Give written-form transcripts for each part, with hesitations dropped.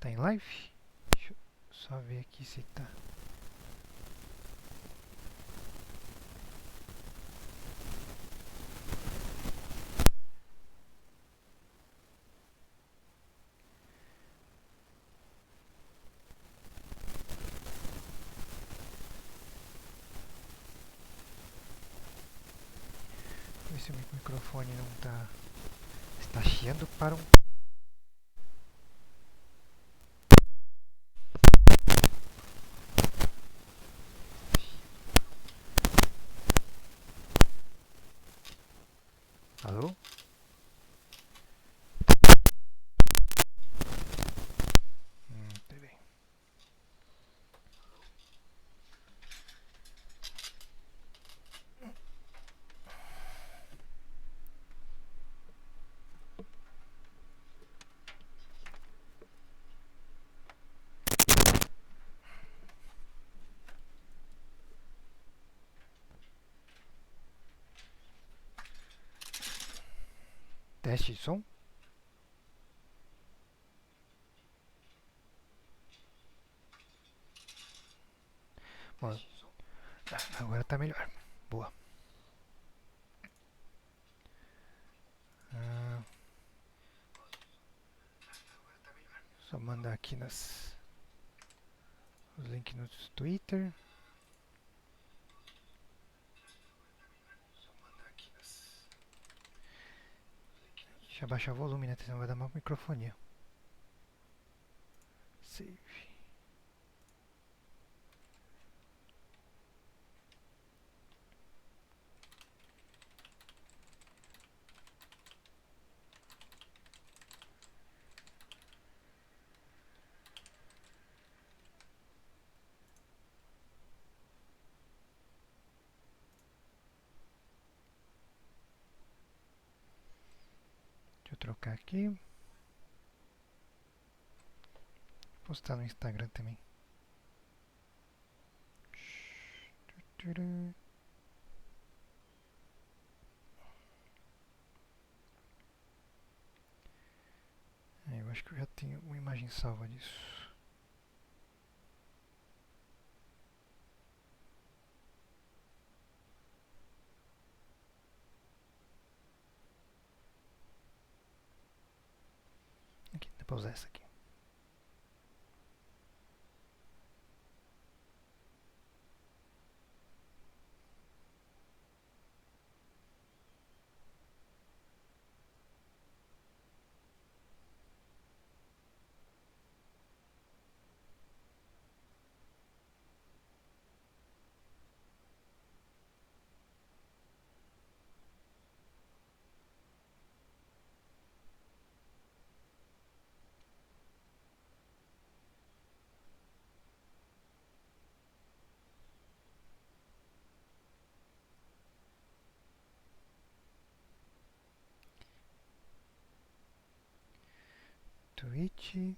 tá em live? Deixa eu só ver aqui se tá. Ver se o microfone não tá. Está chiando para um. Alô? Tá bem. Teste de som? Bom, agora tá melhor. Boa. Só mandar aqui os links no Twitter. Deixa eu baixar o volume, né? Senão vai dar mal microfonia. Save. Deixa eu trocar aqui. Vou postar no Instagram também. Eu acho que eu já tenho uma imagem salva disso. Aqui, dá pra usar essa aqui. Twitch.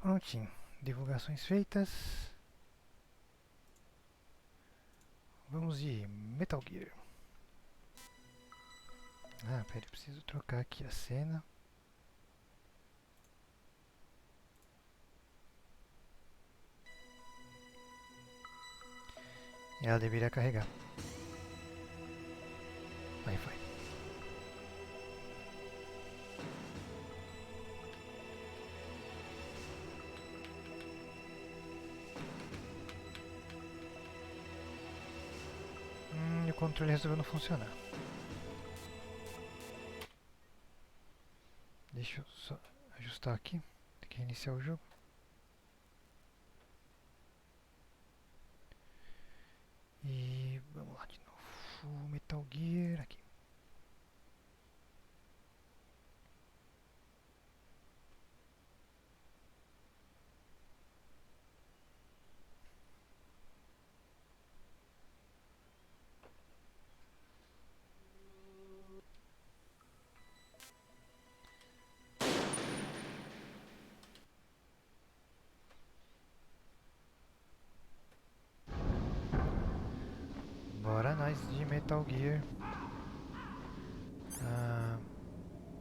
Prontinho. Divulgações feitas. Vamos de Metal Gear. Ah, pera, eu preciso trocar aqui a cena. E ela deveria carregar. Aí foi. O controle resolveu não funcionar. ajustar aqui. Tem que reiniciar o jogo. E vamos lá de novo. Metal Gear aqui. Bora nós de Metal Gear.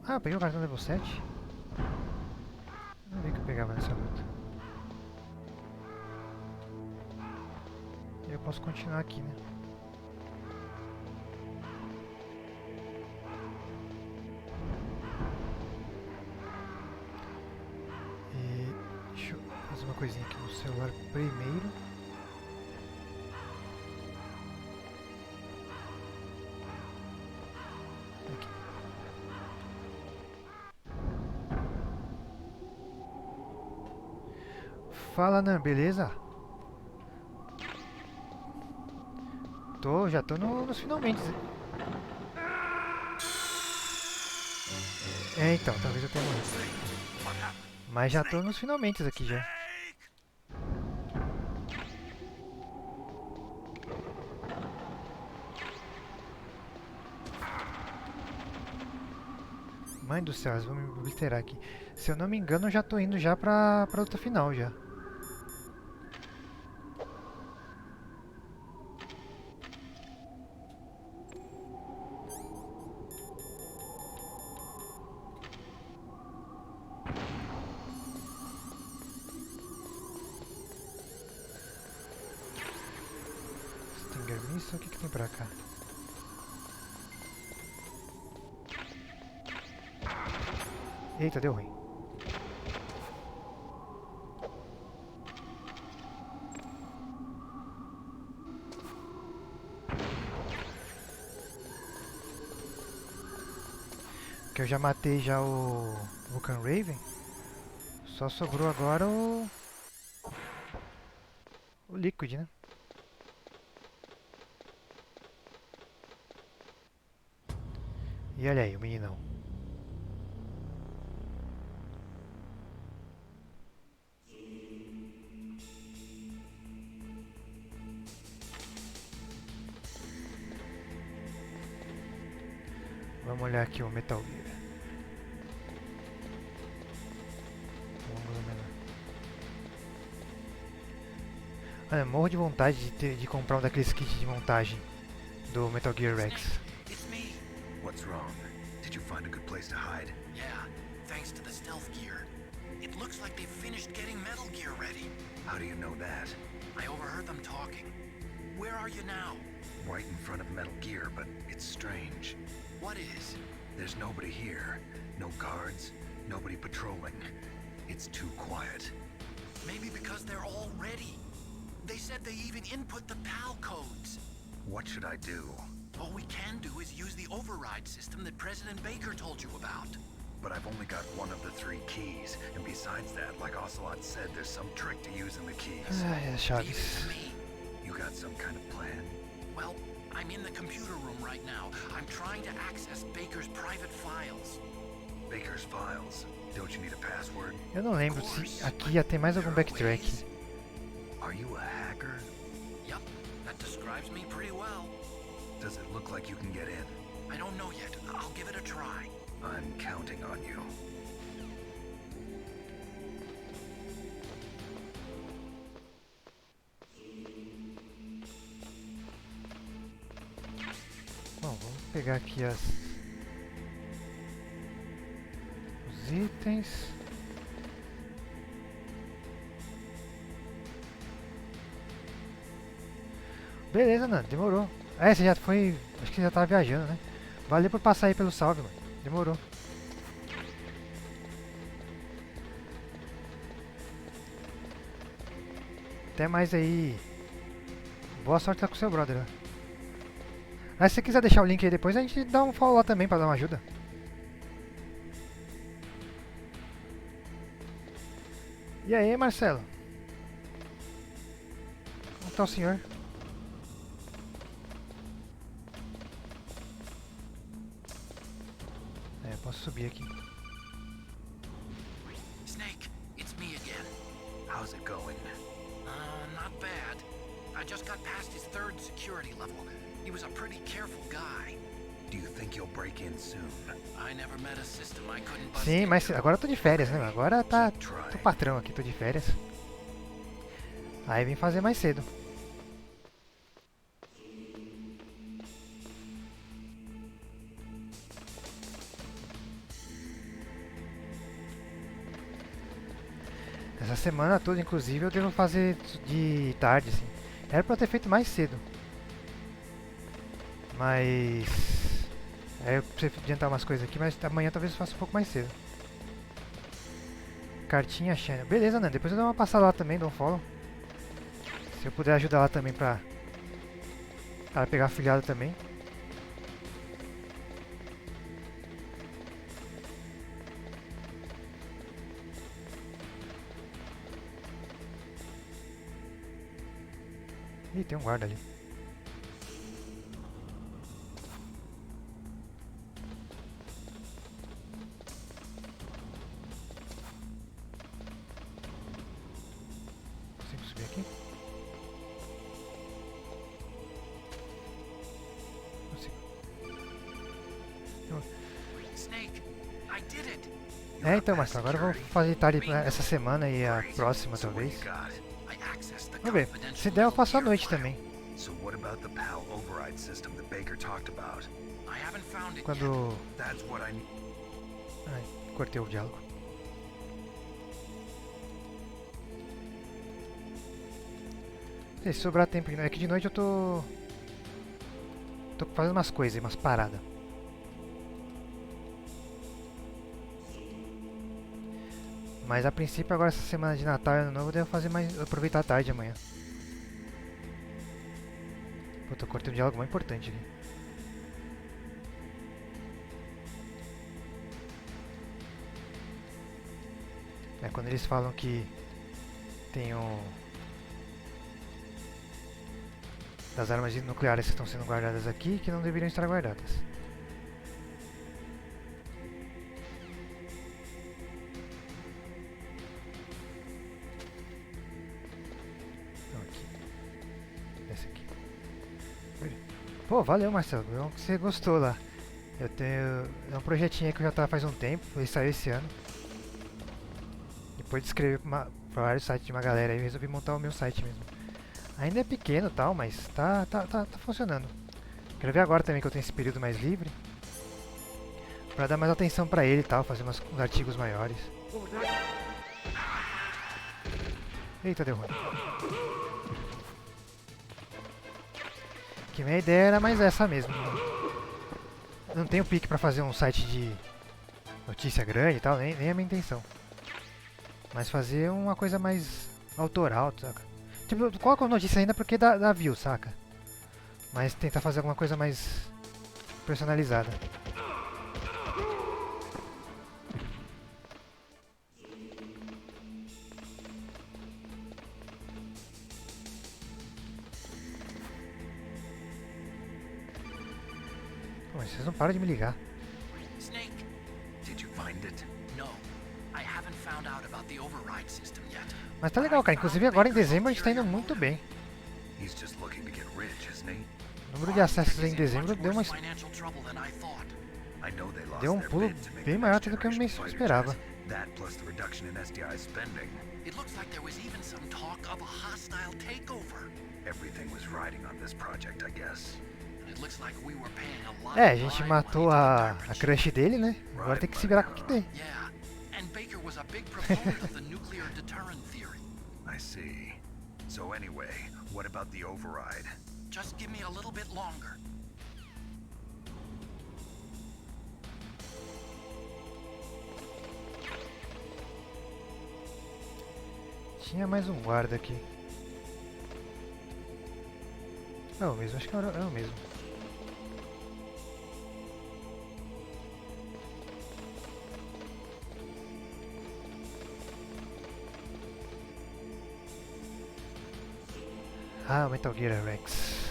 Eu peguei o cartão level 7. Não vi que eu pegava nessa luta. E eu posso continuar aqui, né? E deixa eu fazer uma coisinha aqui no celular primeiro. Aqui. Fala, Nan, beleza? Já tô nos finalmente. É, então, talvez eu tenha morrido. Mas já tô nos finalmente aqui já. Mãe do céu, vou me obliterar aqui. Se eu não me engano, eu já tô indo já pra luta final já. Stinger Missile, o que tem pra cá? Eita, deu ruim. Que eu já matei já o Vulcan Raven. Só sobrou agora o Liquid, né? E olha aí, o meninão. Vamos olhar aqui o Metal Gear. Olha, morro de vontade de comprar um daqueles kits de montagem do Metal Gear Rex. What's wrong? Did you find a good place to hide? Yeah, thanks to the stealth gear. It looks like they've finished getting Metal Gear ready. How do you know that? I overheard them talking. Where are you now? Right in front of Metal Gear, but it's strange. What is? There's nobody here. No guards, nobody patrolling. It's too quiet. Maybe because they're all ready. They said they even input the PAL codes. What should I do? All we can do is use the override system that President Baker told you about. But I've only got one of the 3 keys, and besides that, like Ocelot said, there's some trick to using the keys. Ai, as Leave it chaves. to me. You got some kind of plan? Well, I'm in the computer room right now. I'm trying to access Baker's private files. Baker's files. Don't you need a password? Eu não lembro se aqui ia ter mais algum backtrack. Are you a hacker? Yep, that describes me pretty well. Does it look like you can get in? I don't know yet. I'll give it a try. I'm counting on you. Bom, vamos pegar aqui os itens. Beleza, Nando, demorou. Você já foi. Acho que você já tava viajando, né? Valeu por passar aí pelo salve, mano. Demorou. Até mais aí. Boa sorte lá com o seu brother, né? Mas se você quiser deixar o link aí depois, a gente dá um follow lá também pra dar uma ajuda. E aí, Marcelo? Como tá o senhor? É, posso subir aqui. Snake, it's me again. How's it going? Not bad. I just got past his third security level. He was a pretty careful guy. Do you think you'll break in soon? I never met a system I couldn't bust Sim, mas into. agora eu tô de férias, né? Agora tá. Try. Tô patrão aqui, tô de férias. Aí vim fazer mais cedo. Essa semana toda, inclusive, eu devo fazer de tarde, assim. Era pra eu ter feito mais cedo. Mas... Aí eu preciso adiantar umas coisas aqui, mas amanhã talvez eu faça um pouco mais cedo. Cartinha Xana. Beleza, né? Depois eu dou uma passada lá também, dou um follow. Se eu puder ajudar lá também pra... ela pegar afiliado também. Ih, tem um guarda ali. Consigo subir aqui? Consigo. Snake, I did it. É, então, Marcelo, agora eu vou fazer tarde essa semana e a próxima, So what do talvez. you got? I accessed the Vamos ver. confidential Se der, eu faço à little noite gear também. So what about the PAL override system that Baker talked about? file. I haven't found it yet. Quando... That's what I need. Ai, cortei o diálogo. Se sobrar tempo, é que de noite eu tô... tô fazendo umas coisas, umas paradas. Mas a princípio agora essa semana de Natal e Ano Novo eu devo fazer mais... aproveitar a tarde amanhã. Puta, eu cortei um diálogo muito importante ali. É quando eles falam que tem um... das armas nucleares que estão sendo guardadas aqui que não deveriam estar guardadas. Então aqui. Esse aqui. Pô, valeu, Marcelo. Bom que você gostou lá. Eu tenho... é um projetinho aí que eu já tava faz um tempo. Ele saiu esse ano. Depois de escrever pra vários sites de uma galera aí, eu resolvi montar o meu site mesmo. Ainda é pequeno e tal, mas tá funcionando. Quero ver agora também que eu tenho esse período mais livre. Pra dar mais atenção pra ele e tal, fazer uns artigos maiores. Eita, deu ruim. Que minha ideia era mais essa mesmo. Eu não tenho pique pra fazer um site de notícia grande e tal, nem é a minha intenção. Mas fazer uma coisa mais autoral, saca? Tipo, eu coloco notícia ainda porque dá view, saca? Mas tentar fazer alguma coisa mais personalizada. Pô, mas vocês não param de me ligar. Snake, Did you find it? no. I haven't found out about the override system yet. Mas tá legal, cara. Inclusive agora em dezembro a gente tá indo muito bem. He's just looking to get rich, isn't he? O número de acessos em dezembro deu uma... Financial trouble than I thought. I know they lost deu um their pulo bid to make bem the maior next do que eu generation fighter esperava. jets. That plus the reduction in SDI spending. It looks like there was even some talk of a hostile takeover. Everything was riding on this project, I guess. And it looks like we were paying a lot É, a of gente bribe matou money to the a Darpa crush dele, né? Agora tem que se virar com o que tem. Yeah, and Baker was a big proponent of the nuclear deterrent theory. I see. So anyway, what about the override? Just give me a little bit longer. Tinha mais um guarda aqui. É o mesmo, acho que é o mesmo. Ah, Metal Gear Rex.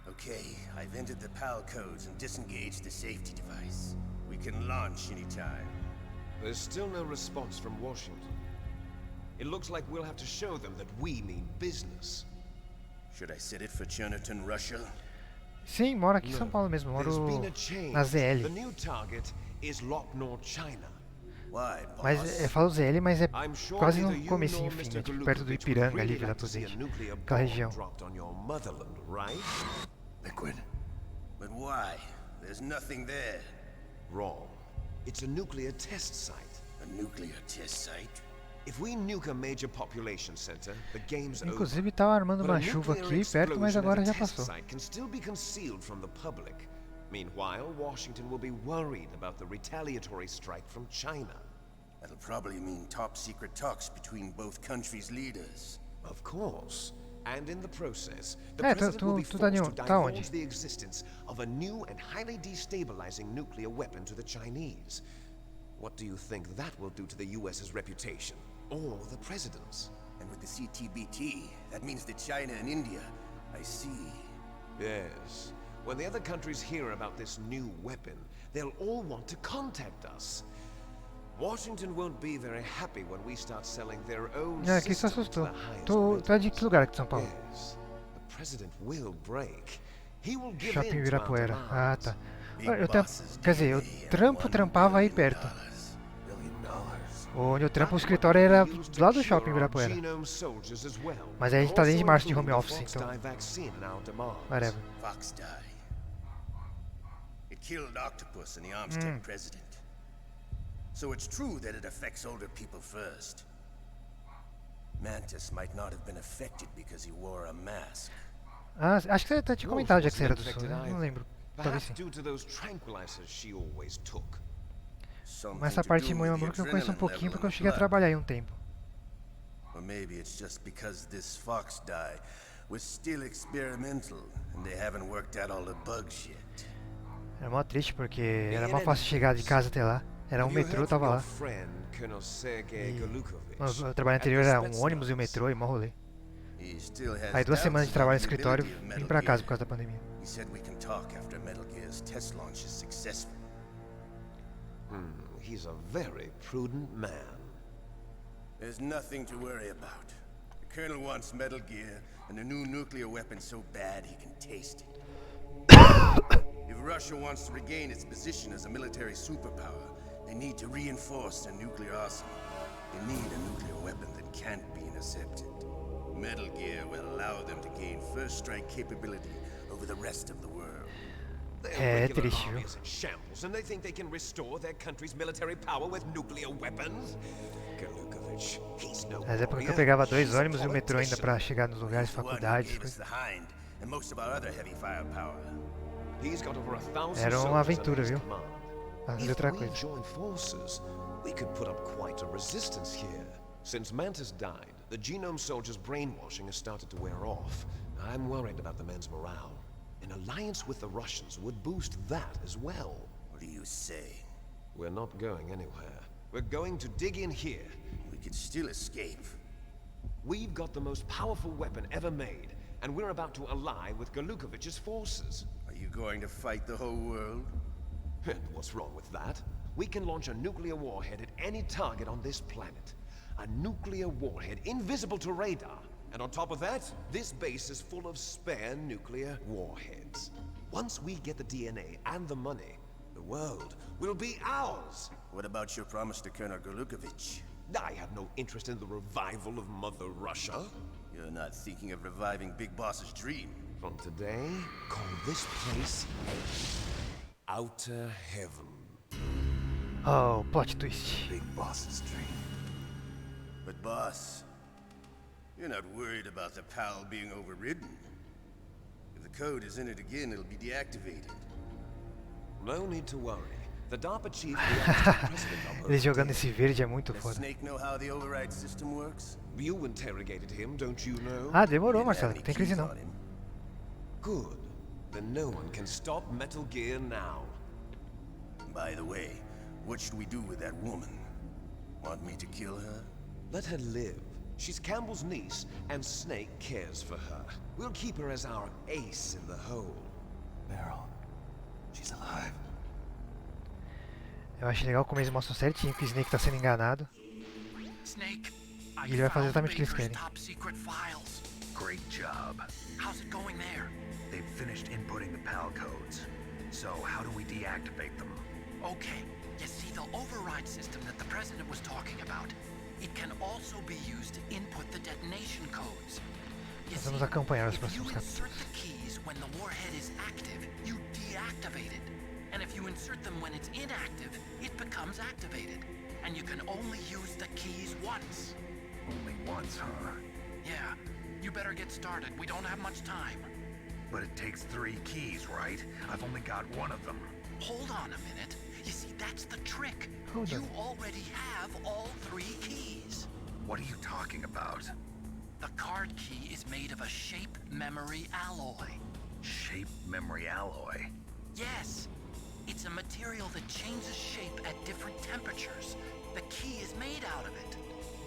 Okay, I've entered the PAL codes and disengaged the safety device. We can launch anytime. There's still no response from Washington. It looks like we'll have to show them that we mean business. Should I set it for Cherniton, Russia? Sim, moro aqui em São Paulo mesmo, There's moro been a change. na ZL. The new target is Locknor, China. Why, boss? Mas eu falo ZL, mas é I'm sure quase neither no you comecinho, nor fim, Mr. né? Tipo, perto do Golukovich Ipiranga would ali, really Vila like to see a Prudente. nuclear Aquela bomb região. dropped on your motherland, right? Liquid. But why? There's nothing there. Wrong. It's a nuclear test site. A nuclear test site? If we nuke a major population center, the game's over. Inclusive tava armando But uma a chuva nuclear aqui perto, mas explosion agora at a já test passou. site can still be concealed from the public. Meanwhile, Washington will be worried about the retaliatory strike from China. That'll probably mean top secret talks between both countries' leaders. Of course. And in the process, the É, president will be tu forced to tá onde? divulge the existence of a new and highly destabilizing nuclear weapon to the Chinese. What do you think that will do to the US's reputation? Or the president's? And with the CTBT, that means that China and India. I see. Yes. When the other countries hear about this new weapon, they'll all want to contact us. Washington won't be very happy when we start selling their own É, aqui se systems to assustou. the highest Tu é de que lugar aqui de São Paulo? Yes. The president will break. He will give Shopping in to our Ibirapuera. Ah, demands. tá. Big Eu bosses quer dizer, eu DNA and trampava aí $1 perto. billion. Onde eu trampo, o escritório era do lado do shopping Ibirapuera. Mas aí a gente tá desde março de home office, então. Whatever. Fox died. It killed Octopus and the Armstead president. So it's true that it affects older people first. Mantis might not have been affected because he wore a mask. Ah, acho que você até tinha comentado já que você era do sul, né? Não lembro. Talvez Perhaps sim. due to those tranquilizers she always took. Mas essa parte de Moyamuru que eu conheço um pouquinho porque eu cheguei a trabalhar aí um tempo. Or maybe it's just because this Fox die was still experimental and they haven't worked out all the bugs yet. Era mó triste porque era mó fácil chegar de casa até lá. Era um metrô, eu tava lá. E o trabalho anterior era um ônibus e um metrô e mó rolê. He still has Aí 2 semanas de trabalho no doubts escritório, about the ability of vim Metal pra casa Gear. por causa da pandemia. He said we can talk after Metal Gear's test launch is successful. He's a very prudent man. There's nothing to worry about. The Colonel wants Metal Gear and a new nuclear weapon so bad he can taste it. If Russia wants to regain its position as a military superpower, they need to reinforce their nuclear arsenal. They need a nuclear weapon that can't be intercepted. Metal Gear will allow them to gain first strike capability over the rest of the world. É triste, viu? Armies in shambles, and they think they can restore their country's military power with nuclear weapons? Golukovich, he's no Nas épocas que eu warrior, pegava 2 he's a ônibus e o metrô ainda pra politician. chegar nos lugares, The one who faculdades, gave us coisas. the Hind and most of our other heavy firepower. He's got over 1,000 Era uma soldiers aventura, under his viu? command. Fazer If outra we coisa. join forces, we could put up quite a resistance here. Since Mantis died, the genome soldiers' brainwashing has started to wear off. I'm worried about the men's morale. An alliance with the Russians would boost that as well. What do you say? We're not going anywhere. We're going to dig in here. We could still escape. We've got the most powerful weapon ever made, and we're about to ally with Golukovich's forces. Are you going to fight the whole world? And what's wrong with that? We can launch a nuclear warhead at any target on this planet. A nuclear warhead invisible to radar. And on top of that, this base is full of spare nuclear warheads. Once we get the DNA and the money, the world will be ours. What about your promise to Colonel Golukovich? I have no interest in the revival of Mother Russia. You're not thinking of reviving Big Boss's dream. From today, call this place Outer Heaven. Oh, plot twist. Big Boss's dream. But boss, you're not worried about the PAL being overridden. If the code is in it again, it'll be deactivated. No need to worry. The DARPA chief reacted to the president of Eles Earth. jogando esse verde é muito Does foda. Snake know how the override system works? You interrogated him, don't you know? Ah, He demorou, didn't have Marcelo. any Tem crise keys não. on him. Good. Then no one can stop Metal Gear now. By the way, what should we do with that woman? Want me to kill her? Let her live. She's Campbell's niece, and Snake cares for her. We'll keep her as our ace in the hole. Meryl, she's alive. Eu acho legal como eles mostram certinho que o Snake tá sendo enganado. Snake, E ele vai fazer exatamente o que eles querem. top secret files. Great job. How's it going there? They've finished inputting the PAL codes. So how do we deactivate them? Okay, you see the override system that the president was talking about? It can also be used to input the detonation codes. You Nós see, vamos acompanhar os if you próximos insert capítulos. the keys when the warhead is active, you deactivate it. And if you insert them when it's inactive, it becomes activated. And you can only use the keys once. Only once, huh? Yeah, you better get started. We don't have much time. But it takes 3 keys, right? I've only got one of them. Hold on a minute. You see, that's the trick. Hold You on. already have all 3 keys. What are you talking about? The card key is made of a shape memory alloy. Shape memory alloy. Yes, it's a material that changes shape at different temperatures. The key is made out of it.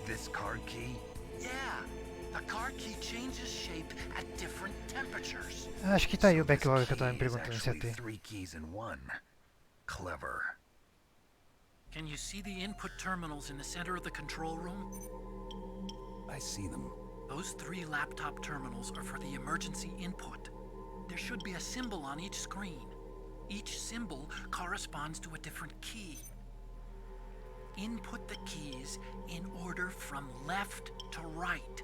This card key? Yeah, the card key changes shape at different temperatures. Acho que tá aí o So this backlog que eu tava me key is perguntando se ia actually ter. 3 keys in one. Clever. Can you see the input terminals in the center of the control room? I see them. Those 3 laptop terminals are for the emergency input. There should be a symbol on each screen. Each symbol corresponds to a different key. Input the keys in order from left to right.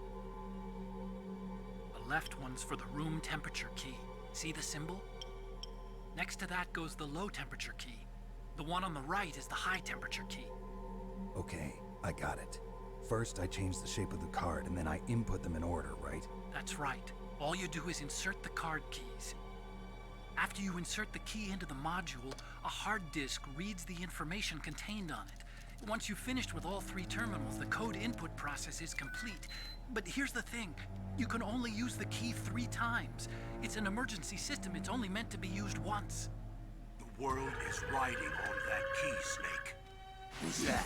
The left one's for the room temperature key. See the symbol? Next to that goes the low temperature key. The one on the right is the high temperature key. Okay, I got it. First, I change the shape of the card, and then I input them in order, right? That's right. All you do is insert the card keys. After you insert the key into the module, a hard disk reads the information contained on it. Once you've finished with all 3 terminals, the code input process is complete. But here's the thing. You can only use the key 3 times. It's an emergency system. It's only meant to be used once. The world is riding on that key, Snake. Who's that?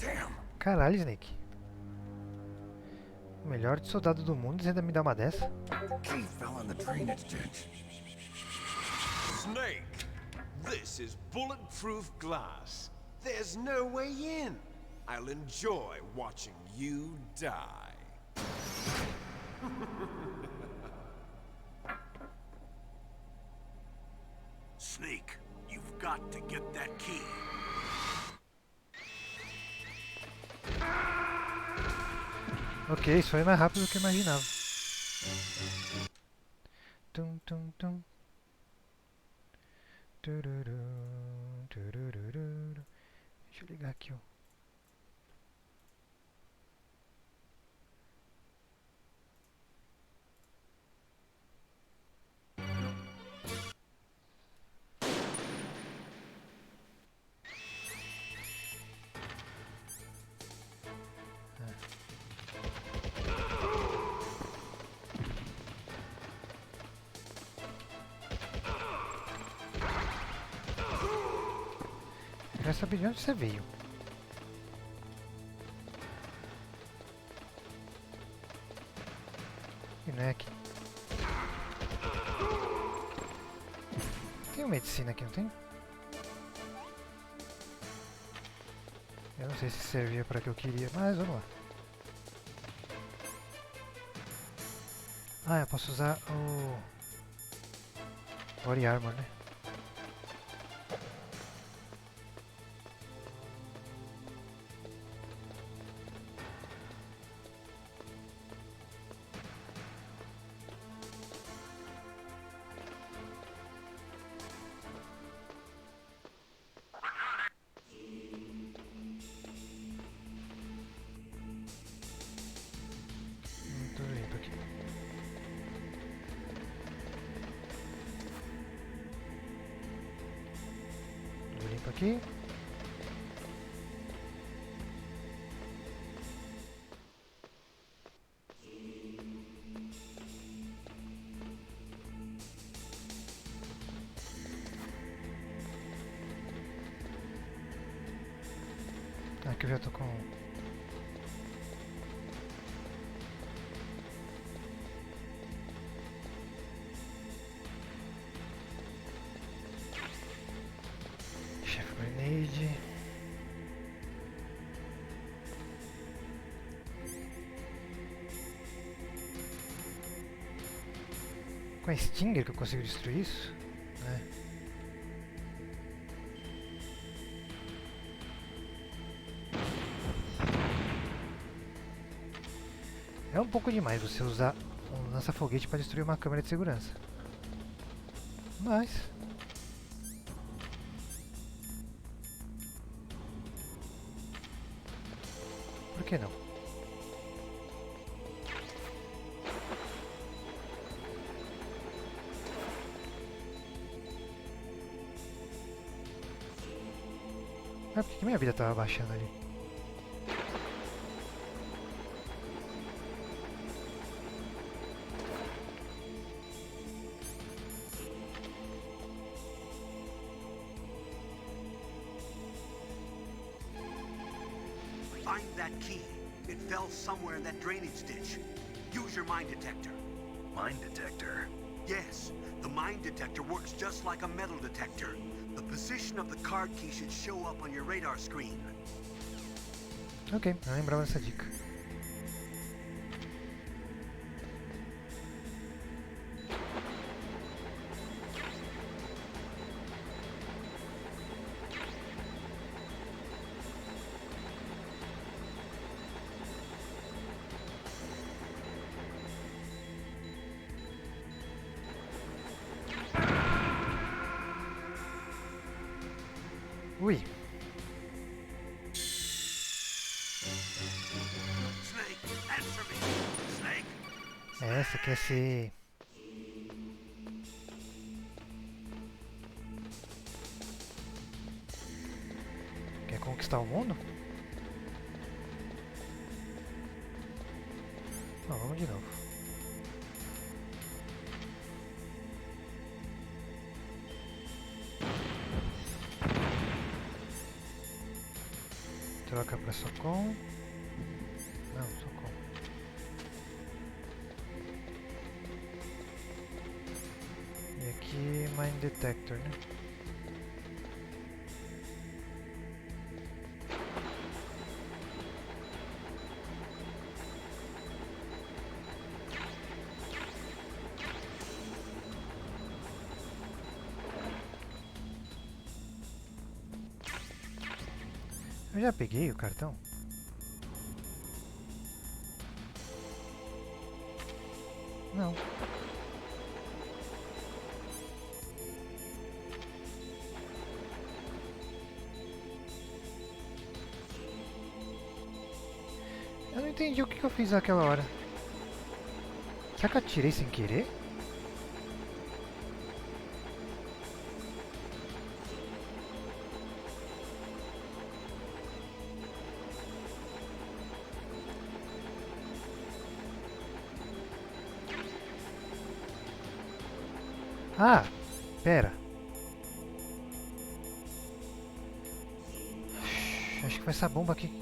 Damn. Caralho, Snake. O melhor soldado do mundo, você ainda me dá uma dessa? Key fell in the drainage ditch. Snake! This is bulletproof glass. There's no way in. I'll enjoy watching you die. Snake, you've got to get that key. Ok, isso foi mais rápido do que eu imaginava. Tum, tum, tum. Tururu, turururu. Deixa eu ligar aqui, ó. Eu quero saber de onde você veio. E não é aqui. Tem uma medicina aqui, não tem? Eu não sei se servia para o que eu queria, mas vamos lá. Ah, eu posso usar o Body Armor, né? Tudo limpo aqui. Tudo limpo aqui. que eu já tô com... Chef Grenade. Com a Stinger que eu consigo destruir isso? É. É um pouco demais você usar um lança-foguete para destruir uma câmera de segurança. Mas... por que não? Ah, por que minha vida estava baixando ali? Find that key. It fell somewhere in that drainage ditch. Use your mine detector. Mine detector. Yes, the mine detector works just like a metal detector. The position of the card key should show up on your radar screen. Ok, não lembrava dessa dica. Ui, Snake, answer me. Snake. essa quer ser... quer conquistar o mundo? Não, vamos de novo. Troca para Socom. Não, Socom. E aqui Mine Detector, né? Eu já peguei o cartão? Não. Eu não entendi o que eu fiz naquela hora. Será que eu atirei sem querer? Ah, pera. Acho que foi essa bomba aqui.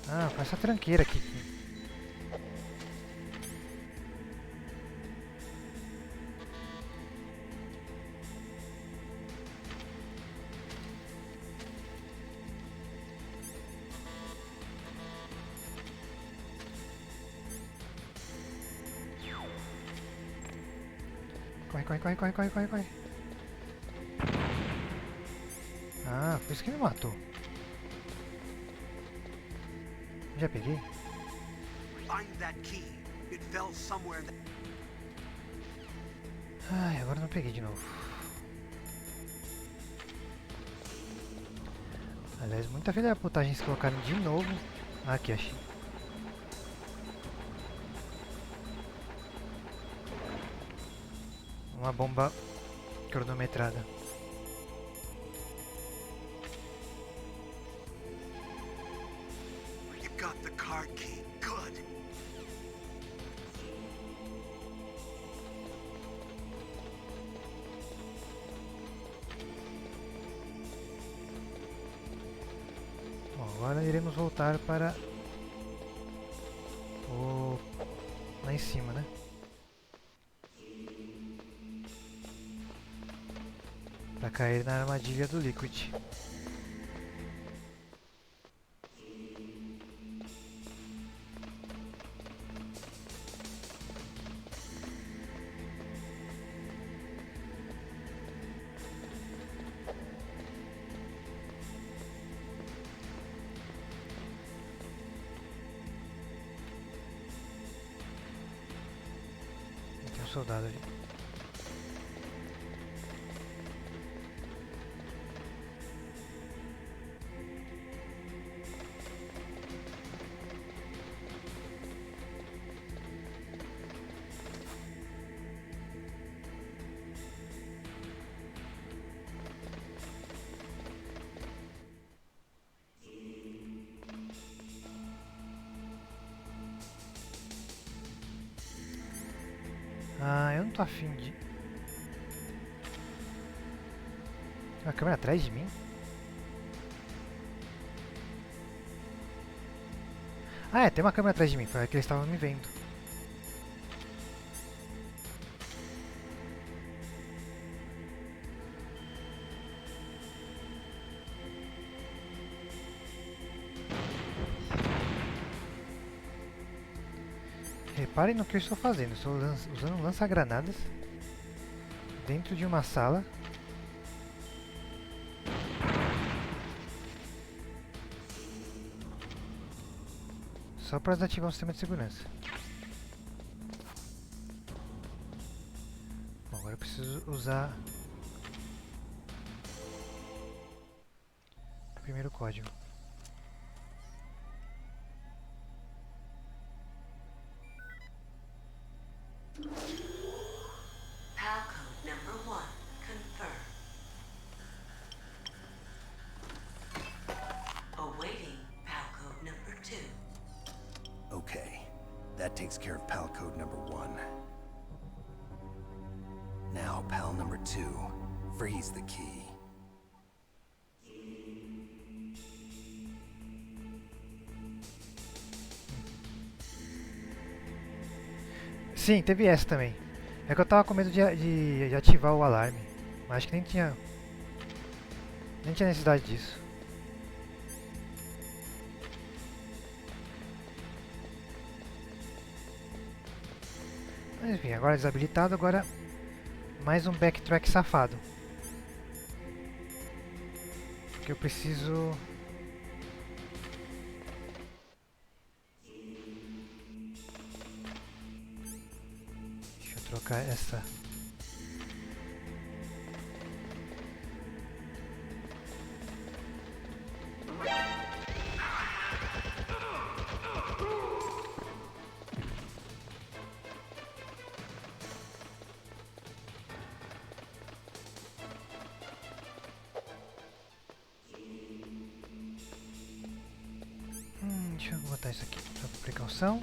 Ah, foi essa tranqueira aqui. Corre, corre, corre, corre, corre, corre, corre. Ah, foi isso que me matou. Já peguei? Find that key. It fell somewhere in the... Ai, agora não peguei de novo. Aliás, muita filha da putagem se colocaram de novo. Ah, aqui, achei. Uma bomba cronometrada. You got the card key. Good. Agora iremos voltar para o... lá em cima, né? Para cair na armadilha do Liquid. Tem um soldado ali. Ah, eu não tô afim de... Tem uma câmera atrás de mim? Ah, é, tem uma câmera atrás de mim, foi que eles estavam me vendo. Reparem no que eu estou fazendo. Estou usando lança-granadas dentro de uma sala. Só para desativar um sistema de segurança. Bom, agora eu preciso usar o primeiro código. PAL code number 1, confirm. Awaiting PAL code number 2. Okay, that takes care of PAL code number 1. Now, PAL number 2. Freeze the key. Sim, teve essa também. É que eu tava com medo de ativar o alarme. Mas acho que nem tinha necessidade disso. Mas enfim, agora desabilitado, agora mais um backtrack safado. Porque eu preciso... Deixa eu trocar essa... Deixa eu botar isso aqui só por precaução.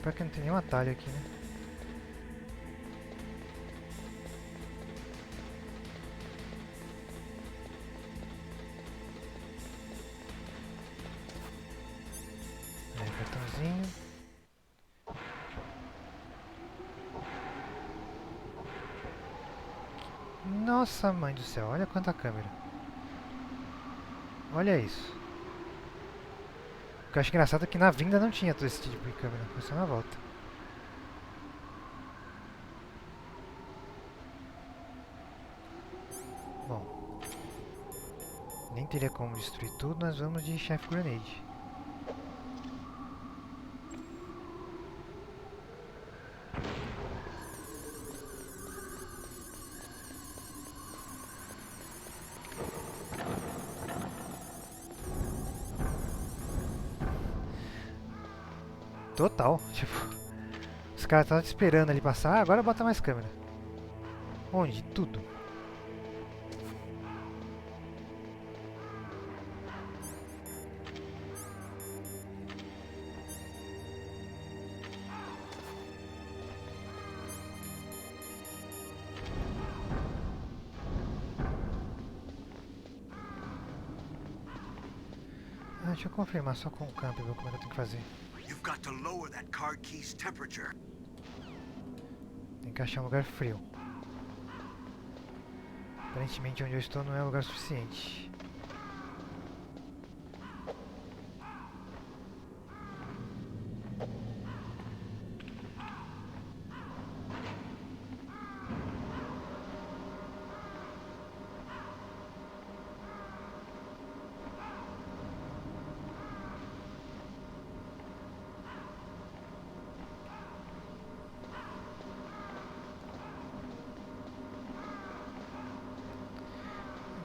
Pior que não tem nenhum atalho aqui, né? Aí, cartãozinho. Nossa, mãe do céu, olha quanta câmera. Olha isso. O que eu acho engraçado é que na vinda não tinha todo esse tipo de câmera, foi só na volta. Bom, nem teria como destruir tudo, nós vamos de Chef Grenade. Total, tipo, os caras estavam esperando ali passar, agora bota mais câmera. Onde? Tudo. Deixa eu confirmar só com o campo e ver como é que eu tenho que fazer. You've got to lower that card key's temperature. Tem que achar um lugar frio. Aparentemente onde eu estou não é lugar suficiente.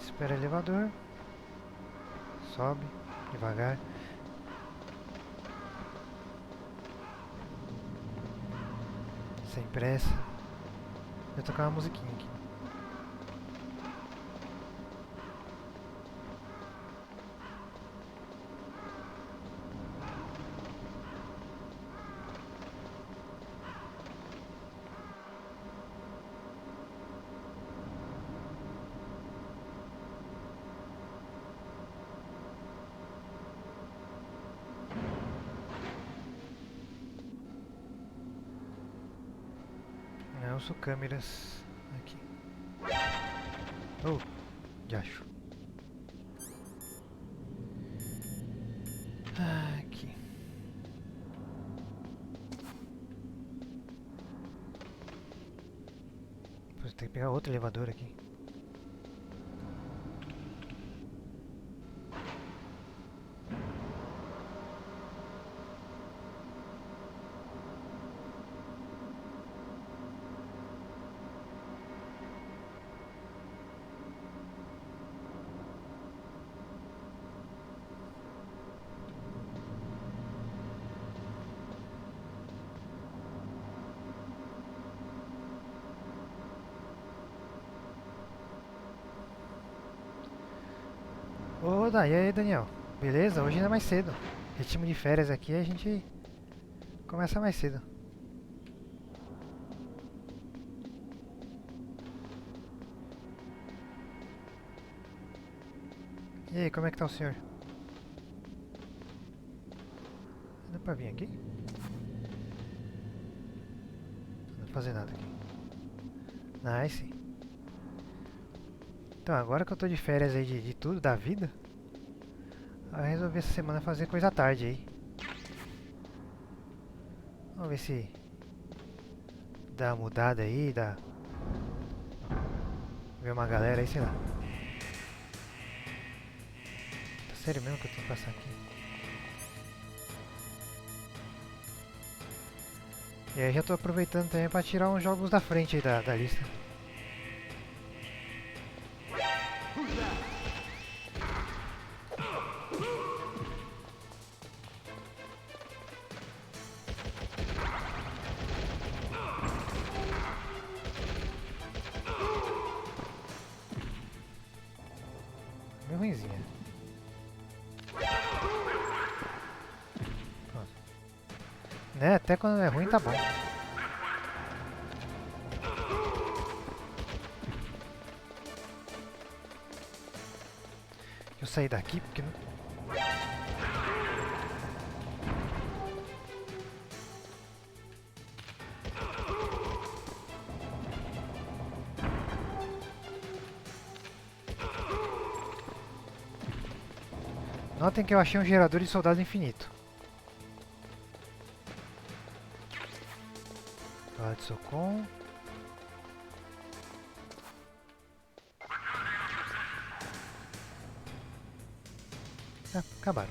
Espera o elevador. Sobe devagar. Sem pressa. Vou tocar uma musiquinha aqui. Não uso câmeras aqui. Oh, já acho. Aqui. Depois tem que pegar outro elevador aqui. Ô, e aí, Daniel? Beleza? Hoje ainda é mais cedo. Ritmo de férias aqui, a gente começa mais cedo. E aí, como é que tá o senhor? Dá pra vir aqui? Não dá pra fazer nada aqui. Nice. Então, agora que eu tô de férias aí de tudo, da vida, eu resolvi essa semana fazer coisa à tarde aí. Vamos ver se dá uma mudada aí, dá... ver uma galera aí, sei lá. Tá sério mesmo que eu tenho que passar aqui? E aí já tô aproveitando também pra tirar uns jogos da frente aí da lista. Meio ruimzinha. Pronto. Né? Até quando é ruim tá bom. Deixa eu sair daqui porque não... Notem que eu achei um gerador de soldado infinito. Fala de Socom. Ah, acabaram.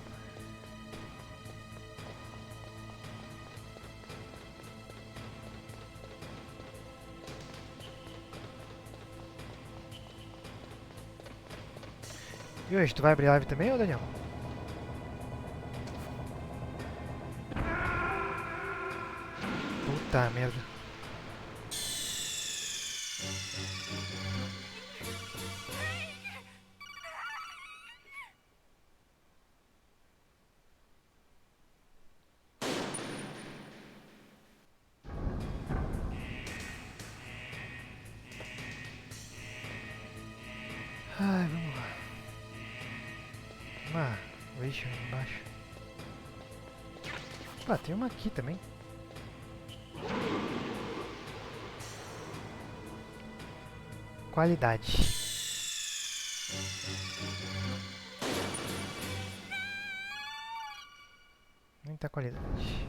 E hoje, tu vai abrir live também, ô Daniel? Puta merda. Ai, vamos lá. Uma Rachel aí embaixo. Ah, tem uma aqui também. Qualidade. Muita qualidade.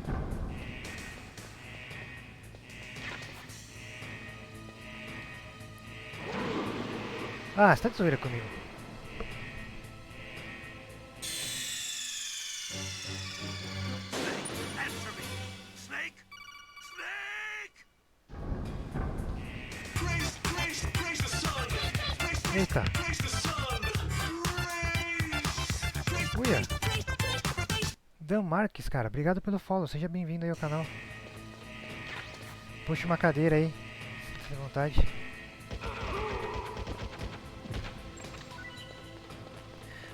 Ah, você tá de zoeira comigo. Answer me! Snake! Snake! Praise the sun! Eita. Praise the sun! Uia. Dan Marques, cara, obrigado pelo follow. Seja bem-vindo aí ao canal. Puxa uma cadeira aí. Fique à vontade.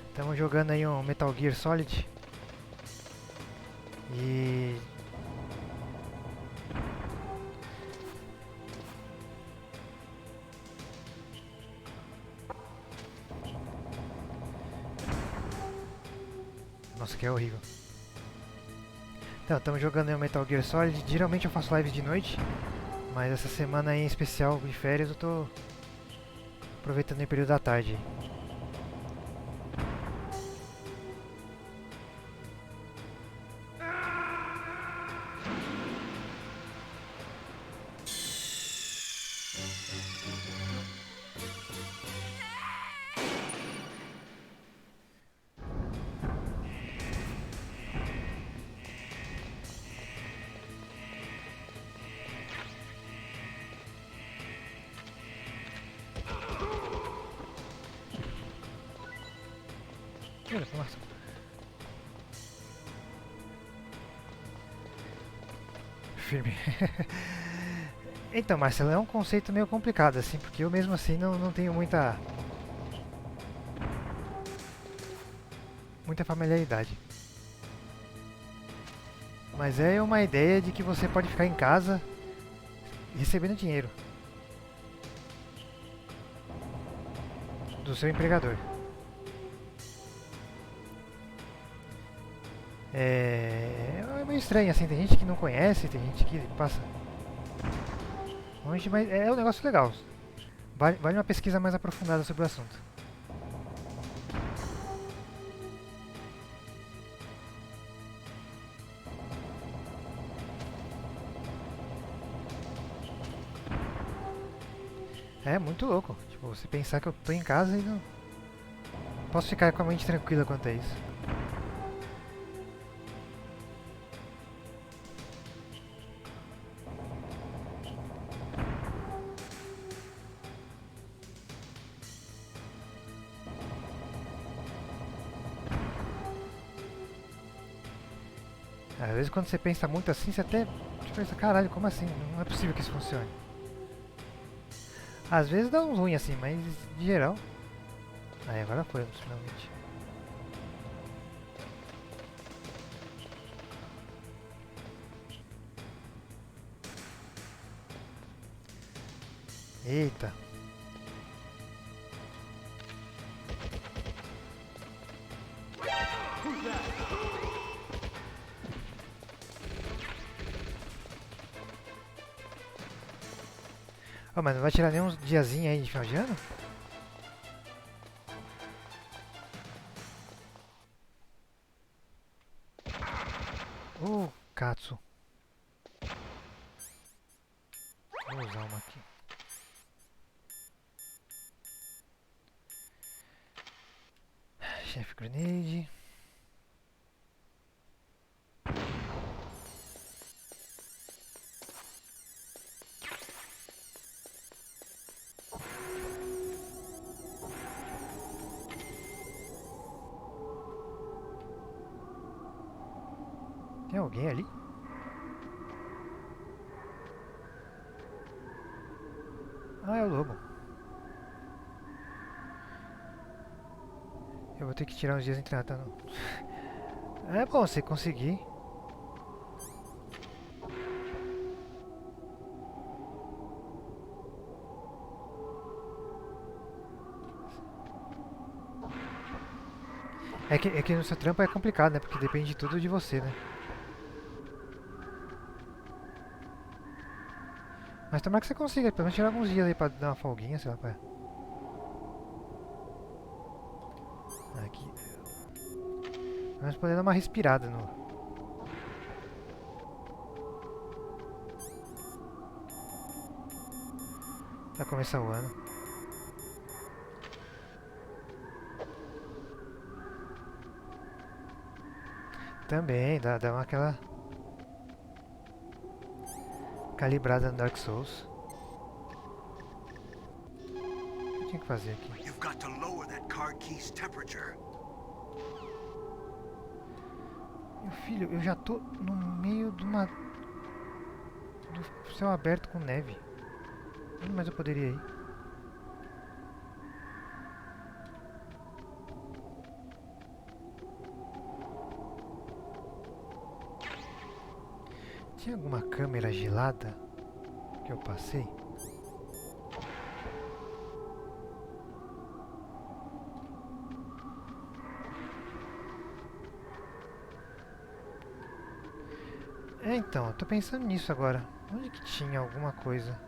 Estamos jogando aí um Metal Gear Solid. E... Nossa, que é horrível. Então, estamos jogando aí um Metal Gear Solid. Geralmente eu faço lives de noite. Mas essa semana aí em especial, de férias, eu tô aproveitando o período da tarde. Nossa. Firme. Então, Marcelo, é um conceito meio complicado, assim, porque eu mesmo assim não tenho muita familiaridade. Mas é uma ideia de que você pode ficar em casa recebendo dinheiro do seu empregador. É meio estranho, assim, tem gente que não conhece, tem gente que passa longe, mas é um negócio legal. Vale uma pesquisa mais aprofundada sobre o assunto. É muito louco, tipo, você pensar que eu tô em casa e não posso ficar com a mente tranquila quanto a isso. Às vezes quando você pensa muito assim, você até pensa, caralho, como assim? Não é possível que isso funcione. Às vezes dá uns ruins assim, mas de geral... Aí agora foi, finalmente. Eita. Oh, mas não vai tirar nem uns diazinhos aí de final de ano? Katsu. Vou usar uma aqui. Chef Grenade. Tem alguém ali? Ah, é o lobo. Eu vou ter que tirar uns dias em tratando. É bom você conseguir. É que no seu trampo é complicado, né? Porque depende tudo de você, né? Mas tomara que você consiga, pelo menos tirar alguns dias aí pra dar uma folguinha, sei lá, pra... Aqui. Pelo menos poder dar uma respirada no... Pra começar o ano. Também, dá uma aquela... calibrada no Dark Souls. O que eu tinha que fazer aqui? You've got to lower that card key's temperature. Meu filho, eu já tô no meio de uma... do céu aberto com neve. Onde mais eu poderia ir? Tinha alguma câmera gelada que eu passei? É, então, eu tô pensando nisso agora. Onde que tinha alguma coisa?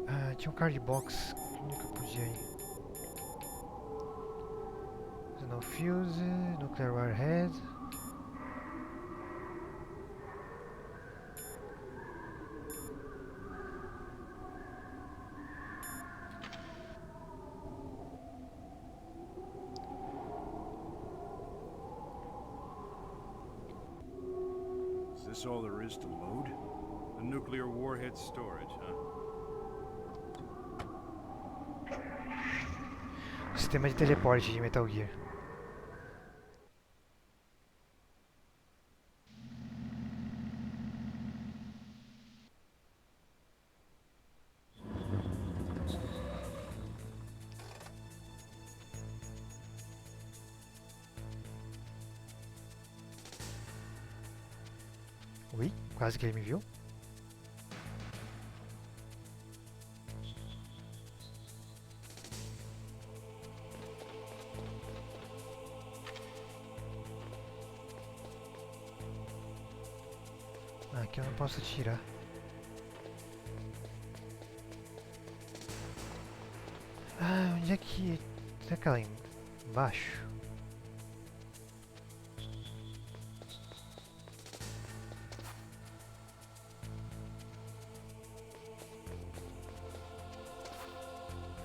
Ah, tinha um card box. Onde que eu podia ir? No fuse, nuclear warhead. Is this all there is to load? The nuclear warhead storage, huh? Sistema de teleporte de Metal Gear. Ui, quase que ele me viu. Aqui eu não posso tirar. Ah, onde é que... será que é lá embaixo?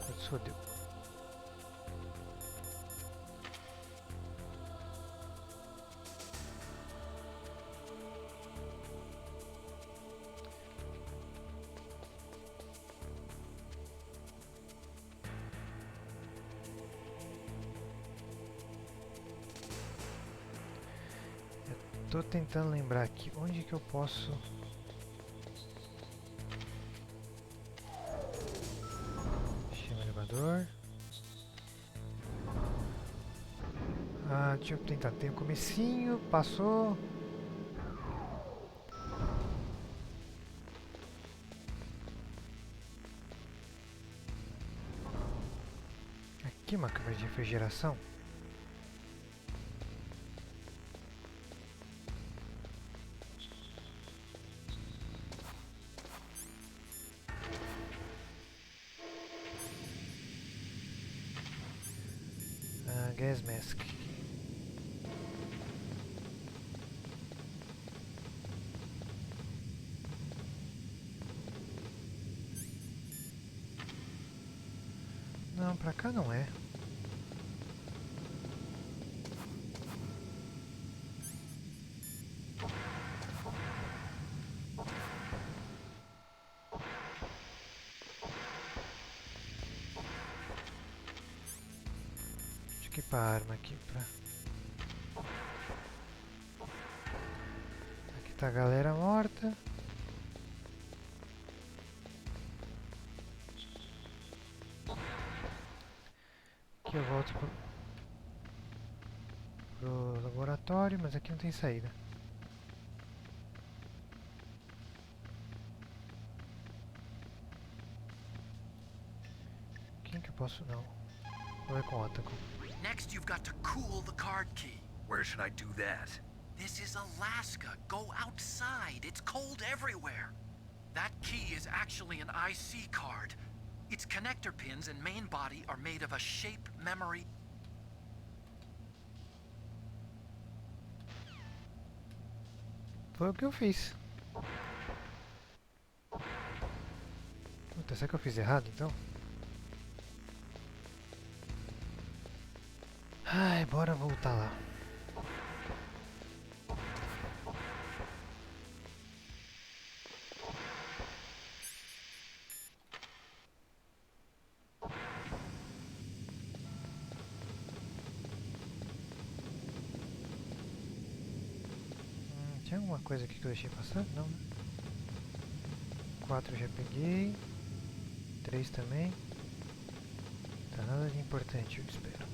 Putz, fodeu. Tô tentando lembrar aqui onde que eu posso... Chama o elevador. Ah, deixa eu tentar. Tem o comecinho, passou. Aqui uma câmera de refrigeração. Gas mask. Não, pra cá não é. Deixa eu equipar a arma aqui pra... Tá a galera morta. Aqui eu volto pro laboratório, mas aqui não tem saída. Quem que eu posso... Não. Vou ver com o Otaku. Next, you've got to cool the card key. Where should I do that? This is Alaska. Go outside. It's cold everywhere. That key is actually an IC card. Its connector pins and main body are made of a shape memory. Foi o que eu fiz. Puta, será que eu fiz errado então? Ai, bora voltar lá. Tinha alguma coisa aqui que eu deixei passar? Não, né? 4 eu já peguei. 3 também. Tá nada de importante, eu espero.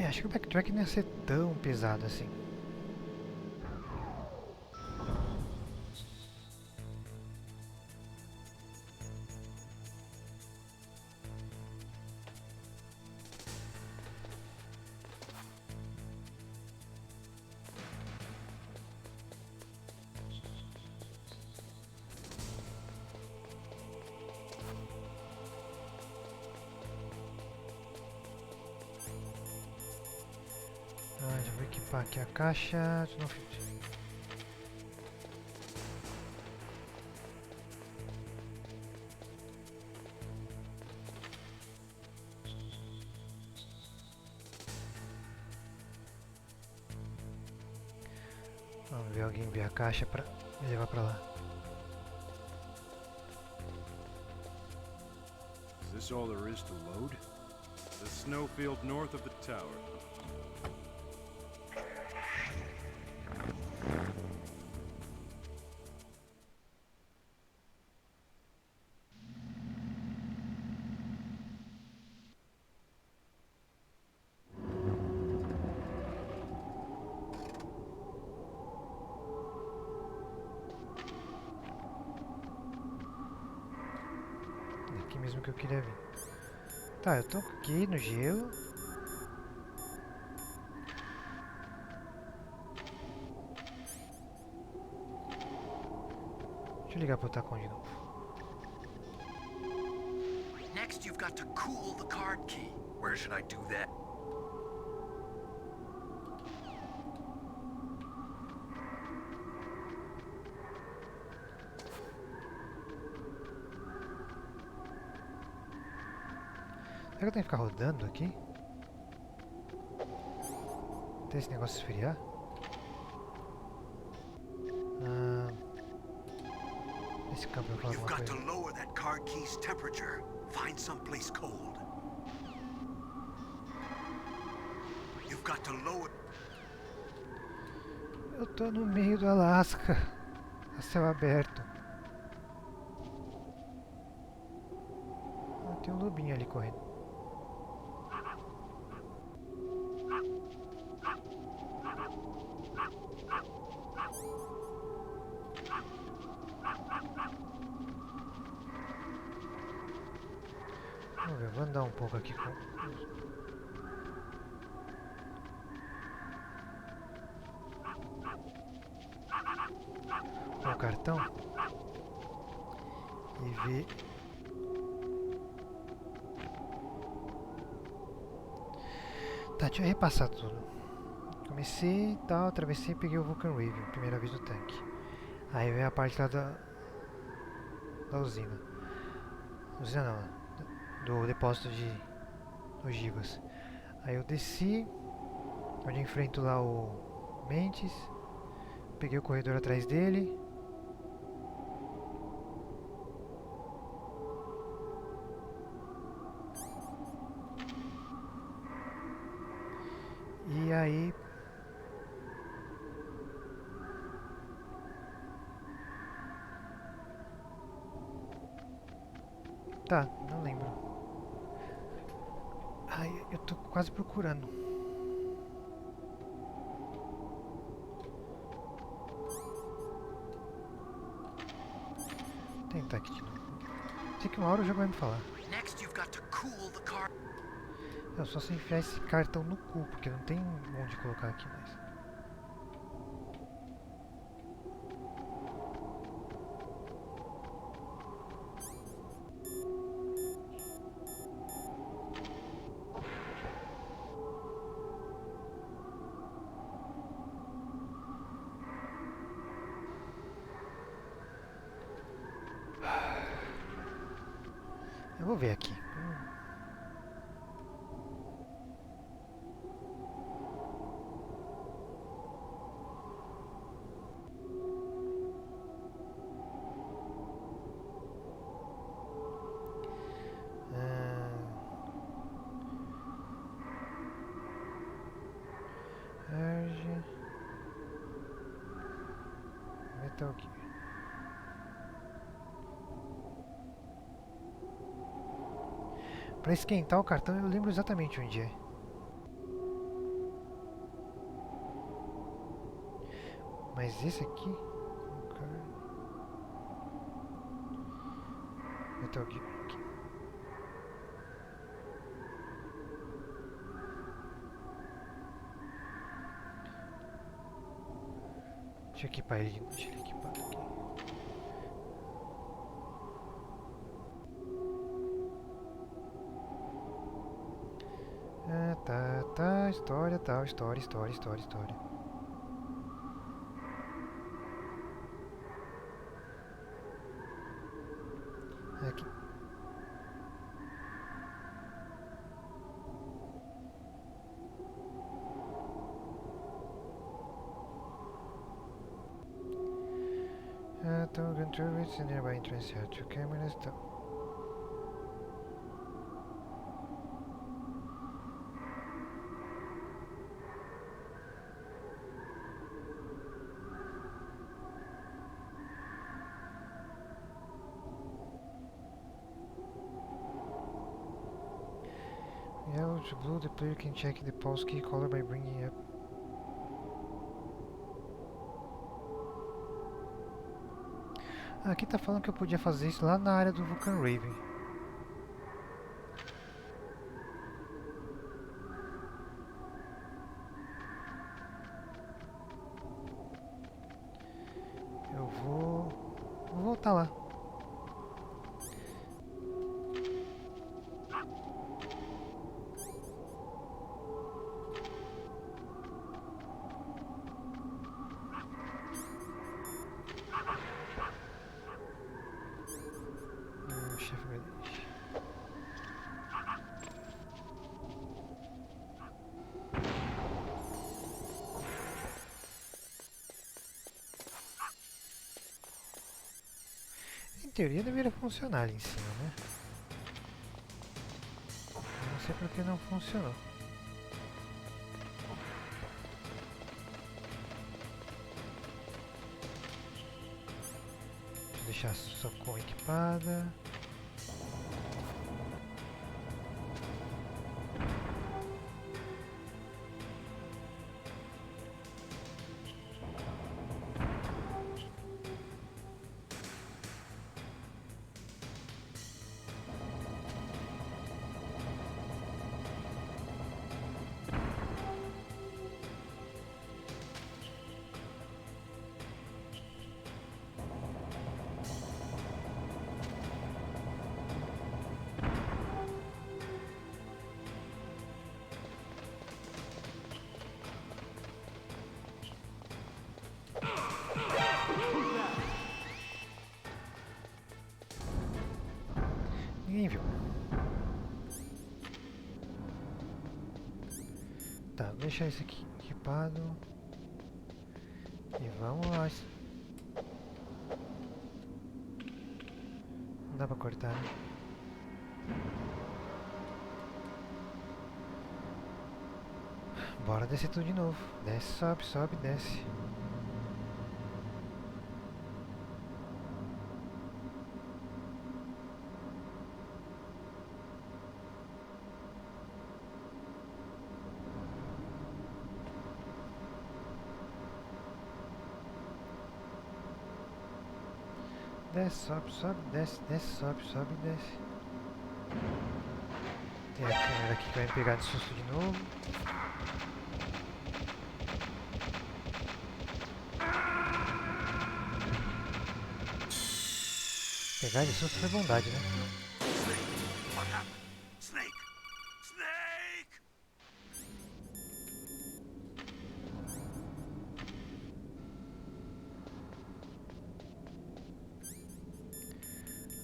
Acho que o backtrack não ia ser tão pesado assim. Já vou equipar aqui a caixa. Vamos ver alguém ver a caixa pra me levar pra lá. Is this all there is to load? The snowfield north of the tower. Aqui mesmo que eu queria vir. Tá, eu tô aqui no gelo. Deixa eu ligar pro Tacon de novo. Next, you've got to cool the card key. Where should I do that? Será que eu tenho que ficar rodando aqui? Até esse negócio esfriar? Esse campo eu falo You've alguma got to coisa. lower that card key's temperature. Find someplace cold. You've got to lower... Eu tô no meio do Alasca. A céu aberto. Tem um lobinho ali correndo. Vamos ver, vou andar um pouco aqui com o cartão e ver. Tá, deixa eu repassar tudo. Comecei e tal, atravessei e peguei o Vulcan Raven, primeira vez do tanque. Aí vem a parte lá da usina. Usina não, do depósito de ogivas. Aí eu desci, onde eu enfrento lá o Mentes, Peguei o corredor atrás dele. E aí... Tá, não lembro. Ai, eu tô quase procurando. Vou tentar aqui de novo. Sei que uma hora o jogo vai me falar. Next, you've got to cool the car. Eu só sei enfiar esse cartão no cu, porque não tem onde colocar aqui mais. Eu vou ver aqui. Metal Gear. Para esquentar o cartão eu lembro exatamente onde é. Mas esse aqui... Metal Gear aqui. Deixa eu equipar ele. Deixa ele equipado aqui. Ah, tá. História, tal. História. Aqui. Então, control it, nearby entrance here. Two cameras, tá. Yellow to blue, the player can check the pulse key color by bringing up. Aqui tá falando que eu podia fazer isso lá na área do Vulcan Raven. Eu vou voltar lá. Em teoria deveria funcionar ali em cima, né? Não sei por que não funcionou. Vou deixar só com equipada. Ninguém viu. Tá, vou deixar esse aqui equipado. E vamos lá. Não dá pra cortar, né? Bora descer tudo de novo. Desce, sobe, sobe, desce. Desce, sobe, sobe, desce, desce, sobe, sobe, desce. Tem a câmera aqui que vai me pegar de susto de novo. Pegar de susto foi bondade, né? What happened? Snake! Snake!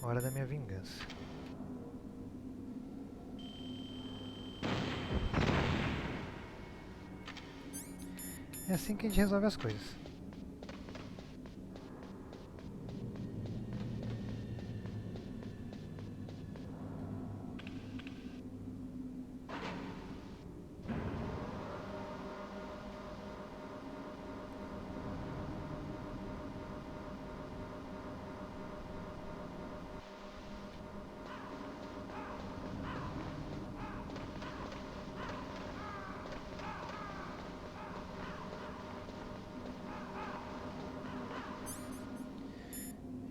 Hora da minha vingança. É assim que a gente resolve as coisas.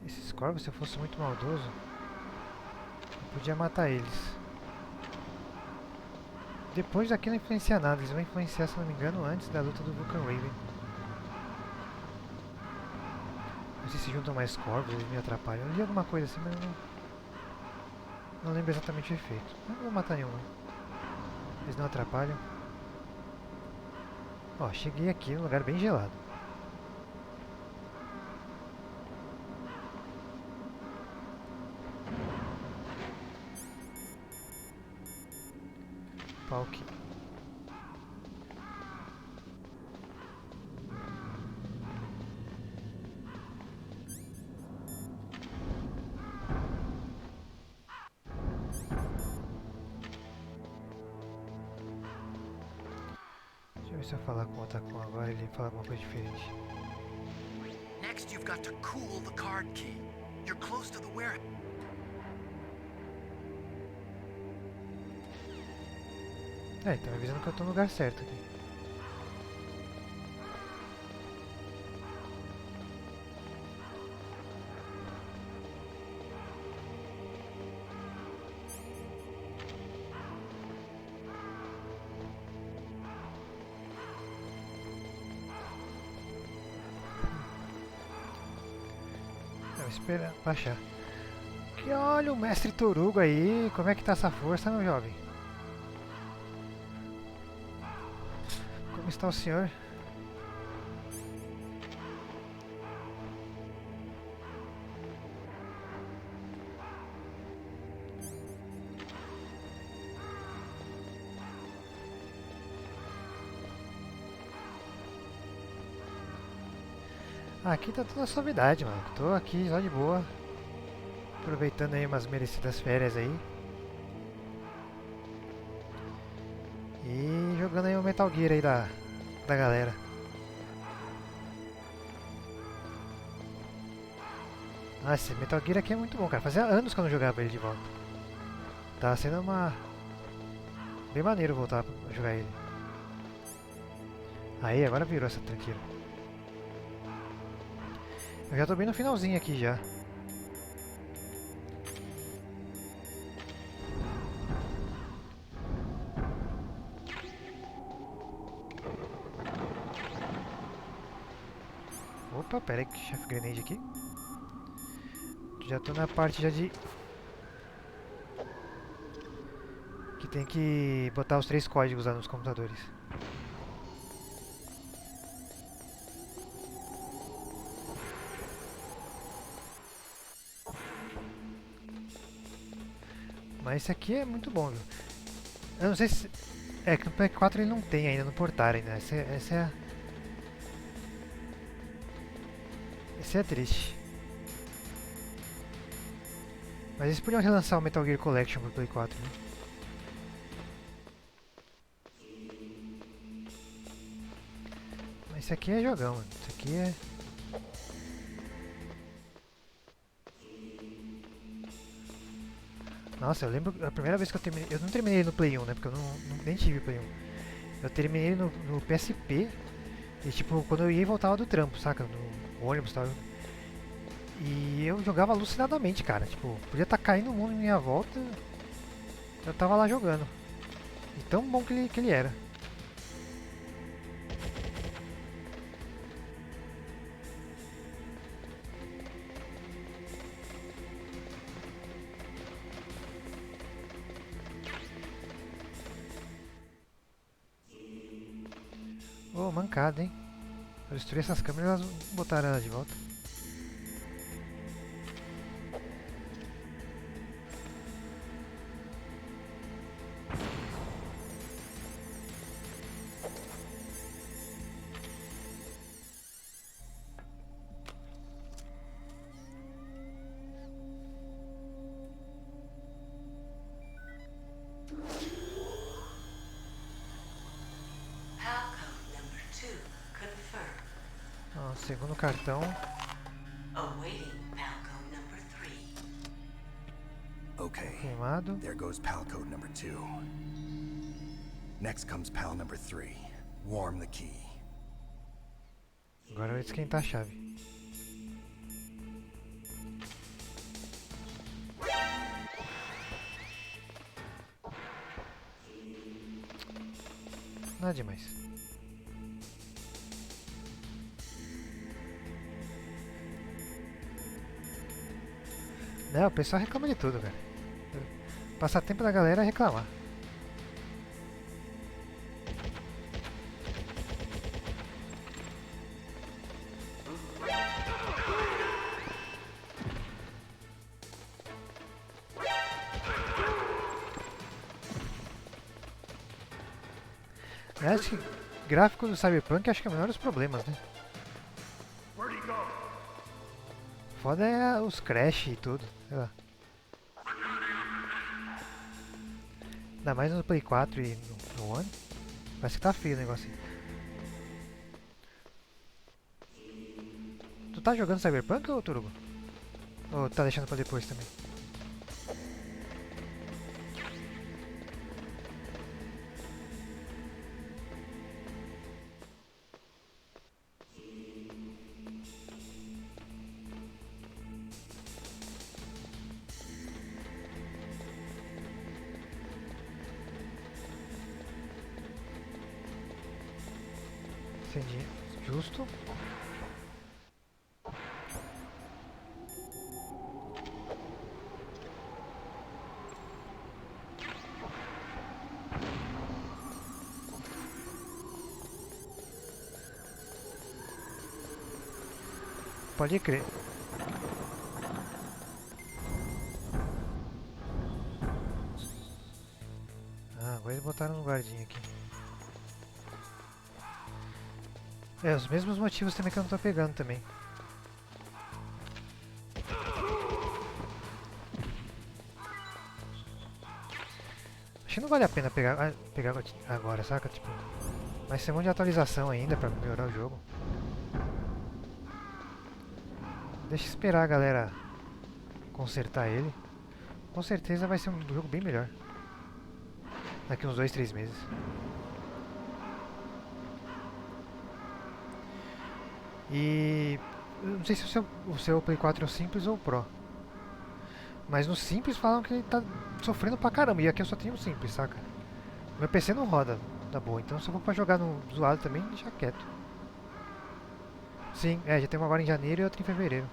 Esses corvos, se eu fosse muito maldoso, eu podia matar eles. Depois daqui não influencia nada, eles vão influenciar, se não me engano, antes da luta do Vulcan Raven. Não sei se juntam mais corvos, eles me atrapalham. Eu li alguma coisa assim, mas eu não lembro exatamente o efeito. Mas não vou matar nenhum, não. Eles não atrapalham. Ó, cheguei aqui num lugar bem gelado. Aqui. Deixa eu ver se eu falar com o Otacon agora ele fala alguma coisa diferente. Next, you've got to cool the card key. You're close to the warehouse. É, então avisando que eu tô no lugar certo aqui. Vou esperar baixar. Que olha o mestre Torugo aí, como é que tá essa força, meu jovem? Como está o senhor? Aqui tá toda suavidade, mano. Tô aqui só de boa. Aproveitando aí umas merecidas férias aí. E jogando aí o Metal Gear aí da galera. Ah, esse Metal Gear aqui é muito bom, cara. Fazia anos que eu não jogava ele de volta. Tá sendo uma... bem maneiro voltar a jogar ele. Aí, agora virou essa tranqueira. Eu já tô bem no finalzinho aqui já. Opa, pera aí que chef grenade aqui. Já tô na parte já de... que tem que botar os 3 códigos lá nos computadores. Mas esse aqui é muito bom, viu? Eu não sei se... que no Play 4 ele não tem ainda, no portátil ainda. Essa é a... Esse é triste. Mas eles podiam relançar o Metal Gear Collection pro Play 4, né? Mas esse aqui é jogão, mano. Isso aqui é... Nossa, eu lembro a primeira vez que eu terminei... Eu não terminei no Play 1, né? Porque eu nem tive Play 1. Eu terminei no PSP. E tipo, quando eu ia e voltava do trampo, saca? No ônibus e tal. E eu jogava alucinadamente, cara. Tipo, podia estar caindo o mundo em minha volta. Eu tava lá jogando. E tão bom que ele era. Oh, mancada, hein? Eu destruí essas câmeras e elas botaram ela de volta. Ó, segundo cartão. Awaiting Palcode number 3. Okay, Queimado. there goes pal code number 2. Next comes pal number 3. Warm the key. Agora eu vou esquentar a chave. Nada demais. Não, o pessoal reclama de tudo, cara. Passatempo da galera é reclamar. Acho que gráfico do Cyberpunk acho que é o menor dos problemas, né? Foda é os crash e tudo, sei lá. Ainda mais no Play 4 e no One. Parece que tá feio o negócio aí. Tu tá jogando Cyberpunk ou Turubo? Ou tá deixando pra depois também? Entendi. Justo. Pode crer. Ah, agora eles botaram um guardinha aqui. É, os mesmos motivos também que eu não tô pegando também. Acho que não vale a pena pegar agora, saca? Tipo, vai ser um monte de atualização ainda pra melhorar o jogo. Deixa eu esperar a galera consertar ele. Com certeza vai ser um jogo bem melhor. Daqui uns 2, 3 meses. E eu não sei se o seu Play 4 é o Simples ou o Pro. Mas no Simples falam que ele tá sofrendo pra caramba. E aqui eu só tenho o Simples, saca? Meu PC não roda da boa. Então se eu for pra jogar no zoado também, deixa quieto. Sim, já tem uma agora em janeiro e outra em fevereiro.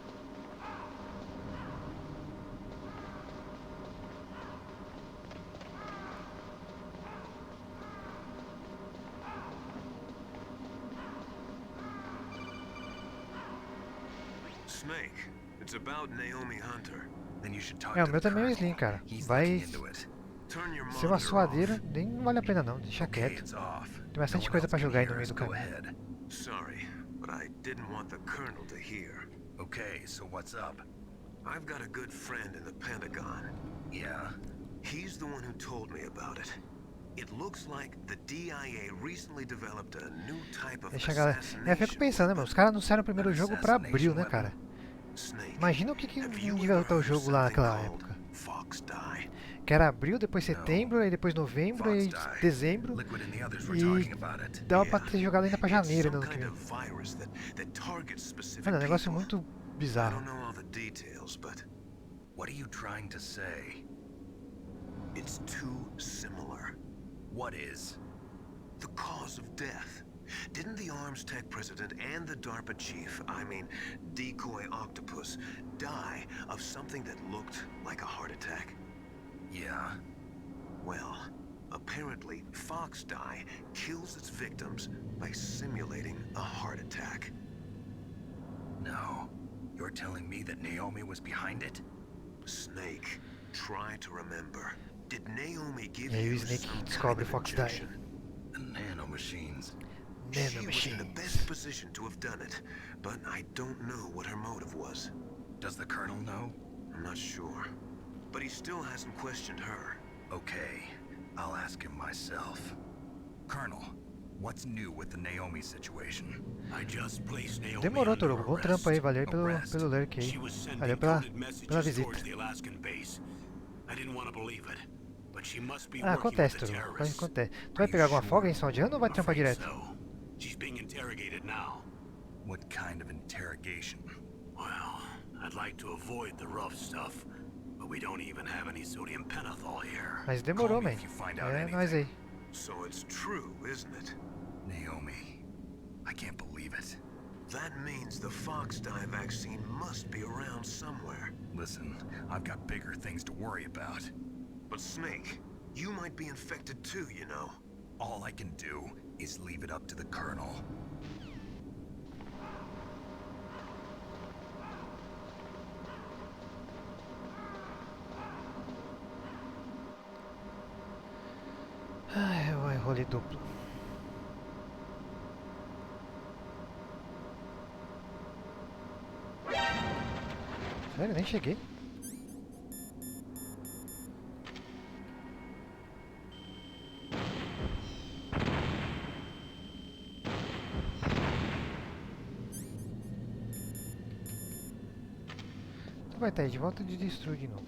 Snake, it's about Naomi Hunter. Then you should talk É, o to meu the também é o colonel. Slim, cara. He's Vai looking into it. Turn your ser uma monitor suadeira, off. nem vale a pena não, deixa Okay, quieto. it's off. Tem bastante No one coisa else pra can jogar aí hear no meio us. do Go caminho. ahead. Sorry, but I Didn't want the Colonel to hear. Okay, so what's up? I've got a good friend in the Pentagon. Yeah? He's the one who told me about it. It looks like the DIA recently developed a new type of Deixa a galera. assassination. Eu fico pensando, né, mano? Os caras anunciaram o primeiro jogo pra abril, né, cara? Snake, Imagina o que have não you devia ever estar o heard of jogo lá something naquela called época. Fox Die? Que era abril, depois setembro, aí depois novembro, Fox aí Die. dezembro. Liquid and the others were E talking about it. dava pra ter jogado ainda pra It's janeiro some no ano que kind vem. of virus that targets specific Mano, é um negócio people. muito I bizarro. don't know all the details, but What are you trying to say? it's too similar. What is? The cause of death. Didn't the Arms Tech president and the DARPA chief, I mean, Decoy Octopus, die of something that looked like a heart attack? Yeah. Well, apparently Fox Die kills its victims by simulating a heart attack. No. You're telling me that Naomi was behind it? Snake, try to remember. Did Naomi give E aí o you Snake some descobre kind of Fox Die. injection? The nanomachines. She was in the best position to have done it, but I don't know what her motive was. Does the Colonel know? I'm not sure. But he still hasn't questioned her. Okay. I'll ask him myself. Colonel, what's new with the Naomi situation? I just placed Naomi Demorou, under Torugo. Bom trampo aí. Valeu aí pelo lurk aí. She was sending Valeu pela coded messages visita. towards the Alaskan base. I didn't want to believe it, but she must be Ah, working acontece, with the Torugo. terrorists. Acontece. Tu vai pegar alguma folga em final de ano ou vai trampar Afraid direto? so. She's being interrogated now. What kind of interrogation? Well, I'd like to avoid the rough stuff, but we don't even have any sodium pentothal here. Mas demorou, Call me man. if you find out É anything. nóis aí. So it's true, isn't it? Naomi. I can't believe it. That means the Fox Die vaccine must be around somewhere. Listen, I've got bigger things to worry about. But Snake, you might be infected too, you know. All I can do is leave it up to the Colonel. Ai, vai, rolê duplo. Sério, nem cheguei. Tu vai estar aí de volta e destruir de novo.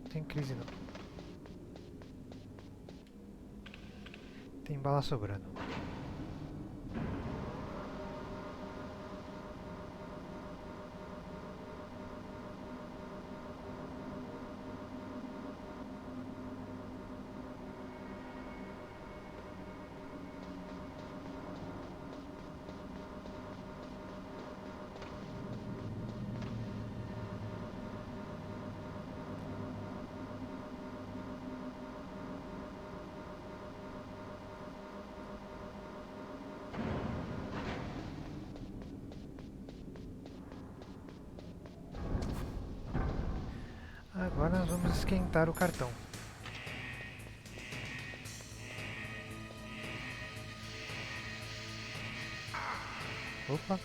Não tem crise não. Tem bala sobrando. Agora nós vamos esquentar o cartão. Opa!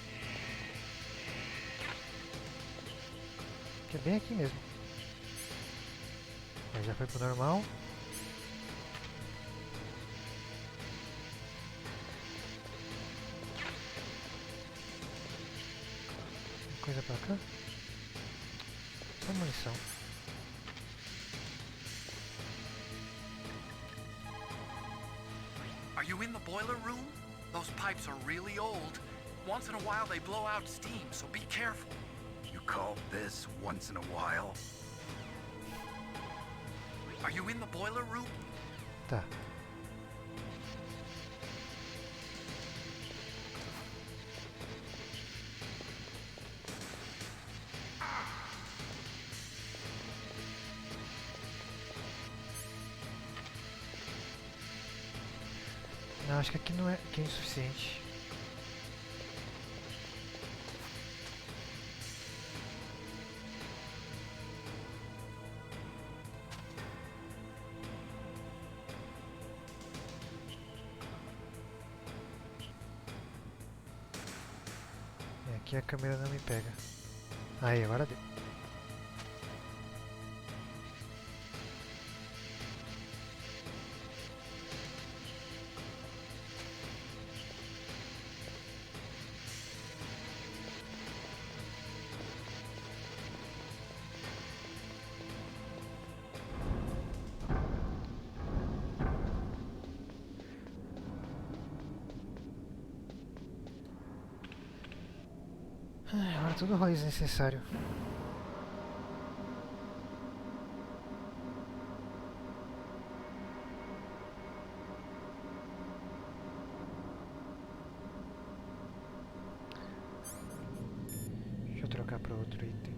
Que é bem aqui mesmo. Aí já foi pro normal. Coisa pra cá. Só munição. Are you in the boiler room? Those pipes are really old. Once in a while they blow out steam, so be careful. You call this once in a while? Are you in the boiler room? Tá. Não, acho que aqui não é quente o suficiente. Aqui a câmera não me pega. Aí, agora deu. Agora tudo rolê desnecessário. Deixa eu trocar para outro item.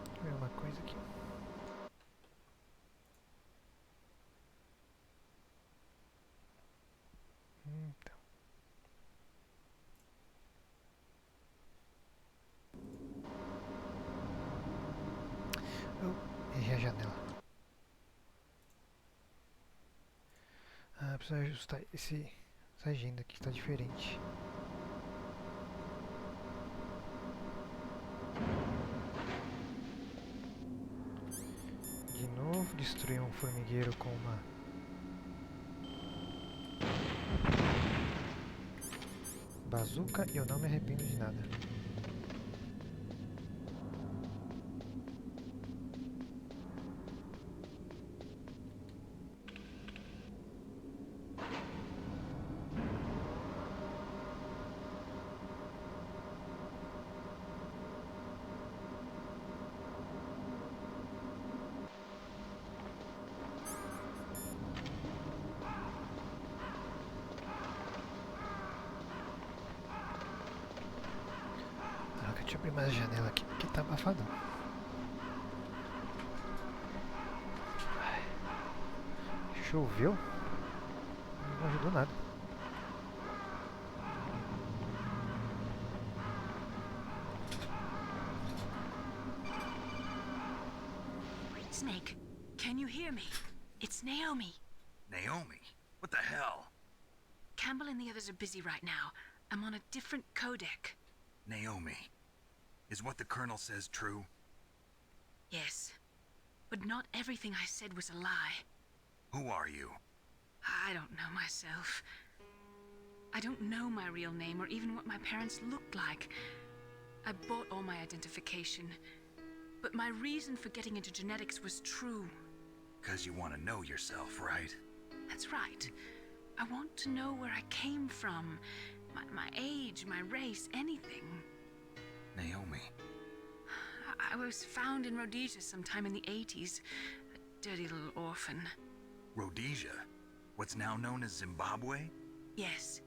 Deixa eu ver uma coisa aqui. Então. Errei a janela. Ah, preciso ajustar essa agenda aqui, está diferente. De novo, destruir um formigueiro com uma bazuca e eu não me arrependo de nada. Deixa eu abrir mais a janela aqui, porque tá abafadão. Choveu? Não ajudou nada. Snake, can you hear me? It's Naomi. Naomi? What the hell? Campbell and the others are busy right now. I'm on a different codec. Naomi, is what the Colonel says true? Yes, but not everything I said was a lie. Who are you? I don't know myself. I don't know my real name or even what my parents looked like. I bought all my identification, but my reason for getting into genetics was true. 'Cause you want to know yourself, right? That's right. I want to know where I came from, my age, my race, anything. Naomi. I was found in Rhodesia sometime in the 80s. A dirty little orphan. Rhodesia? What's now known as Zimbabwe? Yes.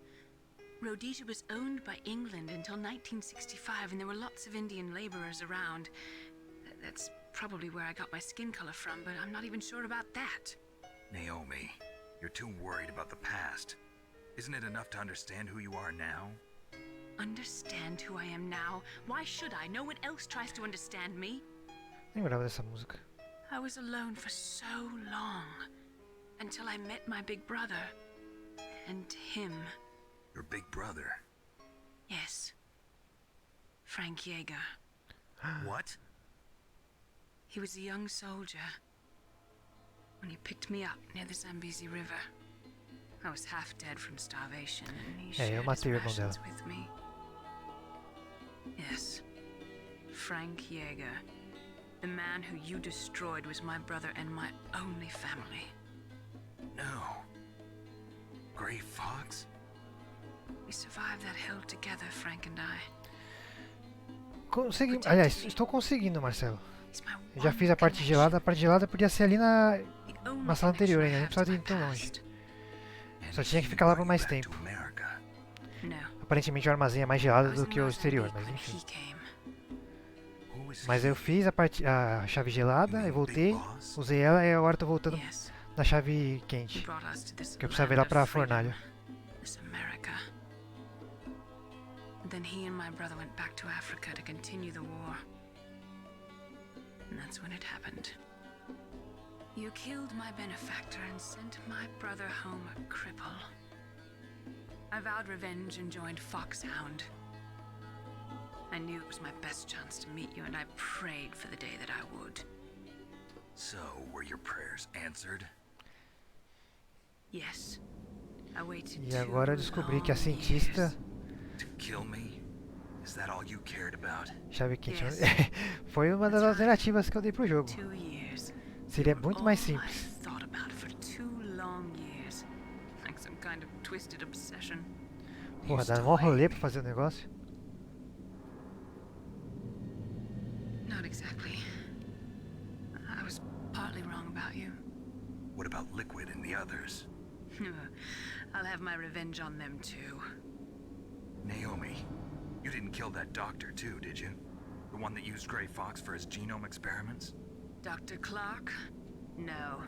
Rhodesia was owned by England until 1965, and there were lots of Indian laborers around. That's probably where I got my skin color from, but I'm not even sure about that. Naomi, you're too worried about the past. Isn't it enough to understand who you are now? Understand who I am now? Why should I? No one else tries to understand me. Lembrava dessa música. I was alone for so long, until I met my big brother. And him. Your big brother? Yes. Frank Yeager. What? He was a young soldier when he picked me up near the Zambezi River. I was half dead from starvation, and he shared his rations with me. Yes. Frank Yeager. The man who you destroyed was my brother and my only family. No. Gray Fox? We survived that hell together, Frank and I. Consegui. Aliás, estou conseguindo, Marcelo. He's my Eu já fiz a parte gelada. A parte gelada podia ser ali na sala anterior ainda, não precisava ir tão longe. Só tinha que ficar lá por mais tempo. Aparentemente o armazém é mais gelado do que o exterior, mas enfim. Mas eu fiz a chave gelada, eu voltei, usei ela e agora estou voltando na chave quente. Que eu precisava ir lá para a fornalha. Then he and my brother went back to Africa to continue the war. And that's when it happened. You killed my benefactor and sent my brother home a cripple. I vowed revenge and joined Foxhound. I knew it was my best chance to meet you, and I prayed for the day that I would. So, were your prayers answered? Yes. I waited E agora eu descobri que a cientista To kill me? Is that all you cared about? chave quente Yes. foi uma das alternativas que eu dei pro jogo. 2 years. Seria muito mais All simples. I've thought about for 2 long years. Like some kind of twisted obsession. Porra, dá mó rolê pra fazer o negócio. Not exactly. I was partly wrong about you. What about Liquid and the others? I'll have my revenge on them too. Naomi, you didn't kill that doctor too, did you? The one that used Grey Fox for his genome experiments? Dr. Clark? No.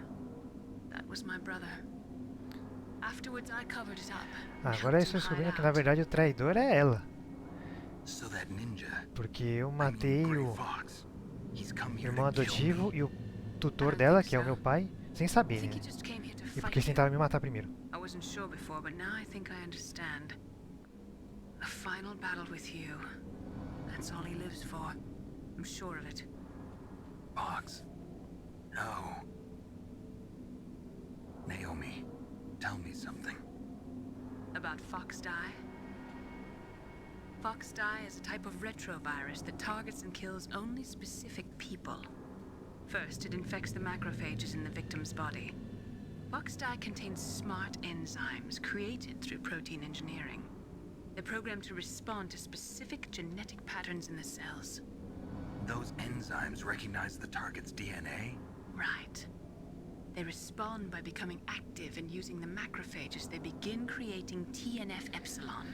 That was my brother. Afterwards, I covered it up. Agora eu estou descobrindo que na verdade o traidor é ela. So that ninja, Porque eu I mean matei Grey o Fox, he's come here irmão to kill adotivo me. e o tutor dela, que é o meu pai, sem I saber, think né? he just came here to E fight porque eles you. tentaram me matar primeiro. I wasn't sure before, but now I think I understand. A final battle with you. That's all he lives for. I'm sure of it. Fox. No. Naomi, tell me something. About Fox Die? Fox Die is a type of retrovirus that targets and kills only specific people. First, it infects the macrophages in the victim's body. Fox Die contains smart enzymes created through protein engineering. They're programmed to respond to specific genetic patterns in the cells. Those enzymes recognize the target's DNA? Right. They respond by becoming active and using the macrophages. They begin creating TNF-epsilon.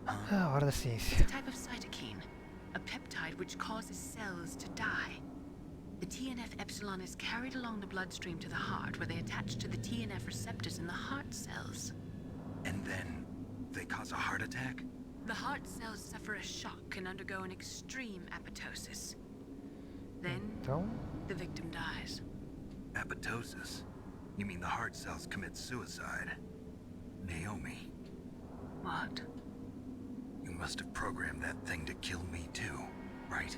Ah, a hora da It's ciência. a type of cytokine, a peptide which causes cells to die. The TNF-epsilon is carried along the bloodstream to the heart, where they attach to the TNF receptors in the heart cells. And then they cause a heart attack? The heart cells suffer a shock and undergo an extreme apoptosis. Then, Então, the victim dies. Apoptosis? You mean the heart cells commit suicide? Naomi, What? you must have programmed that thing to kill me too, right?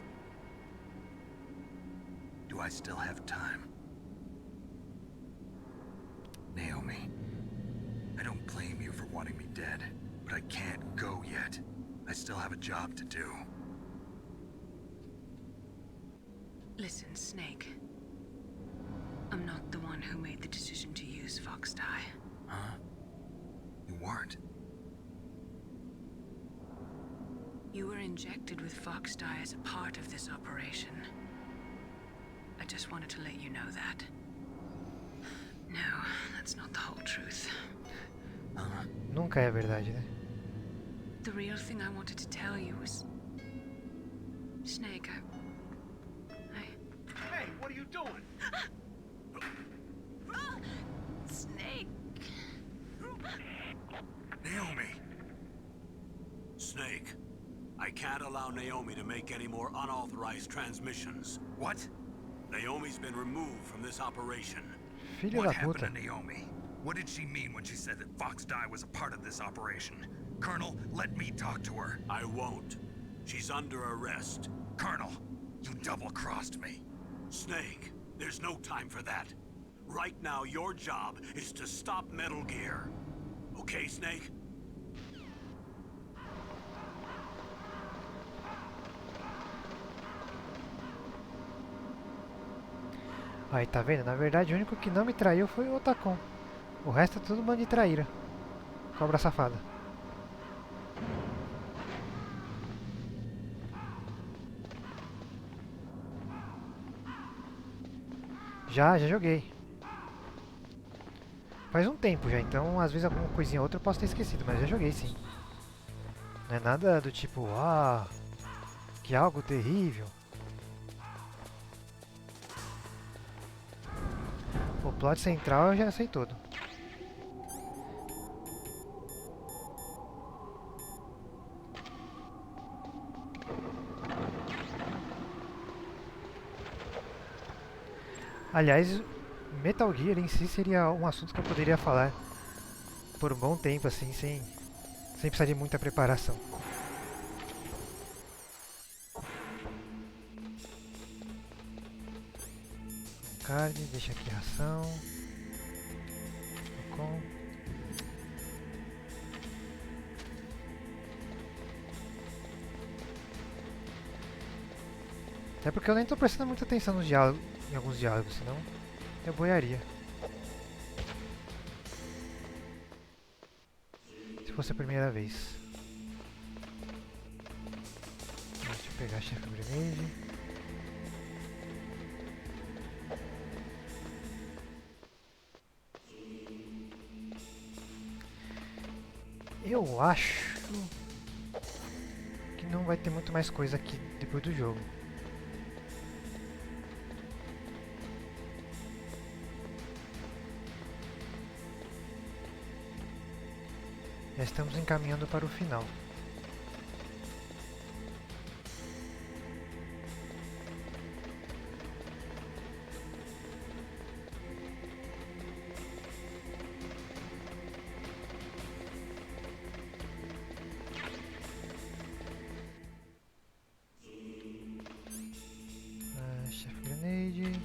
Do I still have time? Naomi, I don't blame you for wanting me dead, but I can't go yet. I still have a job to do. Listen, Snake. I'm not the one who made the decision to use Fox Die. Huh? You weren't. You were injected with Fox Die as a part of this operation. I just wanted to let you know that. No, that's not the whole truth. nunca é verdade, né? The real thing I wanted to tell you was... Snake, Hey, what are you doing? Snake! Naomi! Snake, I can't allow Naomi to make any more unauthorized transmissions. What? Naomi's been removed from this operation. Filho What da happened puta. to Naomi? What did she mean when she said that Fox Die was a part of this operation? Colonel, let me talk to her. I won't. She's under arrest. Colonel, you double-crossed me. Snake, there's no time for that. Right now, your job is to stop Metal Gear. Okay, Snake? Aí, tá vendo? Na verdade, o único que não me traiu foi o Otacon. O resto é tudo bando de traíra. Cobra safada. Já joguei. Faz um tempo já, então às vezes alguma coisinha ou outra eu posso ter esquecido, mas já joguei sim. Não é nada do tipo, ah, que algo terrível. O plot central eu já sei todo. Aliás, Metal Gear em si seria um assunto que eu poderia falar por um bom tempo, assim, sem precisar de muita preparação. Carne, deixa aqui ração. Com. Até porque eu nem tô prestando muita atenção nos diálogos, em alguns diálogos, senão eu boiaria. Se fosse a primeira vez. Deixa eu pegar a Chef Grenade. Eu acho que não vai ter muito mais coisa aqui depois do jogo. Já estamos encaminhando para o final. Chef Grenade.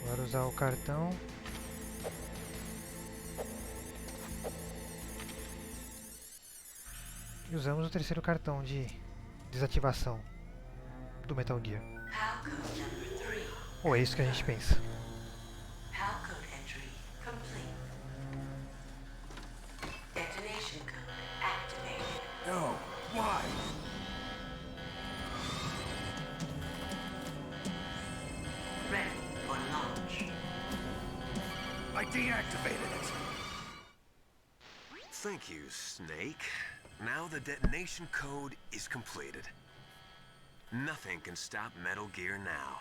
Agora usar o cartão. E usamos o terceiro cartão de desativação do Metal Gear. Ou é isso que a gente pensa? No, why? Ready for launch. I deactivated it. Thank you, Snake. Now the detonation code is completed. Nothing can stop Metal Gear now.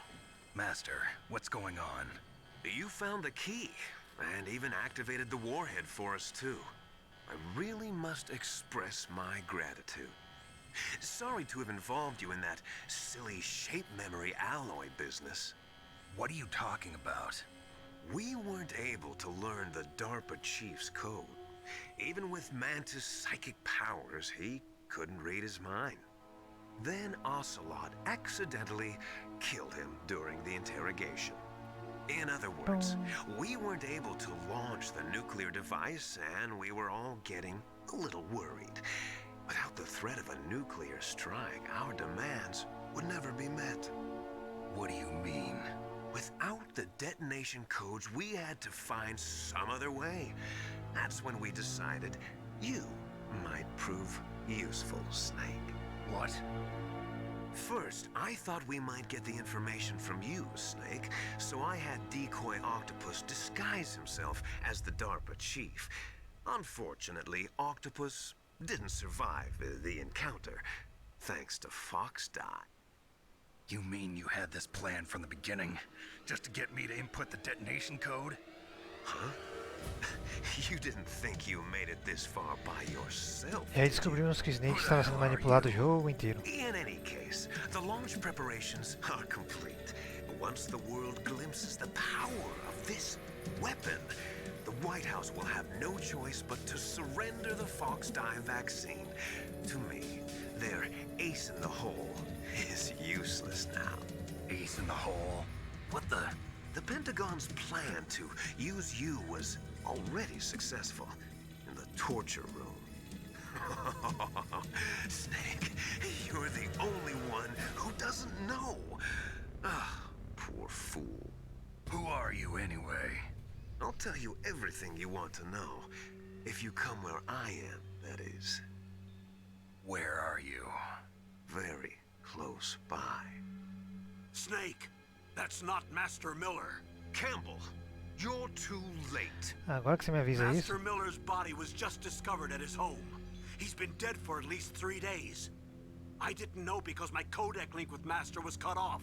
Master, what's going on? You found the key, and even activated the warhead for us too. I really must express my gratitude. Sorry to have involved you in that silly shape memory alloy business. What are you talking about? We weren't able to learn the DARPA chief's code. Even with Mantis' psychic powers, he couldn't read his mind. Then Ocelot accidentally killed him during the interrogation. In other words, we weren't able to launch the nuclear device, and we were all getting a little worried. Without the threat of a nuclear strike, our demands would never be met. What do you mean? Without the detonation codes, we had to find some other way. That's when we decided you might prove useful, Snake. What? First, I thought we might get the information from you, Snake, so I had Decoy Octopus disguise himself as the DARPA chief. Unfortunately, Octopus didn't survive the encounter, thanks to Fox Die. You mean you had this plan from the beginning, just to get me to input the detonation code? Huh? You didn't think you made it this far by yourself. E aí descobrimos que o Snake estava sendo manipulado o jogo inteiro. In any case, the launch preparations are complete. Once the world glimpses the power of this weapon, the White House will have no choice but to surrender the Fox Die vaccine to me. Their ace in the hole is useless now. Ace in the hole? What the? The Pentagon's plan to use you was already successful in the torture room. Snake, you're the only one who doesn't know. Ah, poor fool. Who are you anyway? I'll tell you everything you want to know. If you come where I am, that is. Where are you? Very close by. Snake, that's not Master Miller. Campbell, you're too late. Agora que você me avisa isso. Master Miller's body was just discovered at his home. He's been dead for at least 3 days. I didn't know because my codec link with Master was cut off.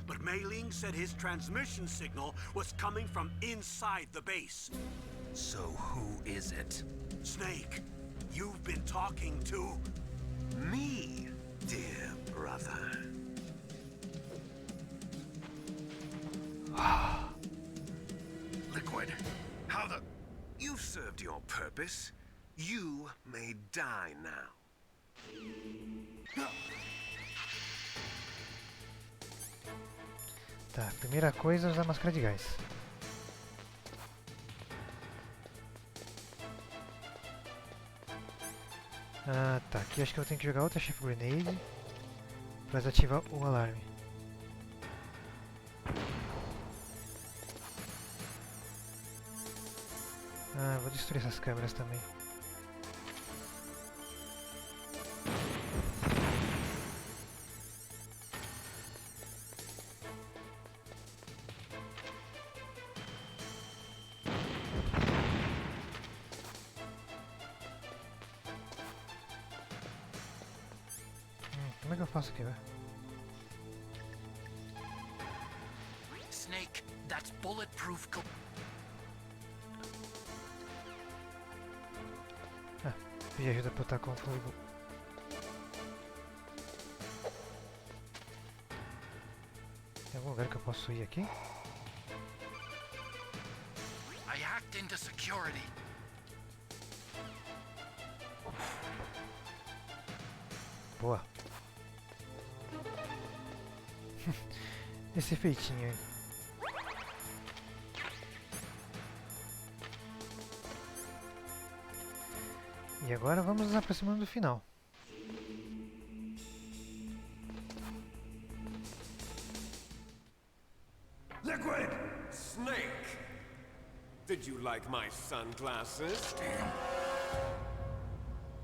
But Mei Ling said his transmission signal was coming from inside the base. So who is it? Snake, you've been talking to Me, dear brother. Liquid, how the... You've served your purpose. You may die now. Tá, primeira coisa, usar máscara de gás. Ah, tá. Aqui acho que eu tenho que jogar outra Chef Grenade para desativar o alarme. Ah, vou destruir essas câmeras também. Como é que eu faço aqui, velho? Snake, that's bulletproof. Ah, pedir ajuda pra eu estar com fogo. Tem algum lugar que eu posso ir aqui? I hacked into security. Boa. Esse efeitinho aí. E agora vamos nos aproximando do final. Liquid! Snake! Did you like my sunglasses? Damn.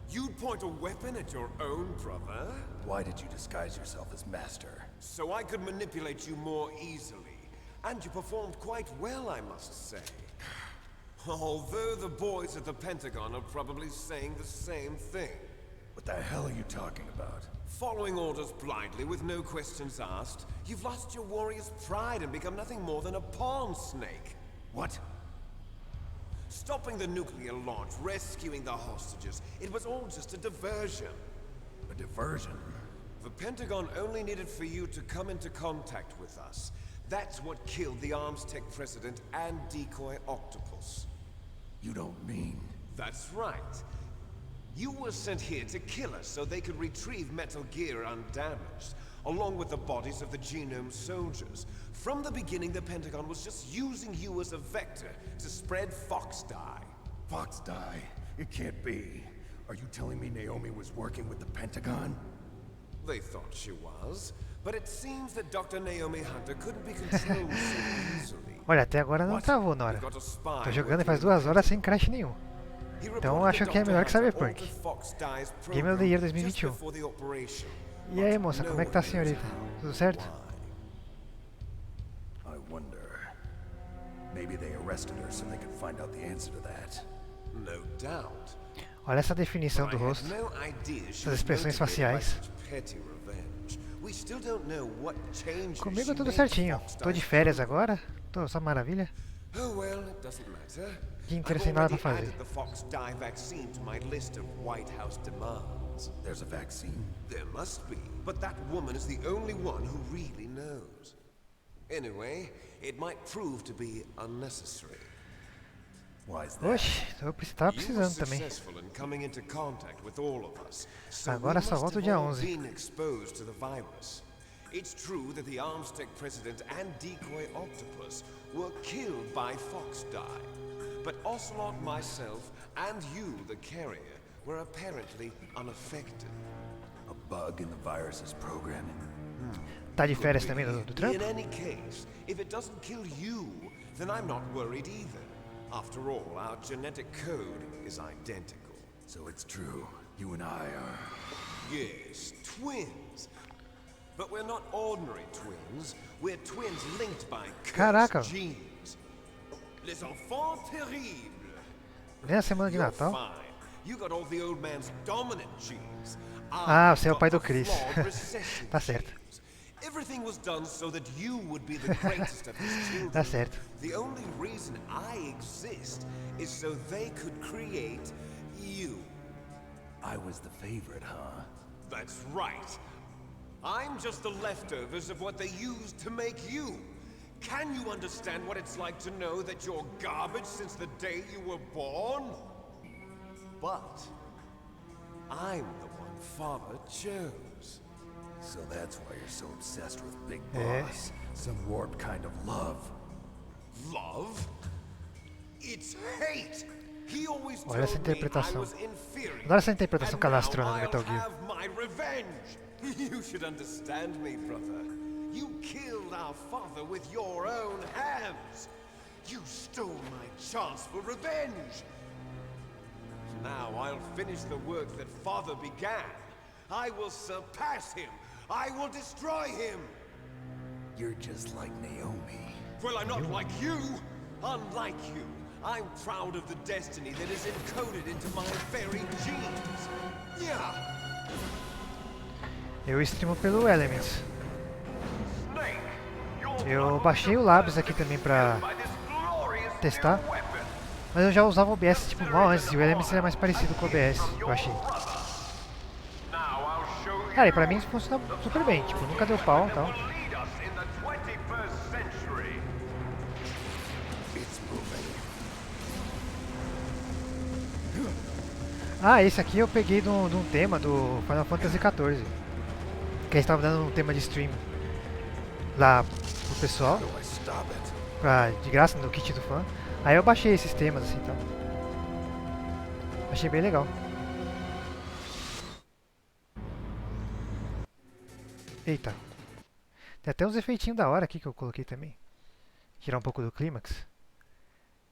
You'd point a weapon at your own brother? Why did you disguise yourself as Master? So I could manipulate you more easily. And you performed quite well, I must say. Although the boys at the Pentagon are probably saying the same thing. What the hell are you talking about? Following orders blindly with no questions asked, you've lost your warrior's pride and become nothing more than a pawn, Snake. What? Stopping the nuclear launch, rescuing the hostages, it was all just a diversion. A diversion? The Pentagon only needed for you to come into contact with us. That's what killed the Arms Tech president and decoy octopus. You don't mean... That's right. You were sent here to kill us so they could retrieve Metal Gear undamaged, along with the bodies of the Genome soldiers. From the beginning, the Pentagon was just using you as a vector to spread Fox dye. Fox dye? It can't be. Are you telling me Naomi was working with the Pentagon? They thought she was, but it seems that Dr. Naomi Hunter couldn't be controlled so easily. Olha, até agora não travou, Nora. Tô jogando faz 2 horas sem crash nenhum. Então acho que é melhor que Cyberpunk. Game of the Year 2021. E aí, moça, como é que tá a senhorita? Tudo certo? I wonder. Maybe they arrested her so they could find out the answer to that. No doubt. Olha essa definição do rosto, essas expressões faciais. Comigo é tudo certinho. Tô de férias agora, tô só maravilha. Que interessante nada pra fazer. There's a vaccine? There must be, but that woman is the only one who really knows. Anyway, it might prove to be unnecessary. Oxe, eu tava precisando também. Agora só volta o dia 11. It's true that the Arms Tech president and decoy octopus were killed by Fox dye. But Ocelot, myself, and you, the carrier, were apparently unaffected. A bug in the virus's programming? Tá de férias também do trampo? In any case, if it doesn't kill you, then I'm not worried either. After all, our genetic code is identical. So it's true, you and I are... Yes, twins. But we're not ordinary twins. We're twins linked by cursed genes. Les enfants terribles. Nem a semana de Natal. You got all the old man's dominant genes. Ah, você é o pai do Chris. Tá certo. Everything was done so that you would be the greatest of his children. Tá certo. The only reason I exist is so they could create you. I was the favorite, huh? That's right. I'm just the leftovers of what they used to make you. Can you understand what it's like to know that you're garbage since the day you were born? But I'm the one Father chose. So that's why you're so obsessed with Big Boss. Some warped kind of love. Love? It's hate. He always Olha essa told me I interpretação. was inferior. Adoro essa interpretação And now canastrona do I'll Metal Gear. have my revenge. You should understand me, brother. You killed our father with your own hands. You stole my chance for revenge. Now I'll finish the work that Father began. I will surpass him. I will destroy him. You're just like Naomi. Well, I'm not like you. Unlike you, I'm proud of the destiny that is encoded into my very genes. Yeah. Eu streamo pelo Elements. Eu baixei o Labs aqui também pra testar. Mas eu já usava o OBS tipo mal antes, e o Elements era mais parecido com o OBS, eu achei. Cara, e pra mim isso funciona super bem, tipo, nunca deu pau e tal. Ah, esse aqui eu peguei de um tema do Final Fantasy XIV. Que eles estavam dando um tema de stream lá pro pessoal, de graça no kit do fã. Aí eu baixei esses temas assim, então. Achei bem legal. Eita. Tem até uns efeitinhos da hora aqui que eu coloquei também. Tirar um pouco do clímax.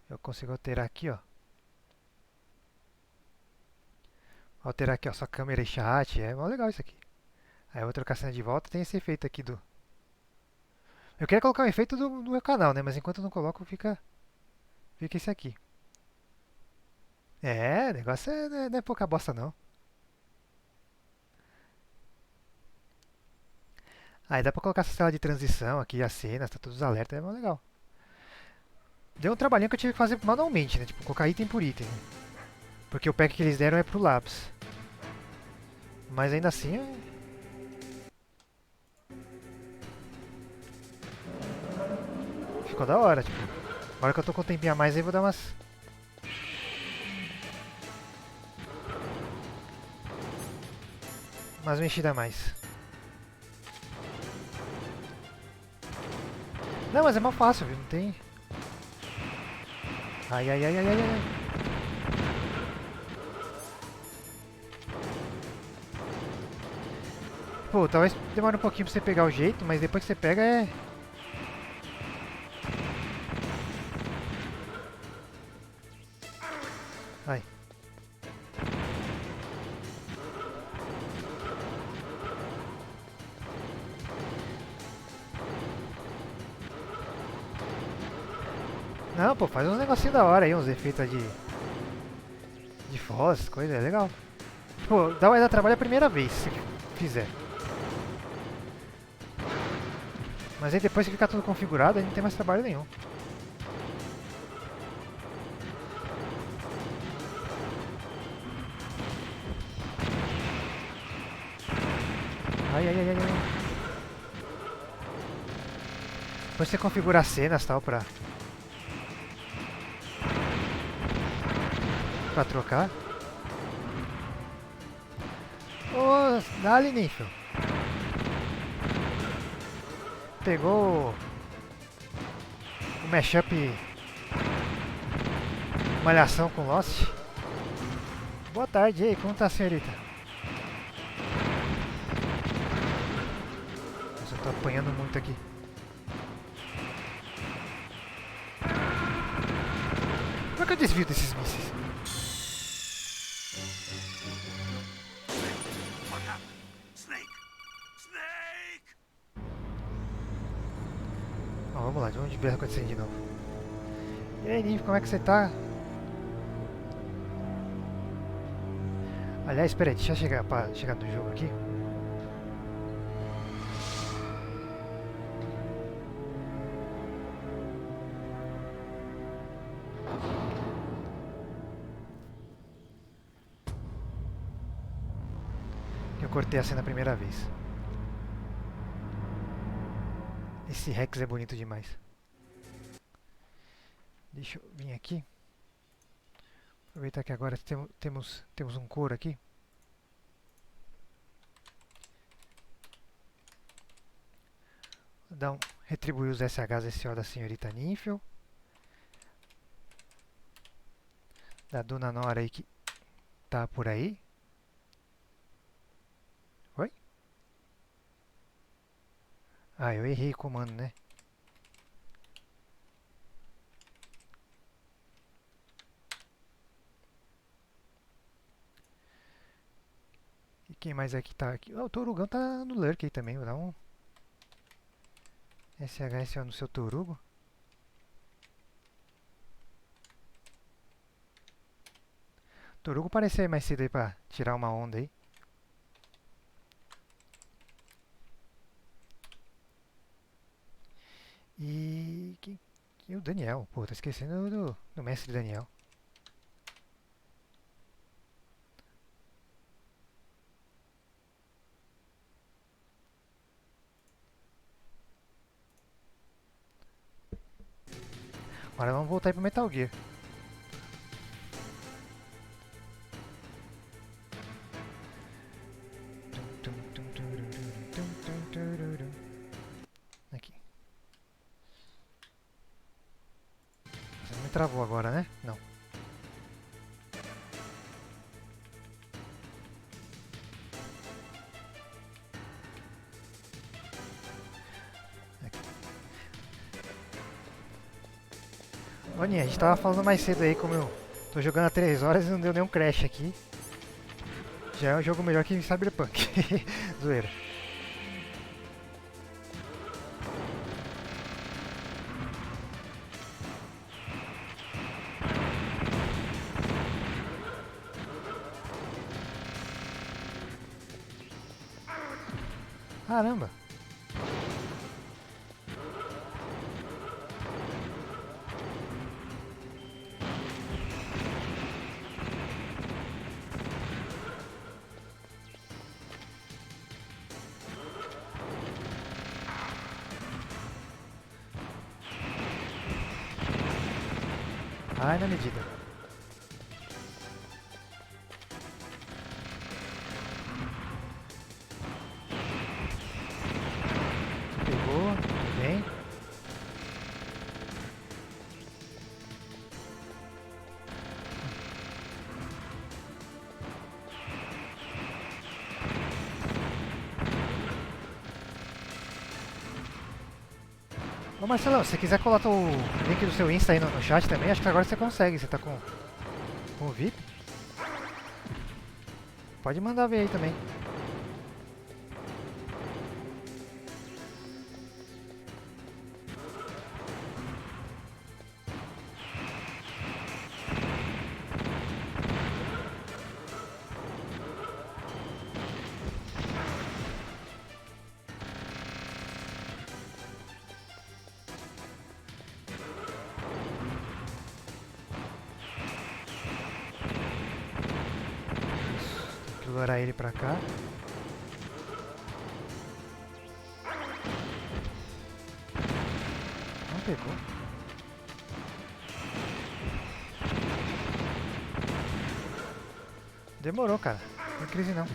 Eu consigo alterar aqui, ó. Alterar aqui, ó, só câmera e chat. É mó legal isso aqui. Aí eu vou trocar a cena de volta, tem esse efeito aqui do... Eu queria colocar um efeito do meu canal, né? Mas enquanto eu não coloco, fica esse aqui. É, o negócio não é pouca bosta, não. Aí dá pra colocar essa tela de transição aqui, as cenas, tá todos os alertas, é mó legal. Deu um trabalhinho que eu tive que fazer manualmente, né? Tipo, colocar item por item, né? Porque o pack que eles deram é pro Labs. Mas ainda assim ficou da hora, tipo. Agora que eu tô com um tempinho a mais aí, vou dar umas mexidas a mais. Não, mas é mais fácil, viu? Não tem... Ai, ai, ai, ai, ai, ai. Pô, talvez demore um pouquinho pra você pegar o jeito, mas depois que você pega é... Ai. Não, pô, faz uns negocinhos da hora aí, uns efeitos de voz, coisa, é legal. Pô, vai dar trabalho a primeira vez, se fizer. Mas aí depois que ficar tudo configurado, aí não tem mais trabalho nenhum. Ai, ai, ai, ai, ai. Depois você configura as cenas e tal pra trocar. Ô, dá-lhe, Ninfo. Pegou o mashup Malhação com Lost. Boa tarde, e aí, como tá, senhorita? Nossa, eu tô apanhando muito aqui. Como é que eu desvio desses mísseis? Vamos lá, vamos ver acontecendo de novo. E aí, Nive, como é que você tá? Aliás, espera aí, deixa eu chegar no jogo aqui. Eu cortei a cena a primeira vez. Esse Rex é bonito demais. Deixa eu vir aqui. Aproveitar que agora temos um couro aqui. Vou retribuir os SHs SO da senhorita Ninfel. Da dona Nora aí que tá por aí. Oi? Ah, eu errei o comando, né? E quem mais aqui tá aqui? Oh, o Torugão tá no lurk aí também. Vou dar um SHSO no seu Torugo. Torugo apareceu aí mais cedo aí pra tirar uma onda aí. E o Daniel. Pô, tô esquecendo do mestre Daniel. Agora vamos voltar aí pro Metal Gear. Aqui. Você não me travou agora, né? Não. Olha, a gente tava falando mais cedo aí como eu tô jogando há 3 horas e não deu nenhum crash aqui. Já é um jogo melhor que Cyberpunk. Zoeira. Caramba. Ai, na medida. Pegou, tudo bem. Ô Marcelão, se você quiser colocar o link do seu Insta aí no chat também, acho que agora você consegue, você tá com o VIP. Pode mandar ver aí também. Explorar ele pra cá. Não pegou. Demorou, cara. Não tem crise não.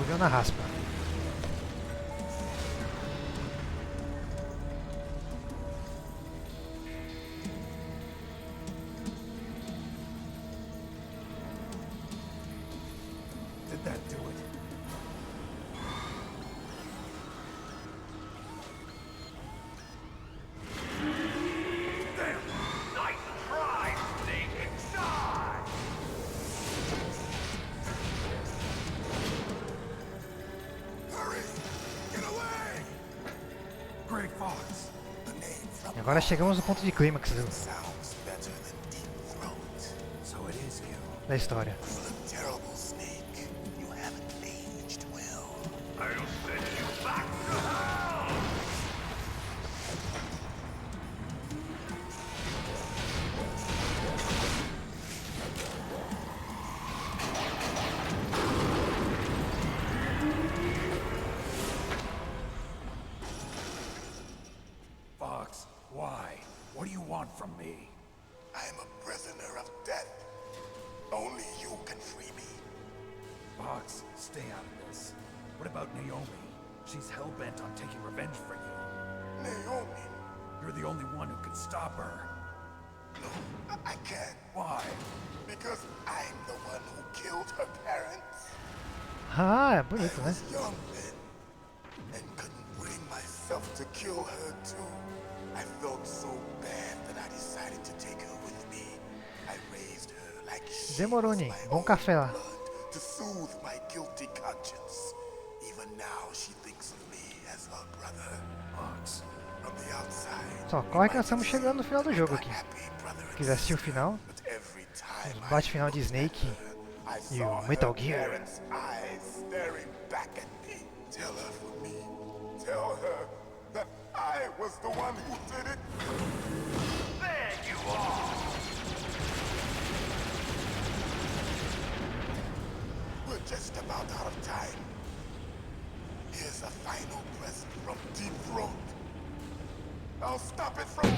Deu na raspa. Did that do it? Agora chegamos no ponto de clímax da história. want from me? I'm a prisoner of death. Only you can free me. Fox, stay out of this. What about Naomi? She's hell-bent on taking revenge for you. Naomi? You're the only one who can stop her. No, I can't. Why? Because I'm the one who killed her parents. Ah, é bonito, I né? was young then, and couldn't bring myself to kill her too. I felt so bad that I decided to take her with me. I raised her like she Demorou, was Ney. my Bom own café lá. blood to soothe my guilty conscience. Even now she thinks of me as her brother. Fox. From the outside. Só corre que nós estamos chegando no final do jogo aqui. Happy brother Se quiser assistir o final, But every time os bate final de Snake I e saw o Metal her Gear. parents' eyes staring back at me. Tell her for me. Tell her that I was the one who did it. There you are! We're just about out of time. Here's a final present from Deep Throat. I'll stop it from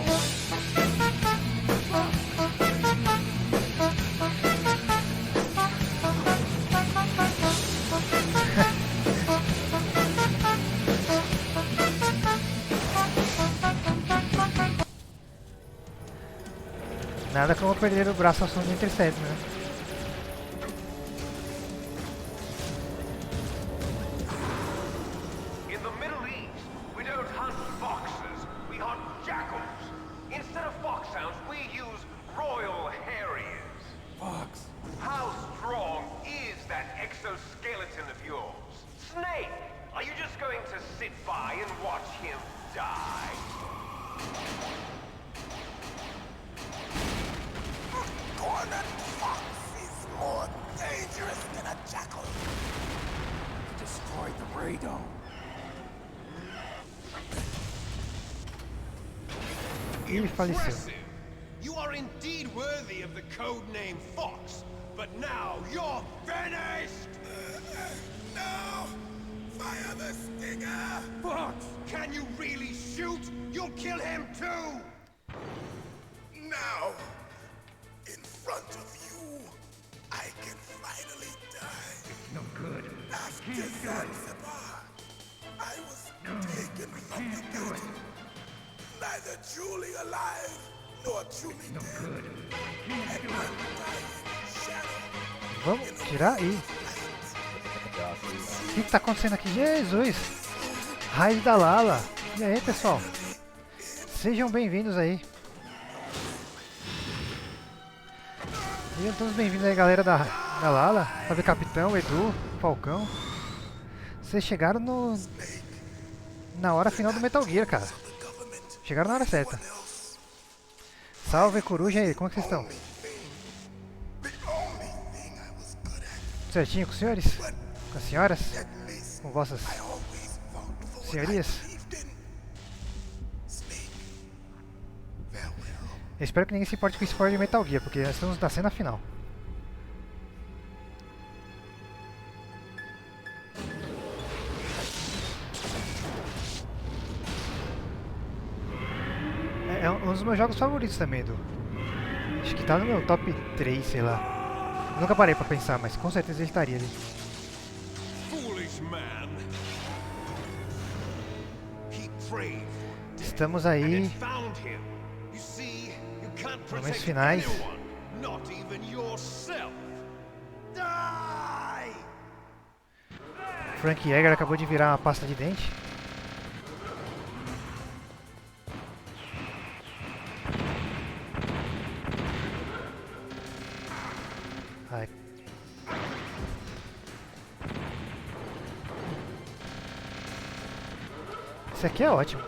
Nada como perder o braço ao som de Intercept, né? In the Middle East, we don't hunt foxes, we hunt jackals. Instead of foxhounds, we use royal harriers. Fox. How strong is that exoskeleton of yours? Snake, are you just going to sit by and watch him die? Cornered fox is more dangerous than a jackal. Destroyed the radome. Ih, faleceu. Impressive. You are indeed worthy of the code name Fox, but now you're finished! No! Fire the stinger! Fox, can you really shoot? You'll kill him too! Now, in front of you, I can finally die. No good. After Zanzibar, I was taken from the garden. Neither truly alive nor truly dead. And I'm dying shadow. Vamos tirar aí. O que tá acontecendo aqui? Jesus! Raid da Lala. E aí, pessoal? Sejam bem-vindos aí. Sejam todos bem-vindos aí, galera da Lala. Salve, Capitão, Edu, Falcão. Vocês chegaram na hora final do Metal Gear, cara. Chegaram na hora certa. Salve, Coruja aí. Como é que vocês estão? Certinho com os senhores? Com as senhoras? Com vossas senhorias? Eu espero que ninguém se importe com spoiler de Metal Gear, porque nós estamos na cena final. É um dos meus jogos favoritos também, acho que tá no meu top 3, sei lá. Nunca parei pra pensar, mas com certeza ele estaria ali. Estamos aí. Momentos finais. Frank Yeager acabou de virar uma pasta de dente. Ai. Esse aqui é ótimo.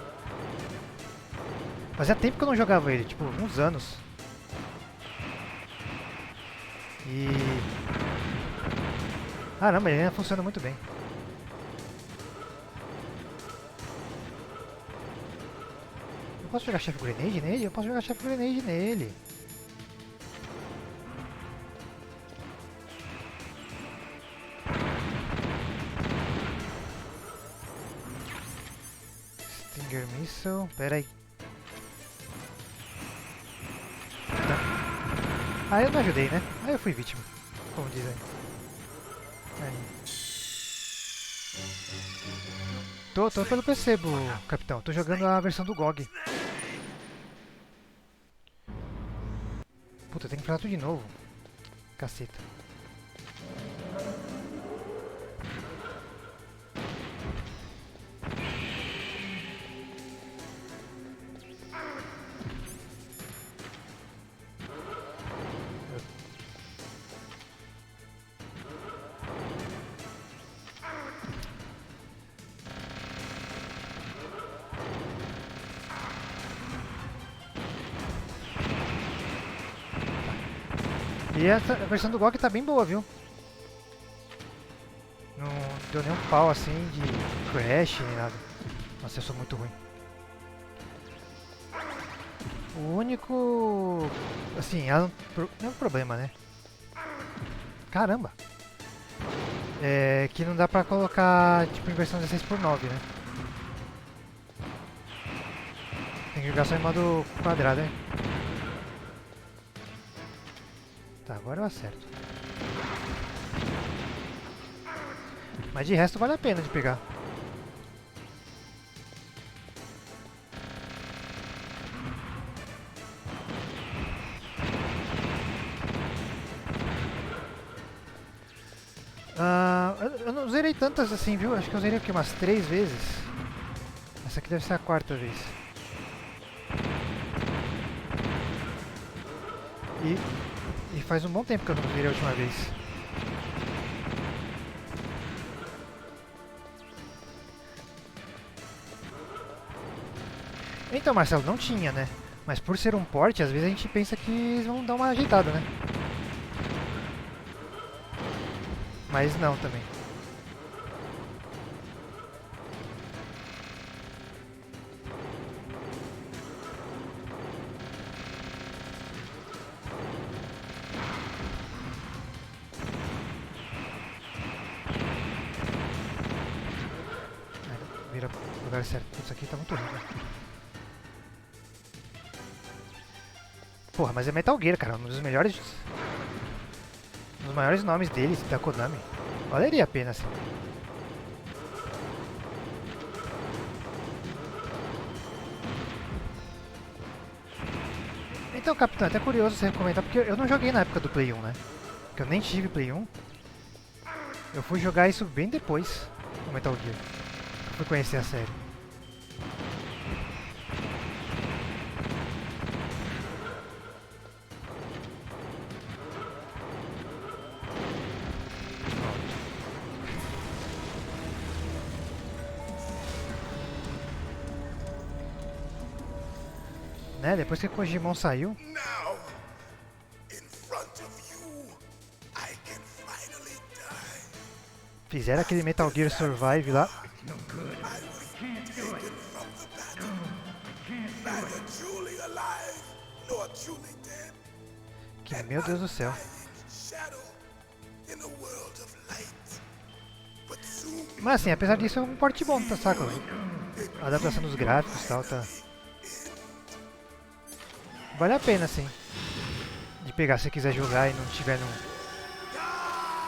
Fazia tempo que eu não jogava ele, tipo, uns anos. E... Caramba, ele ainda funciona muito bem. Eu posso jogar Chef Grenade nele? Eu posso jogar Chef Grenade nele. Stinger Missile, pera aí. Aí eu não ajudei, né? Aí eu fui vítima, como dizem. Tô pelo PC, capitão. Tô jogando a versão do GOG. Puta, tem que fazer tudo de novo. Caceta. E essa a versão do GOG tá bem boa, viu? Não deu nenhum pau assim de crash nem nada. Nossa, eu sou muito ruim. O único... assim, não é um problema, né? Caramba! É que não dá pra colocar, tipo, em versão 16:9, né? Tem que jogar só em modo quadrado, né? Tá, agora eu acerto. Mas de resto vale a pena de pegar. Eu não zerei tantas assim, viu? Acho que eu zerei aqui umas 3 vezes. Essa aqui deve ser a 4ª vez. E faz um bom tempo que eu não zerei a última vez. Então, Marcelo, não tinha, né? Mas por ser um port, às vezes a gente pensa que eles vão dar uma ajeitada, né? Mas não também. Vira o lugar certo. Isso aqui tá muito ruim, né? Porra, mas é Metal Gear, cara. Um dos melhores... um dos maiores nomes deles, da Konami. Valeria a pena, assim. Então, capitão, é até curioso você comentar, porque eu não joguei na época do Play 1, né? Porque eu nem tive Play 1. Eu fui jogar isso bem depois, no Metal Gear. Eu fui conhecer a série. Né? Depois que o Kojimon saiu. Now, in front of you, I can finally die. Fizeram aquele Metal Gear Survive lá. Que meu Deus do céu. Mas assim, apesar disso é um porte bom, tá, saca? A adaptação dos gráficos e tal, tá... vale a pena, assim, de pegar se você quiser jogar e não tiver no...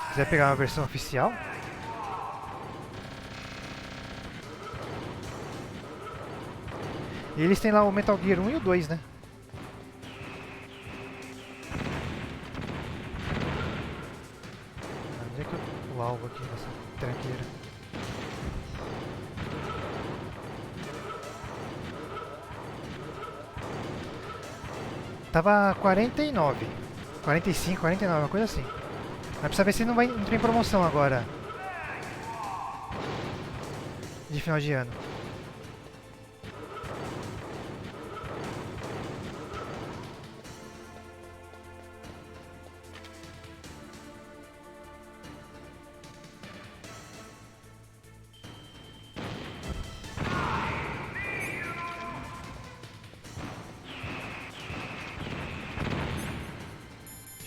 quiser pegar uma versão oficial. E eles têm lá o Metal Gear 1 e o 2, né? Onde é que o alvo aqui nessa tranqueira? Tava 49, 45, 49, uma coisa assim. Mas precisa ver se não vai entrar em promoção agora. De final de ano.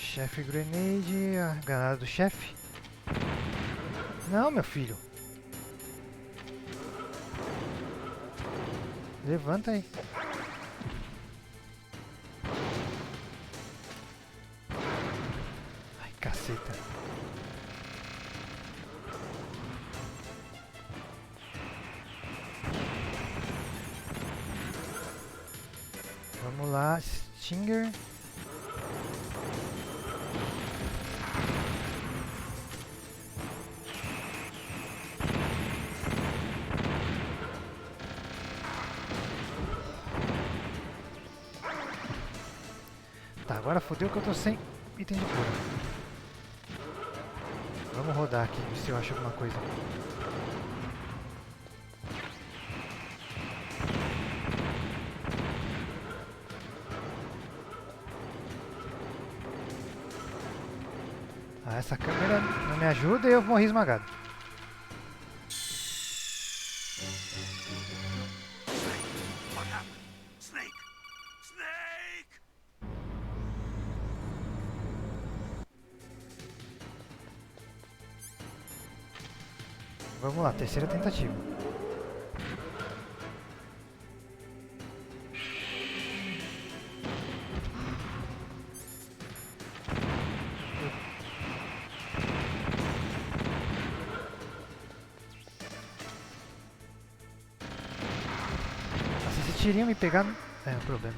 Chefe Grenade, a granada do chefe. Não, meu filho. Levanta aí. Vamos lá, Stinger. Tá, agora fodeu que eu tô sem item de cura. Vamos rodar aqui, ver se eu acho alguma coisa. Ah, essa câmera não me ajuda e eu morri esmagado. What happened? Snake! Snake! Vamos lá, terceira tentativa. Nossa, esse tirinho me pegar é um problema.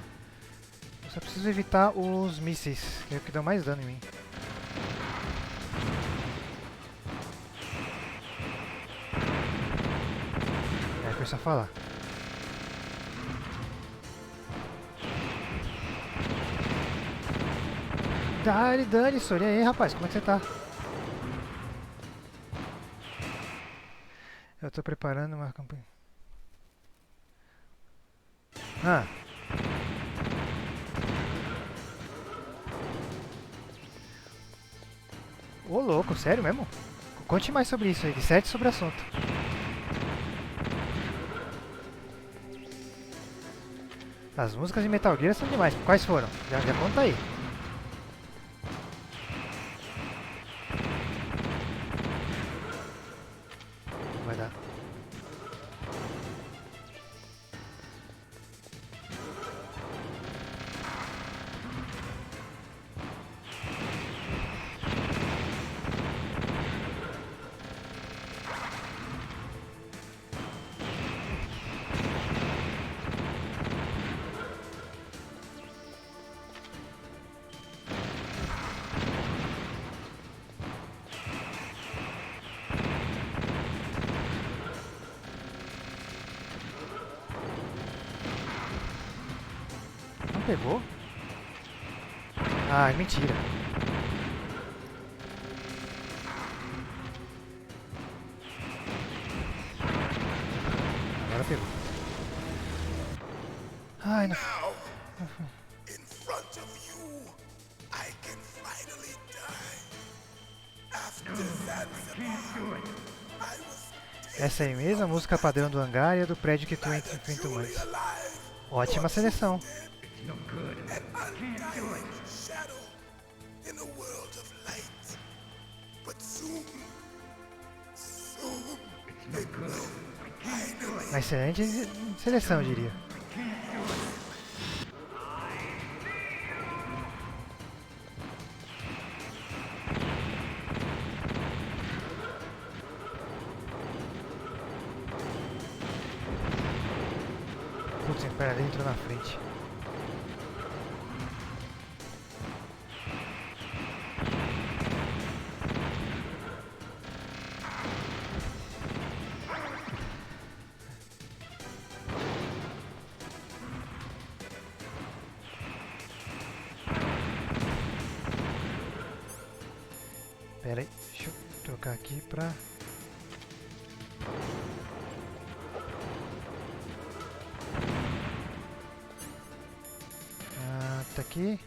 Eu só preciso evitar os mísseis, que é o que dá mais dano em mim. É, foi só falar. Dane, Sori, aí, rapaz, como é que você tá? Eu tô preparando uma campanha. Ah. Ô, louco, sério mesmo? Conte mais sobre isso aí, disserte sobre o assunto. As músicas de Metal Gear são demais. Quais foram? Já conta aí. Vai dar. Não pegou? Ah, mentira. Agora pegou. Ai, não. Now, in front of you, I can finally die. After Zanzibar, I was Essa aí mesmo, a música padrão do hangar e a do prédio que tu enfrenta o mais. Ótima seleção. shadow in a world of light. But soon, it will finally. Uma excelente seleção, eu diria. Putz, pera, ele entrou na frente. Pera aí, deixa eu trocar aqui pra... Ah, tá aqui.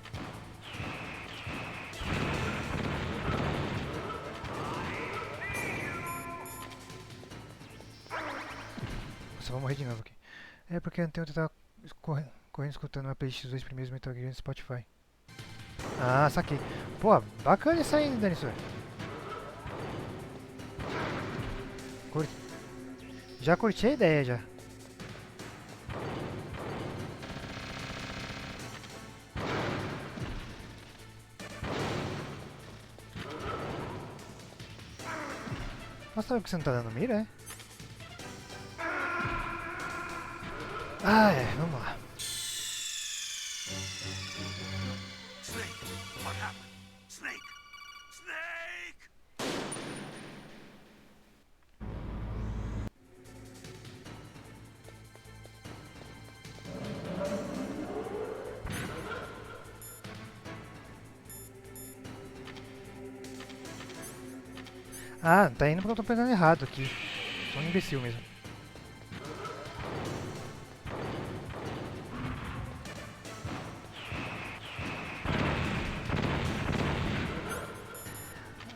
Nossa, vou morrer de novo aqui. É porque ontem eu tava correndo escutando uma playlist dos dois primeiros Metal Gear no Spotify. Ah, saquei. Pô, bacana isso aí, Daniel. Já curti a ideia, já. Mas sabe que você não tá dando mira, é? Ah, é, vamos lá. Ah, tá indo porque eu tô pegando errado aqui. Sou um imbecil mesmo.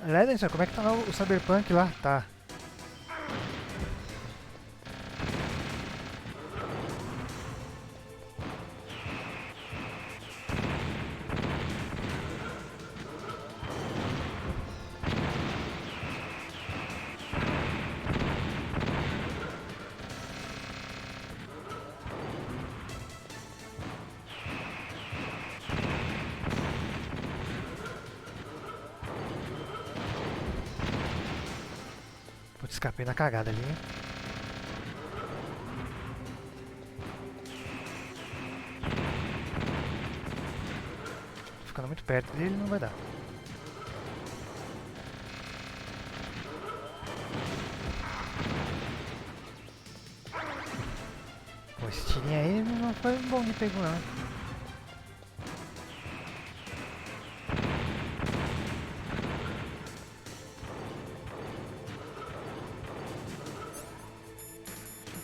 Aliás, Denison, como é que tá lá o Cyberpunk lá? Tá. Putz, escapei na cagada ali, hein? Ficando muito perto dele não vai dar. Pô, esse tirinho aí não foi bom de pegar não.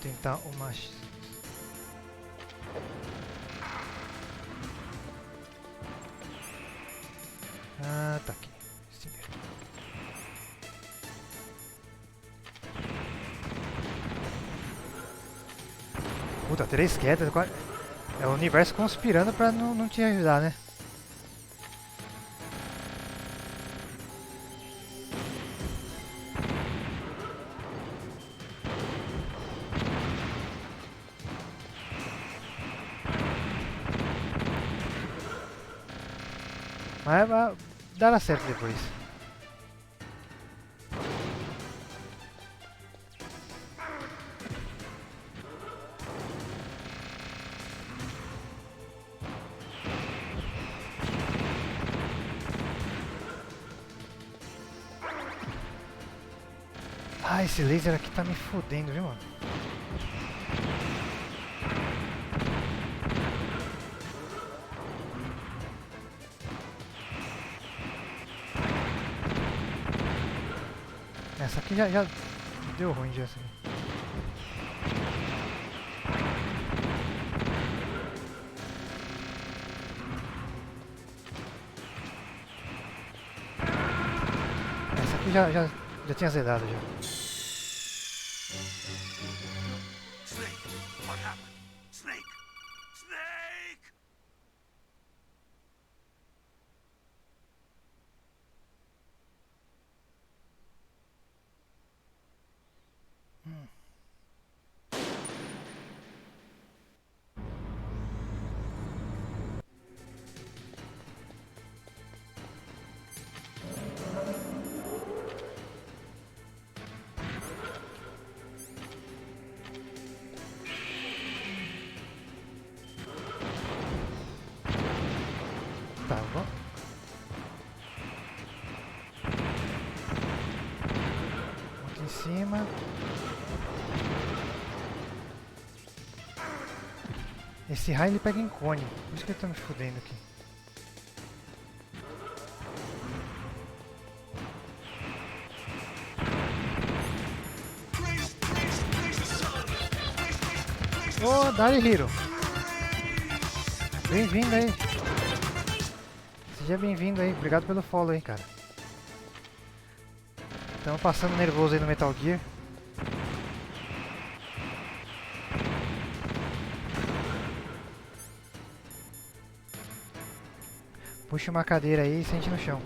Tentar uma... Ah, tá aqui. Sim. Puta, 3 quedas. É o universo conspirando pra não te ajudar, né? Mas vai dar certo depois. Ah, esse laser aqui tá me fodendo, viu, mano? Essa aqui já deu ruim já assim. Essa aqui já tinha zedado já. Snake, what happened? Snake! Snake! Tá bom. Aqui em cima. Esse raio ele pega em cone. Por isso que ele tá me fudendo aqui. Ô, Dari Hiro. Bem-vindo aí. Seja bem-vindo aí. Obrigado pelo follow aí, cara. Estamos passando nervoso aí no Metal Gear. Puxa uma cadeira aí e sente no chão.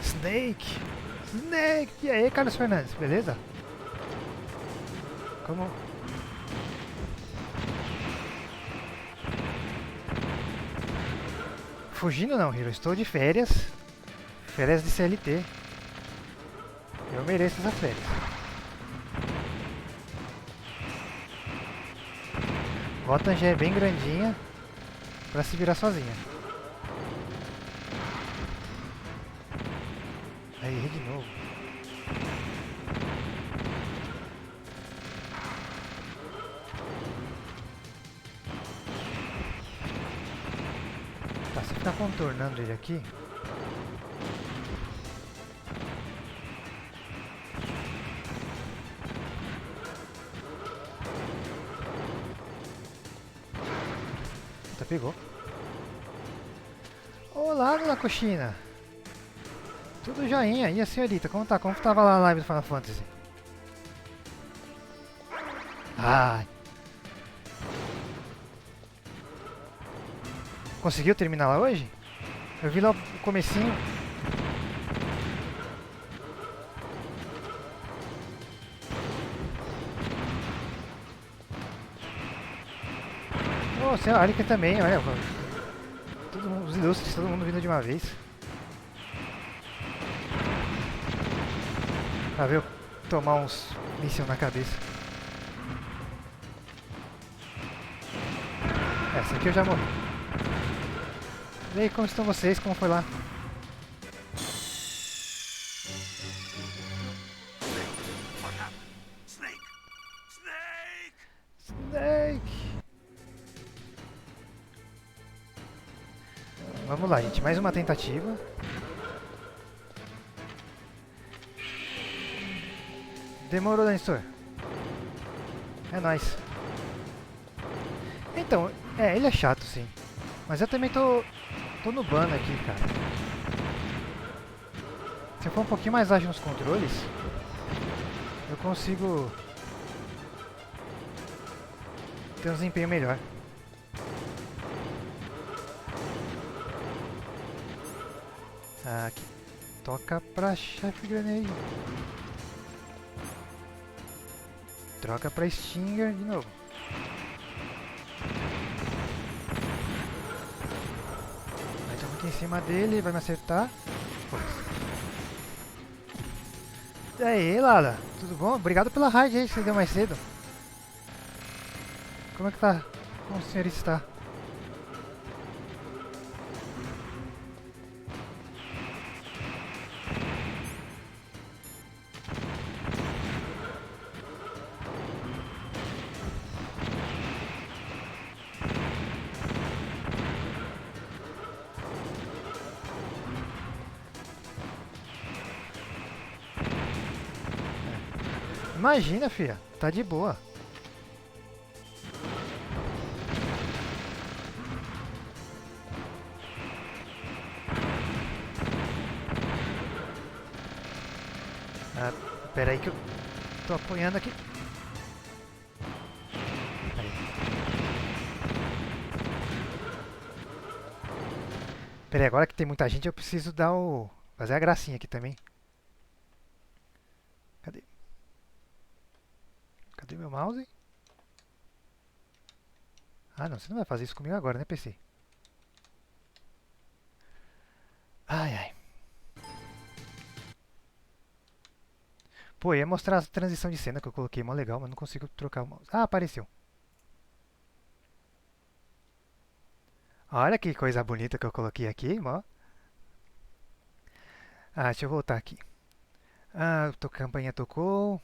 Snake! Snake! E aí, Carlos Fernandes, beleza? Como... Fugindo não, Hiro. Estou de férias. Férias de CLT. Eu mereço essas férias. Gotham já é bem grandinha pra se virar sozinha. Aí, errei de novo. Tá, se ficar contornando ele aqui... Tá, pegou. Olá, dona Coxina. Tudo joinha. E a senhorita, como tá? Como tava lá a live do Final Fantasy? Ai. Conseguiu terminar lá hoje? Eu vi lá o comecinho. Ô, senhora Arika também, olha. Todo mundo, os ilustres, todo mundo vindo de uma vez. Pra ver eu tomar uns mísseis na cabeça. Essa aqui eu já morri. E aí, como estão vocês? Como foi lá? Snake! Snake! Snake! Vamos lá, gente. Mais uma tentativa. Demorou, Danstor. É nóis. Então, ele é chato, sim. Mas eu também tô no ban aqui, cara. Se eu for um pouquinho mais ágil nos controles, eu consigo ter um desempenho melhor. Aqui. Toca pra chefe granade. Troca pra Stinger de novo. Aí tô aqui em cima dele, vai me acertar. E aí, Lala? Tudo bom? Obrigado pela raid aí que você deu mais cedo. Como é que tá? Como o senhor está? Imagina, filha. Tá de boa. Ah, pera aí que eu tô apoiando aqui. Aí. Pera aí, agora que tem muita gente eu preciso dar o... fazer a gracinha aqui também. Cadê? Cadê meu mouse? Ah não, você não vai fazer isso comigo agora, né, PC? Ai, ai. Pô, ia mostrar a transição de cena que eu coloquei, mó legal, mas não consigo trocar o mouse. Ah, apareceu. Olha que coisa bonita que eu coloquei aqui, ó. Ah, deixa eu voltar aqui. Ah, a campanha tocou.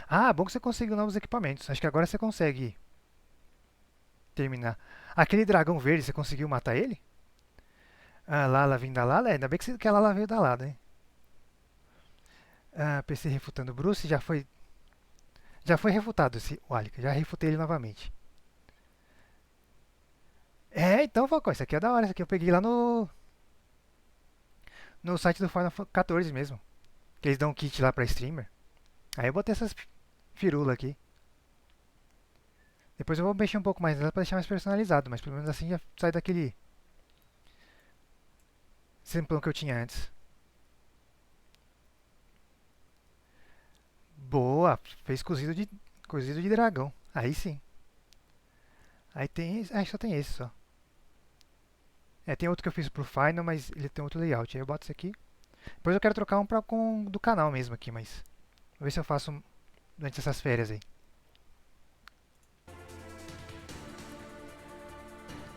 Ah, bom que você conseguiu novos equipamentos. Acho que agora você consegue terminar. Aquele dragão verde, você conseguiu matar ele? Ah, Lala vindo da Lala? Ainda bem que a Lala veio da Lala, hein? Ah, PC refutando Bruce, já foi refutado o Alika, já refutei ele novamente. É, então, Falcão, isso aqui é da hora, isso aqui eu peguei lá no site do Final 14 mesmo. Que eles dão um kit lá pra streamer. Aí eu botei essas firulas aqui. Depois eu vou mexer um pouco mais nela pra deixar mais personalizado, mas pelo menos assim já sai daquele simplão que eu tinha antes. Boa, fez cozido de dragão. Aí sim. Aí tem, só tem esse só. É, tem outro que eu fiz pro Final, mas ele tem outro layout. Aí eu boto esse aqui. Depois eu quero trocar um com do canal mesmo aqui, mas vou ver se eu faço durante essas férias aí.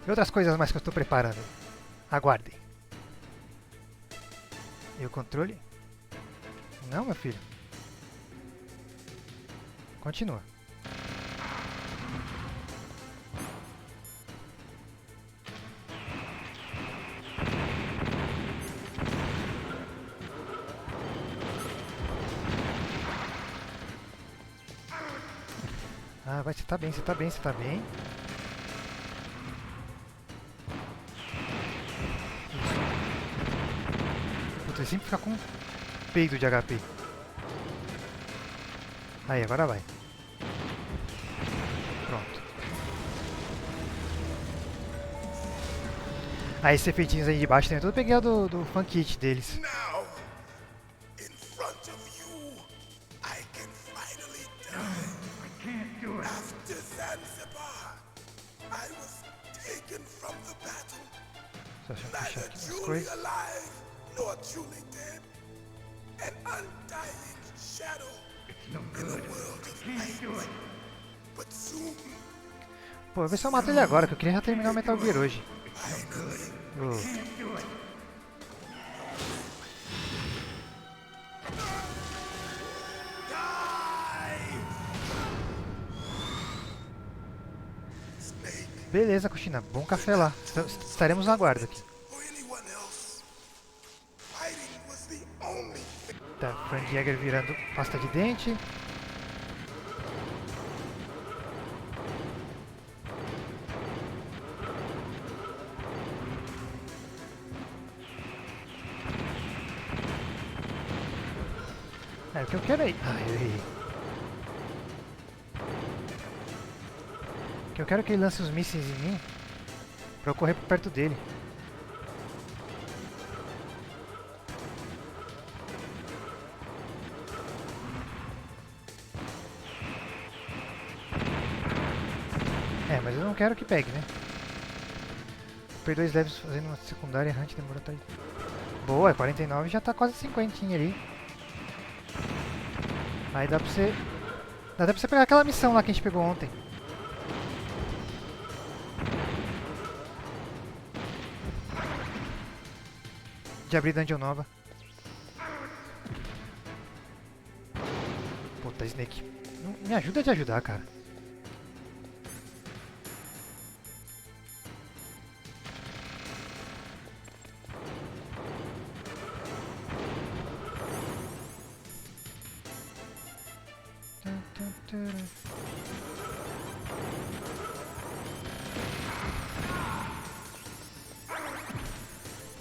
E outras coisas mais que eu estou preparando. Aguardem. E o controle? Não, meu filho. Continua. Ah, vai, você tá bem, você tá bem, você tá bem. Isso. Puta, ele sempre fica com peido de HP. Aí, agora vai. Pronto. Ah, esses efeitinhos aí de baixo também, tudo peguei do fan kit deles. Now, in front of you, I can finally die. I can't do it. After Zanzibar, I was taken from the battle. Só deixa eu fechar Neither aqui as truly coisas. alive nor truly dead. An undying shadow It's no in a good. world of Can't light. do it. But soon, Pô, vou ver se eu mato ele agora, que eu queria já terminar o Metal Gear hoje. Ô, Can't do it. beleza, Coxina. Bom café lá. Estaremos na guarda aqui. or anyone else, fighting was the only thing. Tá, Frank Jäger virando pasta de dente. É, o que eu quero aí. Ai, eu errei. O que eu quero é que ele lance os mísseis em mim pra eu correr por perto dele. É, mas eu não quero que pegue, né? Perdi 2 levels fazendo uma secundária errante, demorou até aí. Boa, 49 já tá quase 50 ali. Aí dá pra você... Dá até pra você pegar aquela missão lá que a gente pegou ontem. De abrir dungeon nova. Puta, Snake. Não, me ajuda a te ajudar, cara.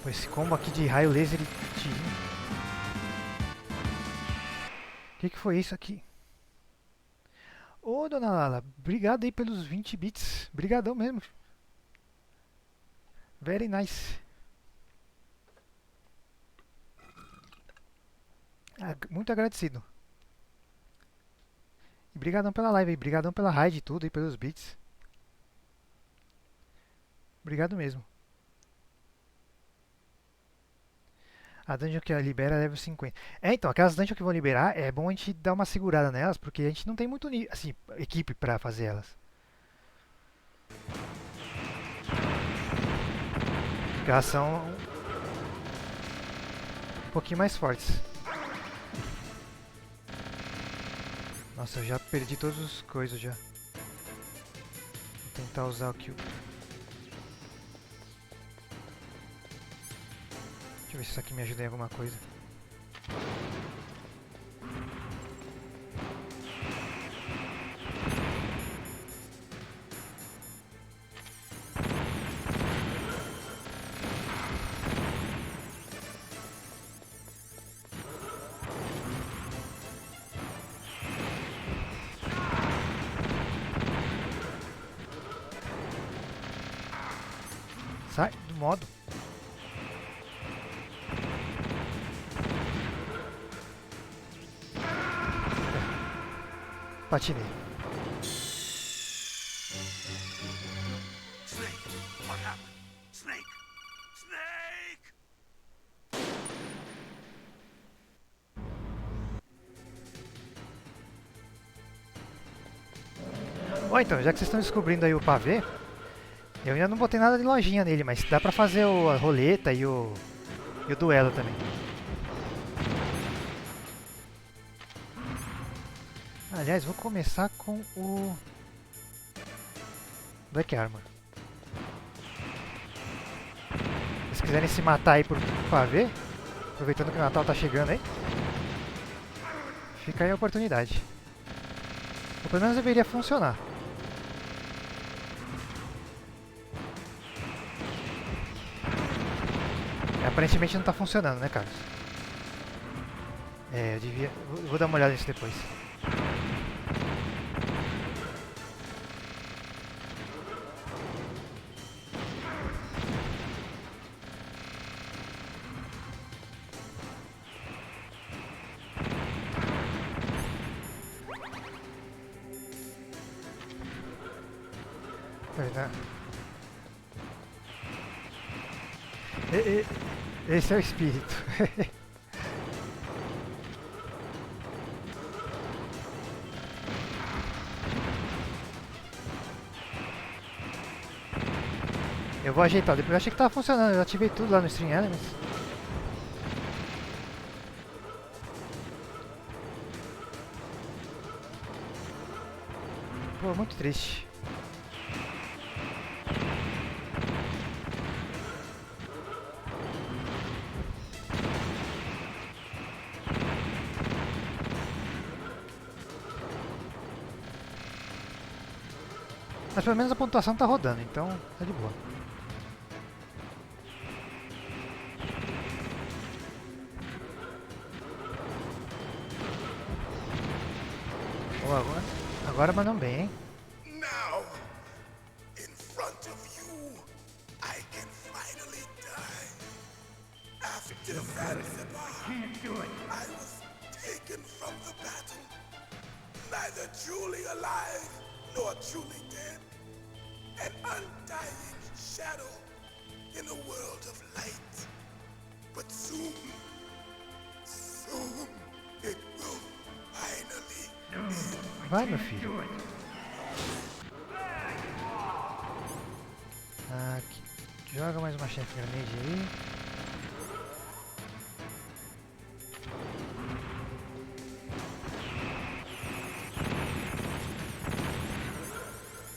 Pô, esse combo aqui de raio laser e tirinho. O que foi isso aqui? Ô, dona Lala, obrigado aí pelos 20 bits. Obrigadão mesmo. Very nice. Ah, muito agradecido. E brigadão pela live aí, brigadão pela raid e tudo e pelos bits. Obrigado mesmo. A dungeon que ela libera é level 50. É, então, aquelas dungeons que vão liberar, é bom a gente dar uma segurada nelas, porque a gente não tem muito assim, equipe pra fazer elas. Porque elas são um pouquinho mais fortes. Nossa, eu já perdi todas as coisas já. Vou tentar usar o que... Deixa eu ver se isso aqui me ajuda em alguma coisa. Sai do modo. Patinei. Snake, what happened? Snake! Snake! Bom, então, já que vocês estão descobrindo aí o pavê, eu ainda não botei nada de lojinha nele, mas dá pra fazer a roleta e o duelo também. Aliás, vou começar com o Black Armor. Se quiserem se matar aí pra ver, aproveitando que o Natal tá chegando aí, fica aí a oportunidade. Ou pelo menos deveria funcionar. Aparentemente não tá funcionando, né, Carlos? É, eu devia... Vou dar uma olhada nisso depois. Esse é o espírito. Eu vou ajeitar. Depois eu achei que tava funcionando. Eu ativei tudo lá no Stream Elements. Pô, muito triste. Mas pelo menos a pontuação tá rodando, então tá de boa. Oh, agora mandam bem, hein? Now, in front of you, I can finally die. After Zanzibar, I was taken from the battle, neither truly alive nor truly dead. An undying shadow in a world of light. But soon, it will finally end. Vai, meu filho. Aqui. Joga mais uma chef grenade aí.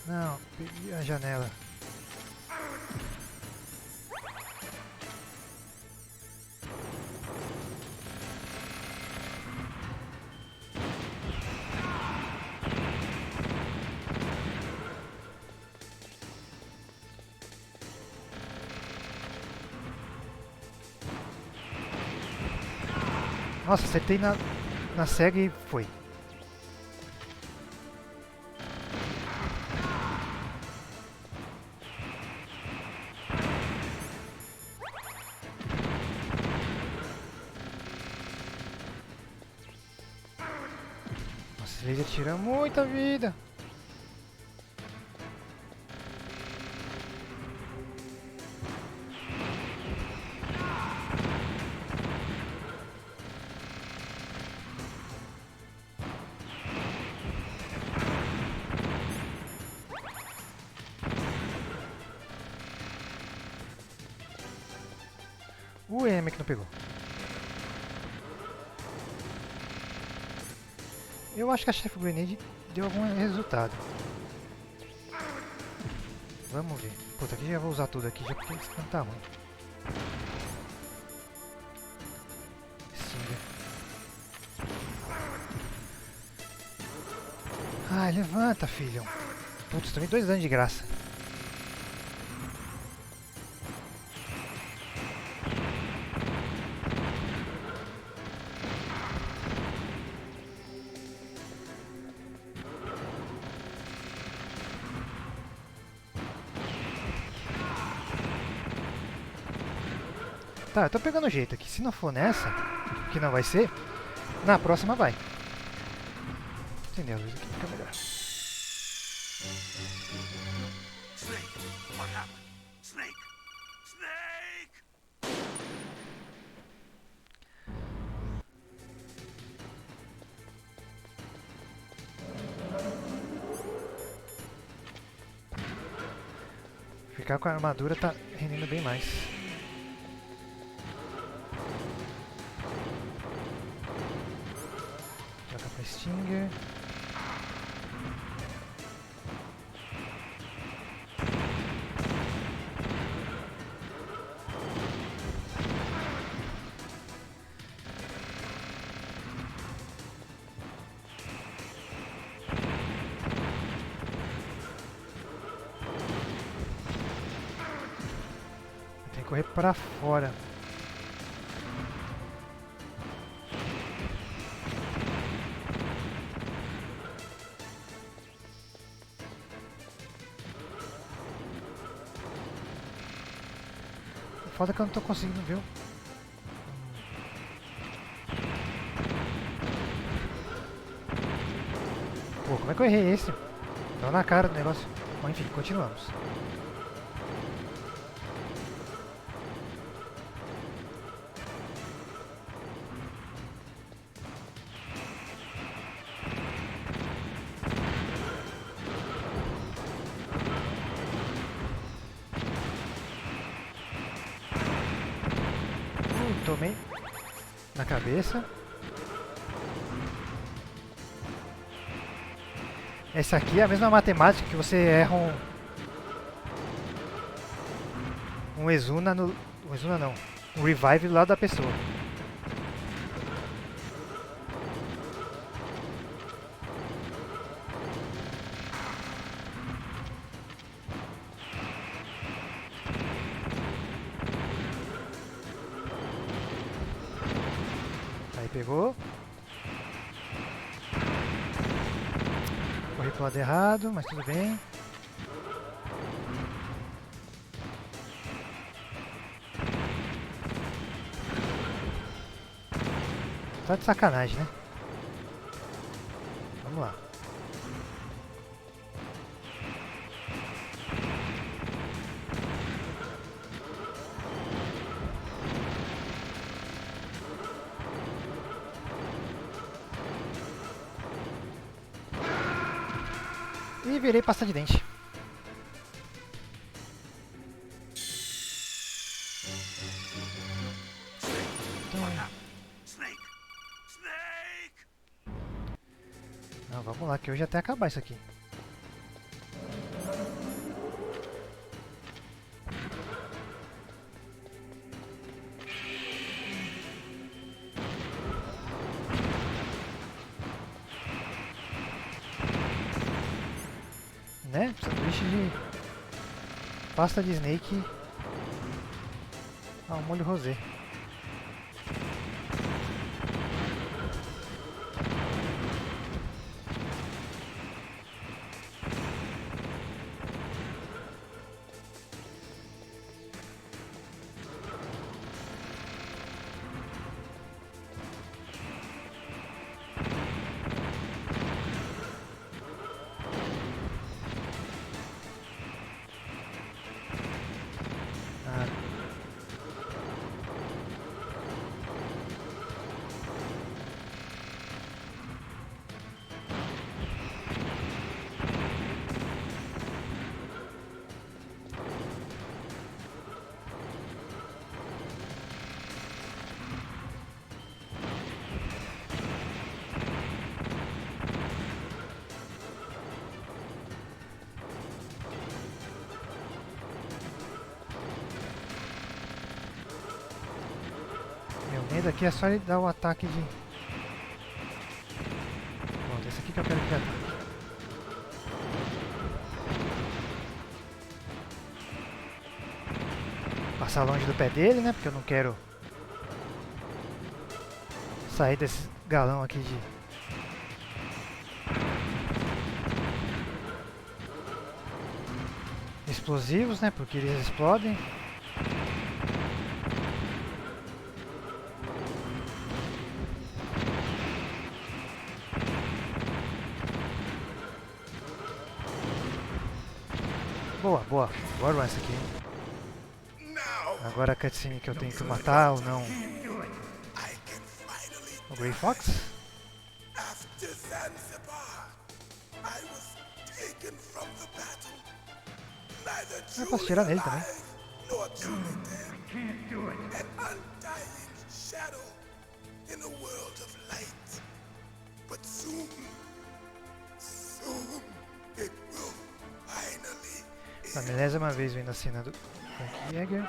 Não, peguei a janela. Nossa, acertei na cega e foi. Nossa, esse laser tira muita vida. O M que não pegou. Eu acho que a Chef Grenade deu algum resultado. Vamos ver. Puta, aqui já vou usar tudo aqui, já porque esse não tá ruim. Sim. Ai, levanta, filho. Putz, tomei 2 danos de graça. Tá, eu tô pegando o jeito aqui. Se não for nessa, que não vai ser, na próxima vai. Entendeu? Isso aqui fica melhor. Snake, what happened? Snake! Snake! Ficar com a armadura tá rendendo bem mais. Stinger. correr pra fora. Foda que eu não tô conseguindo ver. Pô, como é que eu errei esse? Tava na cara do negócio. Bom, enfim, continuamos. Tomei na cabeça. Essa aqui é a mesma matemática que você erra um Exuna no... Um Exuna não. Um Revive do lado da pessoa. Aí pegou. Corri pro lado errado, mas tudo bem. Tá de sacanagem, né? Vamos lá. E virei pasta de dente. Não, vamos lá, que hoje até acabar isso aqui. Né? Sanduíche de pasta de snake ao molho rosé. Meu medo aqui é só ele dar o ataque de... Pronto, esse aqui que eu quero que ataque. Passar longe do pé dele, né? Porque eu não quero sair desse galão aqui de... explosivos, né? Porque eles explodem. Boa, boa. Bora essa aqui. Agora a cutscene que eu tenho que matar ou não. O Grey Fox? Eu posso tirar nele também. A milésima vez vendo a cena do Frank Jäger.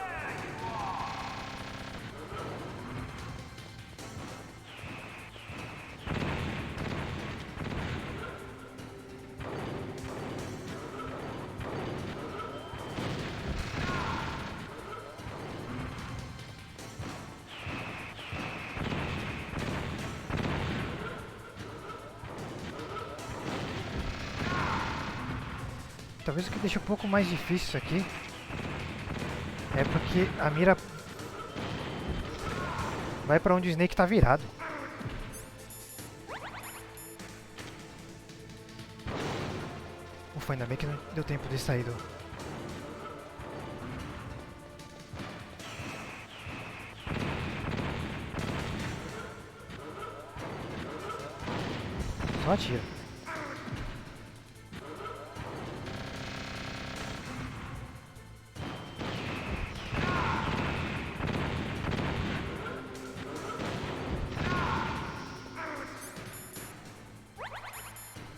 Talvez o que deixa um pouco mais difícil isso aqui é porque a mira vai pra onde o Snake tá virado. Ufa, ainda bem que não deu tempo de sair do... Só atira.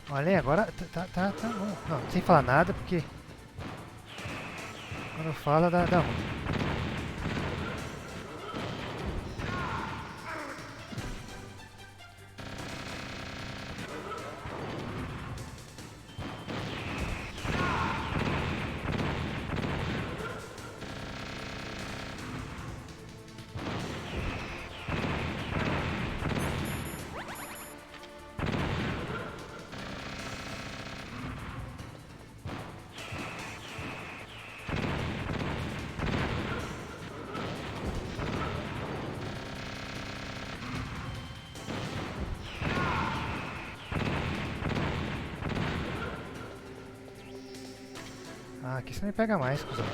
Olha aí, agora tá bom. Não, sem falar nada, porque quando fala dá ruim. Ah, aqui você me pega mais, cuzão.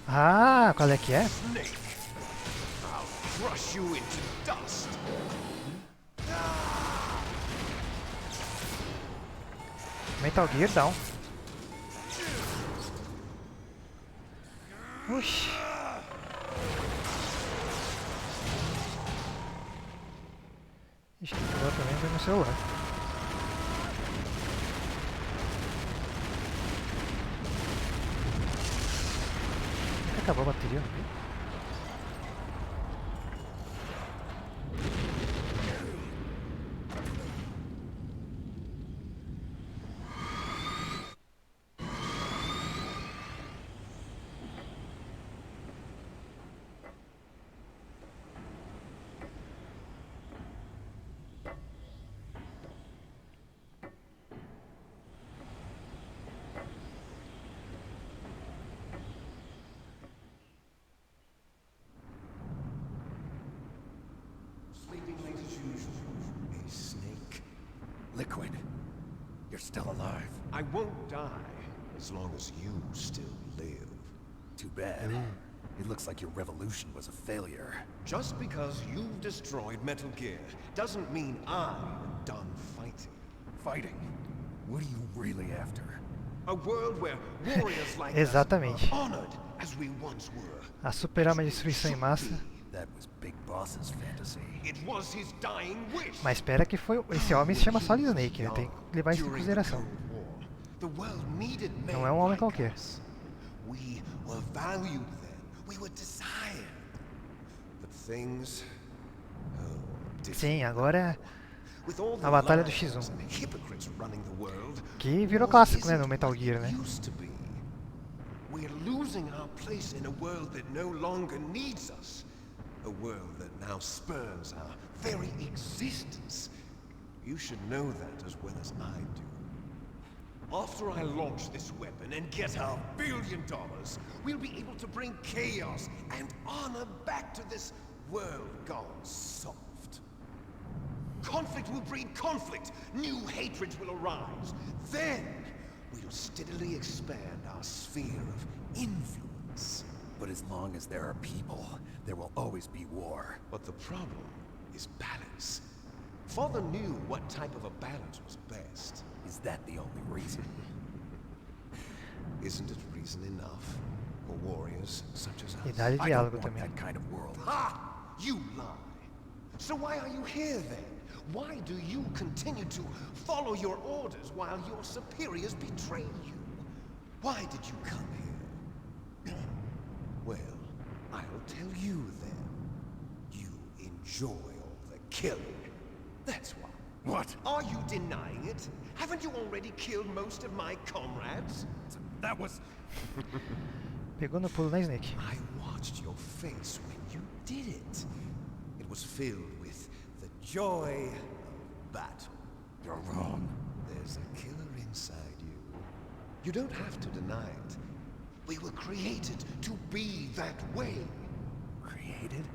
Ah, qual é que é? Snake, I'll crush you into dust. Metal Gear Down. Oxi. Ixi, que agora também foi no celular. Acabou a bateria. Hey, Snake. Liquid. You're still alive. I won't die as long as you still live. Too bad. It looks like your revolution was a failure. Just because you've destroyed Metal Gear doesn't mean I'm done fighting. Fighting? What are you really after? A world where warriors like us Exatamente. are honored as we once were. A superar uma destruição em massa. That was Big Boss's fantasy. It was his dying wish. Mas espera que foi... Esse homem se chama Solid Snake, né? Tem que levar isso em consideração. The world needed men Não é um homem like qualquer. us. We were valued then. We were desired. But things... Sim, agora With all the a batalha do liars X1. and hypocrites running the world, Que virou war clássico, né, isn't no Metal what Gear, it né? used to be. We're losing our place in a world that no longer needs us. A world that now spurns our very existence. You should know that as well as I do. After I launch this weapon and get our $1 billion, we'll be able to bring chaos and honor back to this world gone soft. Conflict will breed conflict. New hatreds will arise. Then, we'll steadily expand our sphere of influence. But as long as there are people, there will always be war. But the problem is balance. Father knew what type of a balance was best. Is that the only reason? Isn't it reason enough for warriors such as E us? dá-lhe I don't diálogo want também. that kind of world. Ha! You lie. So why are you here then? Why do you continue to follow your orders while your superiors betray you? Why did you come here? Well, I'll tell you then. You enjoy all the killing. That's why. What? Are you denying it? Haven't you already killed most of my comrades? That was... Pegou no pulo, né, Snake? I watched your face when you did it. It was filled with the joy of battle. You're wrong. There's a killer inside you. You don't have to deny it. We were created to be that way. Created?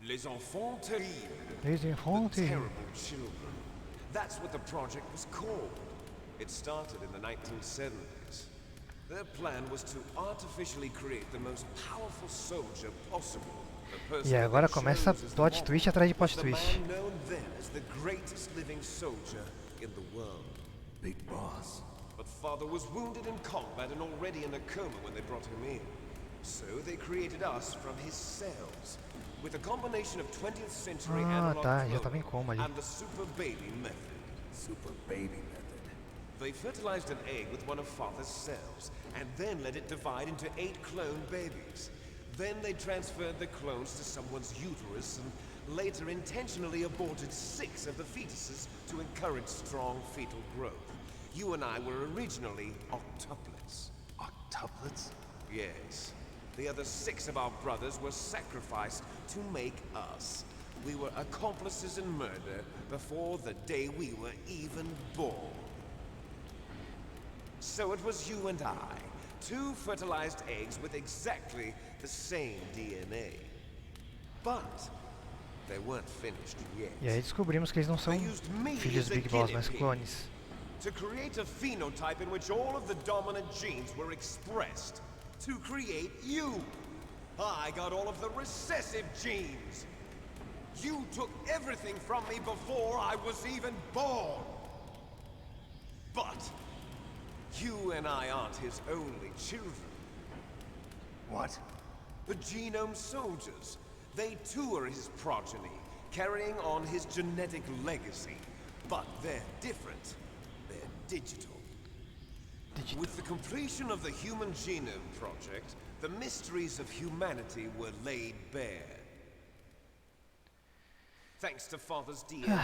Les enfants terribles. Les enfants The terribles. terrible children. That's what the project was called. It started in the 1970s. Their plan was to artificially create the most powerful soldier possible. E agora começa plot twist atrás de plot twist. The man known then as the greatest living soldier in the world. Big boss. But father was wounded in combat and already in a coma when they brought him in. So they created us from his cells, with a combination of 20th century analog já tava em coma ali. and the super baby method. Super baby method. They fertilized an egg with one of father's cells, and then let it divide into 8 clone babies. Then they transferred the clones to someone's uterus and later intentionally aborted 6 of the fetuses to encourage strong fetal growth. You and I were originally octuplets. Octuplets? Yes. The other 6 of our brothers were sacrificed to make us. We were accomplices in murder before the day we were even born. So it was you and I, 2 fertilized eggs with exactly the same DNA. But they weren't finished yet. E aí descobrimos que eles não são filhos do Big Boss, mas clones. To create a phenotype in which all of the dominant genes were expressed. To create you. I got all of the recessive genes. You took everything from me before I was even born. But you and I aren't his only children. What? The genome soldiers. They too are his progeny, carrying on his genetic legacy. But they're different. They're digital. With the completion of the Human Genome Project, the mysteries of humanity were laid bare. Thanks to Father's DNA,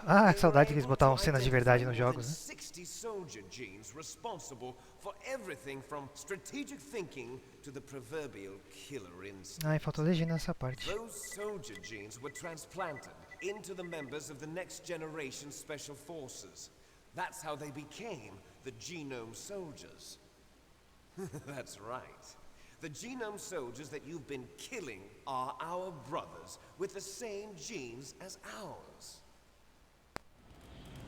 Ah, que saudade que eles botavam cenas de verdade nos jogos, né? 60 soldier genes responsible for everything from strategic thinking to the proverbial killer instinct. Ah, e faltou legenda nessa parte. Those soldier genes were transplanted into the members of the next generation special forces. That's how they became the genome soldiers. That's right. The genome soldiers that you've been killing are our brothers with the same genes as ours.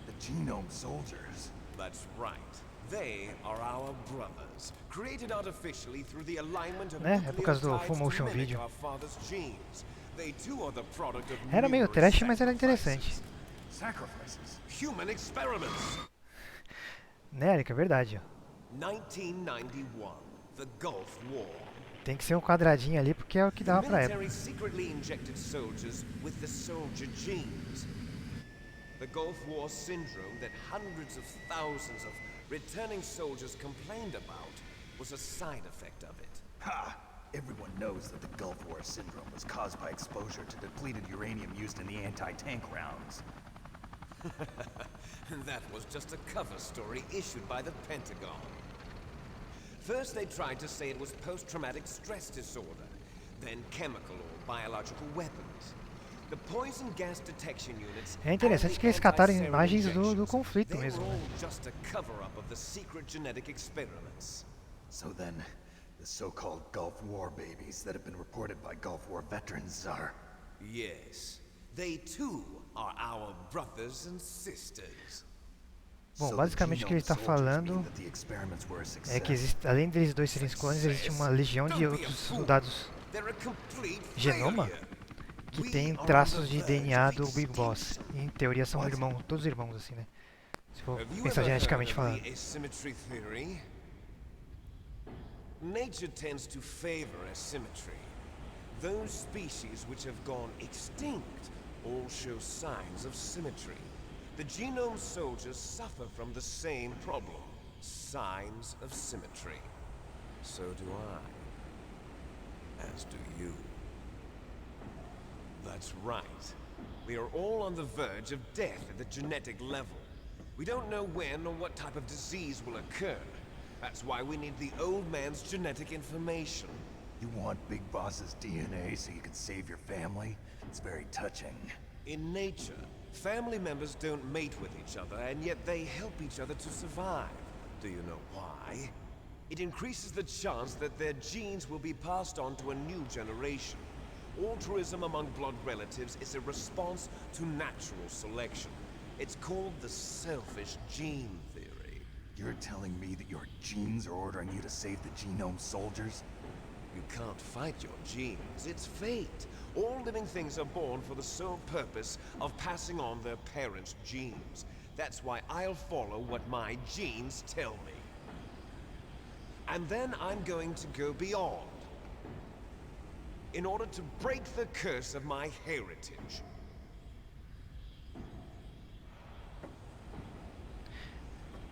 The genome soldiers? That's right. They are our brothers, created artificially through the alignment of Né? É por causa do full motion nucleotides to mimic video. our father's genes. They too are the product of Era meio numerous trash, mas era interessante. Sacrifices? human experiments. Né, Erika? É verdade, ó. 1991, the Gulf War. Tem que ser um quadradinho ali porque é o que dava pra época. Military secretly injected soldiers with the soldier genes. The Gulf War syndrome that hundreds of thousands of returning soldiers complained about was a side effect of it. Ha! Everyone knows that the Gulf War syndrome was caused by exposure to depleted uranium used in the anti-tank rounds. That was just a cover story issued by the Pentagon. First they tried to say it was post-traumatic stress disorder, then chemical or biological weapons. The poison gas detection units É interessante que eles cataram imagens do conflito they mesmo. were Né? all just a cover-up of the secret genetic experiments. So then, the so-called Gulf War babies that have been reported by Gulf War veterans are... Yes, they too are our brothers and sisters. Bom, basicamente o que ele está falando é que existe, além deles dois serem clones, existe uma legião de outros soldados genoma que tem traços de DNA do Big Boss. E, em teoria são irmãos, todos irmãos assim, né? Se for pensar geneticamente falando. Nature tends to favor asymmetry. Those species which have gone extinct all show signs of symmetry. The genome soldiers suffer from the same problem, signs of symmetry. So do I. As do you. That That's right. We are all on the verge of death at the genetic level. We don't know when or what type of disease will occur. That's why we need the old man's genetic information. You want Big Boss's DNA so you can save your family? It's very touching. In nature, family members don't mate with each other, and yet they help each other to survive. Do you know why? It increases the chance that their genes will be passed on to a new generation. Altruism among blood relatives is a response to natural selection. It's called the selfish gene theory. You're telling me that your genes are ordering you to save the genome soldiers? You can't fight your genes. It's fate. All living things are born for the sole purpose of passing on their parents' genes. That's why I'll follow what my genes tell me. And then I'm going to go beyond. In order to break the curse of my heritage.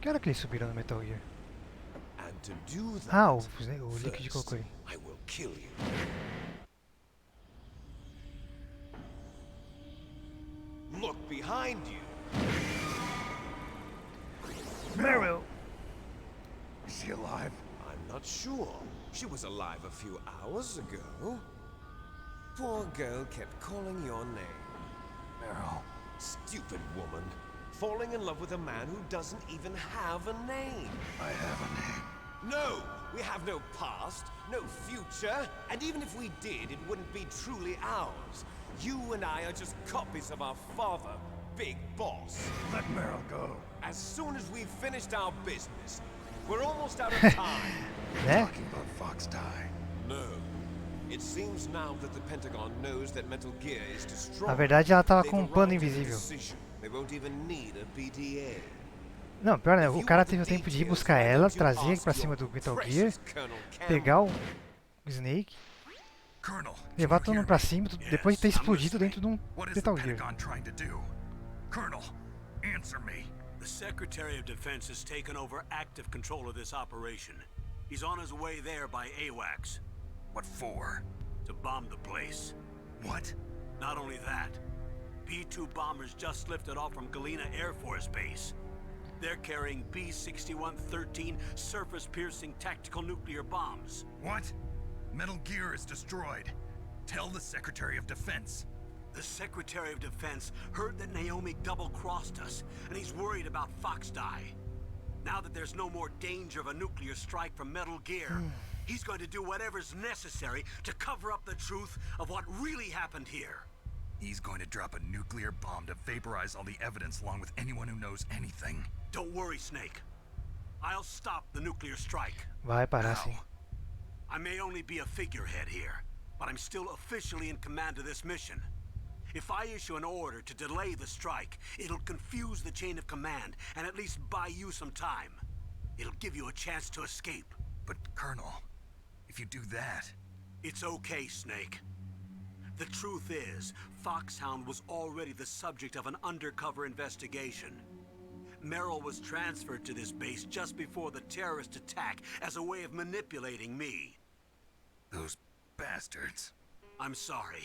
Que hora que eles subiram no Metal Gear? And to do that, Ah, o líquido colocou aí. I will kill you. Look behind you. Meryl! Is she alive? I'm not sure. She was alive a few hours ago. Poor girl kept calling your name. Meryl. Stupid woman. Falling in love with a man who doesn't even have a name. I have a name. No! We have no past, no future, and even if we did, it wouldn't be truly ours. You and I are just copies of our father, Big Boss. Let Meryl go. As soon as we've finished our business, we're almost out of time. Né? Talking about Fox Die. No. It seems now that the Pentagon knows that Metal Gear is destroyed. Na verdade, ela tava They've com um pano arrived at the invisível. decision. They won't even need a PDA. Não, pior né? O cara teve o tempo de ir buscar ela, trazer pra cima do Metal Gear, pegar o Snake, Colonel, levar todo mundo pra cima, depois de ter Yes, I'm explodido listening. dentro de um What is the Metal Gear. Pentagon trying to do? Colonel, answer me. The Secretary of Defense has taken over active control of this operation. He's on his way there by AWACS. What for? To bomb the place. What? Not only that, B-2 bombers just lifted off from Galena Air Force Base. They're carrying B-6113 surface-piercing tactical nuclear bombs. What? Metal Gear is destroyed. Tell the Secretary of Defense. The Secretary of Defense heard that Naomi double-crossed us, and he's worried about Fox Die. Now that there's no more danger of a nuclear strike from Metal Gear, he's going to do whatever's necessary to cover up the truth of what really happened here. He's going to drop a nuclear bomb to vaporize all the evidence along with anyone who knows anything. Don't worry, Snake. I'll stop the nuclear strike. Vai parar How? sim. I may only be a figurehead here, but I'm still officially in command of this mission. If I issue an order to delay the strike, it'll confuse the chain of command and at least buy you some time. It'll give you a chance to escape. But, Colonel, if you do that... It's okay, Snake. The truth is, Foxhound was already the subject of an undercover investigation. Merrill was transferred to this base just before the terrorist attack as a way of manipulating me. Those bastards. I'm sorry.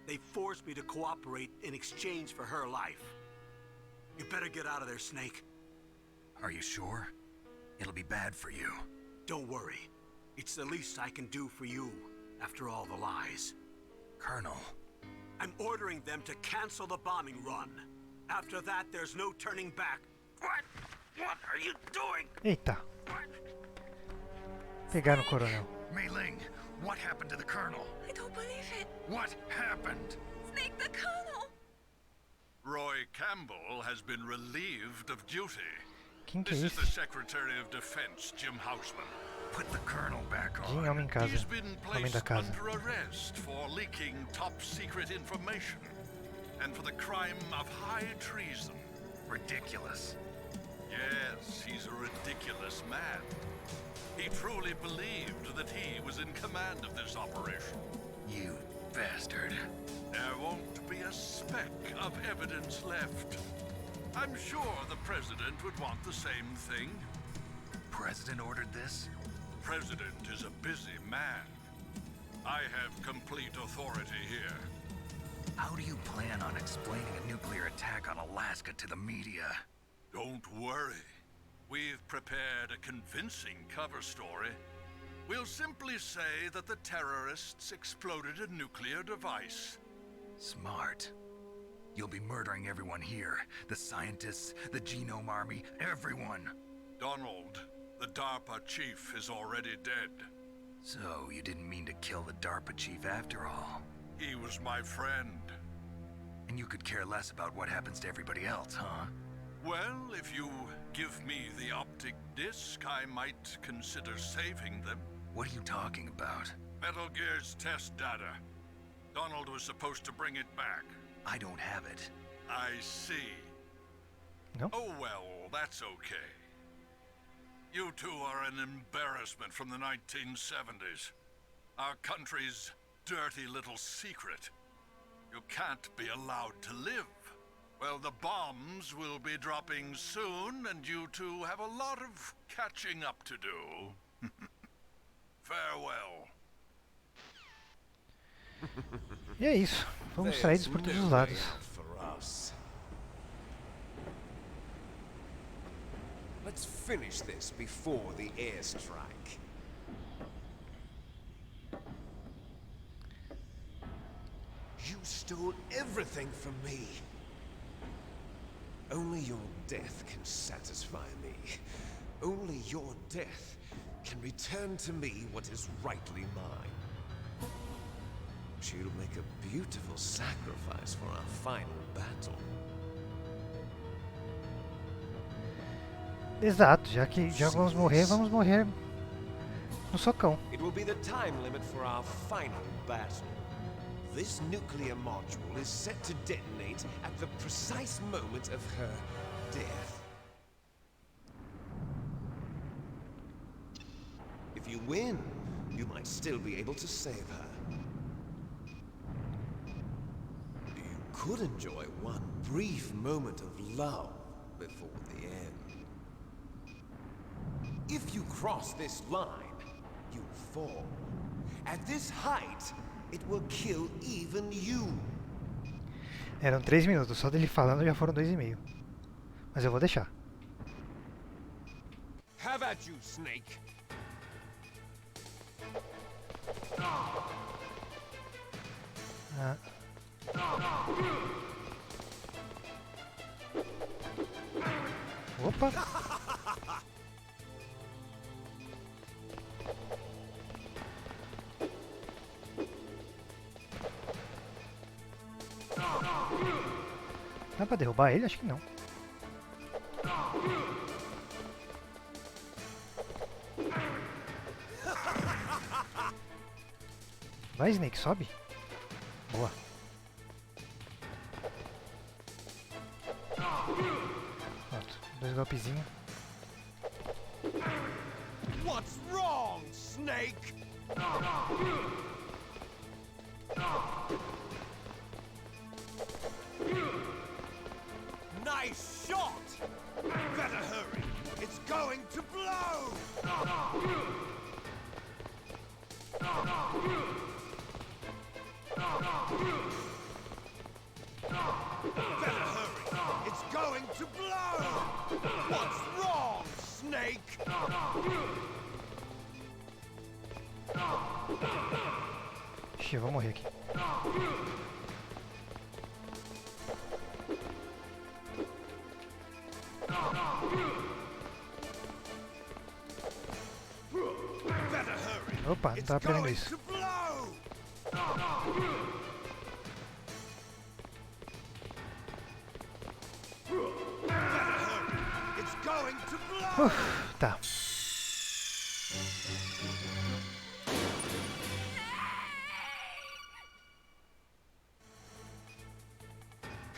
They forced me to cooperate in exchange for her life. You better get out of there, Snake. Are you sure? It'll be bad for you. Don't worry. It's the least I can do for you, after all the lies. Colonel. I'm ordering them to cancel the bombing run. After that, there's no turning back. What? What are you doing? Eita. Pegaram o coronel. Mei Ling, what happened to the Colonel? I don't believe it. What happened? Snake the Colonel! Roy Campbell has been relieved of duty. Quem que é This is the esse? Secretary of Defense, Jim Houseman. Put the Colonel back Jim é on. homem em casa. He's been Homem da placed casa. under arrest for leaking top-secret information and for the crime of high treason. Ridiculous. Yes, he's a ridiculous man. He truly believed that he was in command of this operation. You bastard. There won't be a speck of evidence left. I'm sure the President would want the same thing. President ordered this? President is a busy man. I have complete authority here. How do you plan on explaining a nuclear attack on Alaska to the media? Don't worry. We've prepared a convincing cover story. We'll simply say that the terrorists exploded a nuclear device. Smart. You'll be murdering everyone here. The scientists, the Genome Army, everyone. Donald, the DARPA chief, is already dead. So, you didn't mean to kill the DARPA chief after all. He was my friend. And you could care less about what happens to everybody else, huh? Well, if you give me the optic disc, I might consider saving them. What are you talking about? Metal Gear's test data. Donald was supposed to bring it back. I don't have it. I see. No? Oh well, that's okay. You two are an embarrassment from the 1970s. Our country's dirty little secret. You can't be allowed to live. Well, the bombs will be dropping soon, and you two have a lot of catching up to do. Farewell. E é isso. Fomos traídos por todos os lados. Let's finish this before the airstrike. You stole everything from me. Only your death can satisfy me. Only your death can return to me what is rightly mine. She'll make a beautiful sacrifice for our final battle. Exato, já que já vamos morrer no socão. It will be the time limit for our final battle. This nuclear module is set to detonate at the precise moment of her death. If you win, you might still be able to save her. You could enjoy one brief moment of love before the end. If you cross this line, you fall. At this height, it will kill even you. Eram 3 minutos, só dele falando já foram 2,5. Mas eu vou deixar. Have at you, Snake. Ah. Opa! Dá pra derrubar ele? Acho que não. Vai, Snake, sobe. Boa. Pronto, 2 golpezinhos. What's wrong, Snake? Nice shot! Better hurry. It's going to blow! Better hurry. It's going to blow! What's wrong, Snake? Ixi, eu vou morrer aqui. Opa, não tava prevendo isso. Tá.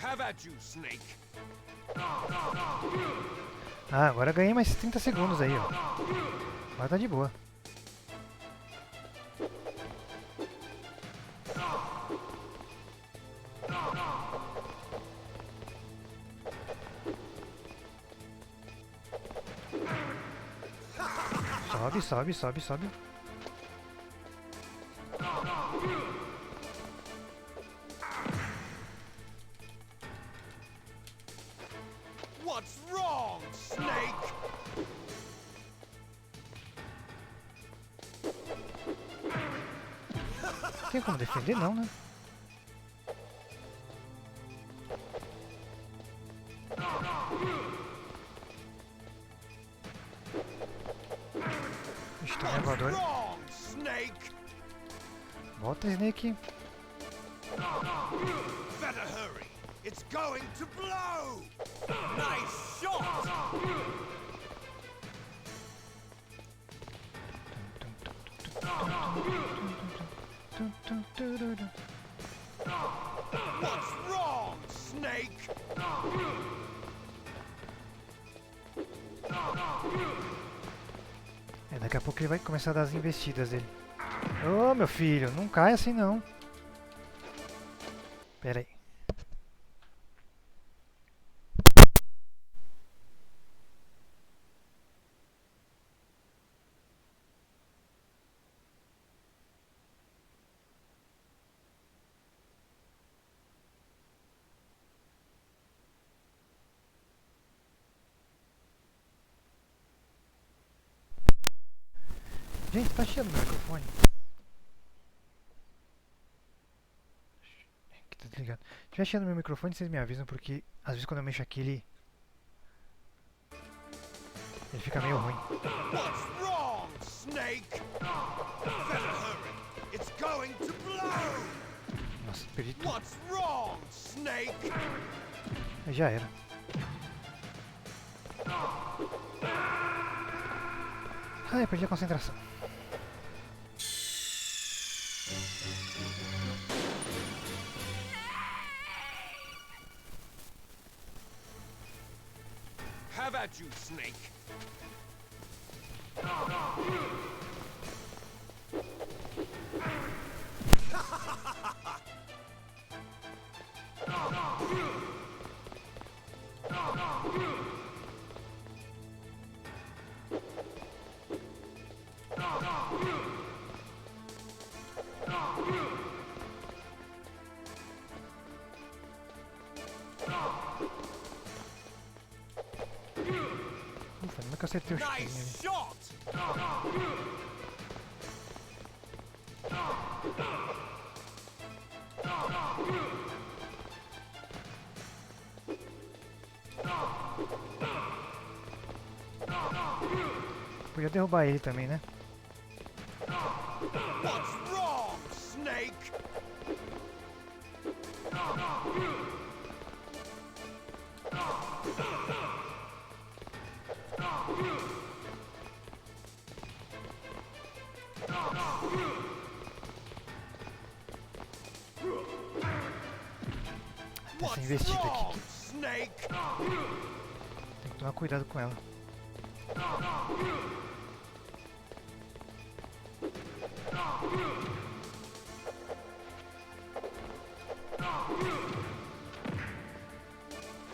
Have at you, Snake. Ah, agora ganhei mais 30 segundos aí, ó. Agora tá de boa. Sobe, sobe, sobe, sobe. Tem como defender? Não, né? Ixi, tem um voador. Volta, Snake. Better hurry. It's going to blow. Nice shot. What's wrong, Snake? É, daqui a pouco ele vai começar a dar as investidas dele. Ô, meu filho, não cai assim não. Pera aí. Gente, tá cheio do meu microfone. Aqui tá desligado. Se tiver cheio do meu microfone, vocês me avisam, porque às vezes quando eu mexo aqui ele fica meio ruim. What's wrong, Snake? Better hurry. It's going to blow. Nossa, perdi tudo. What's wrong, Snake? Já era. Ai, perdi a concentração. Have at you, Snake. Ufa, nunca acertei o chute ali. Nice shot. Podia derrubar ele também, né? What's wrong, Snake? Essa investida aqui. Snake? Tem que tomar cuidado com ela.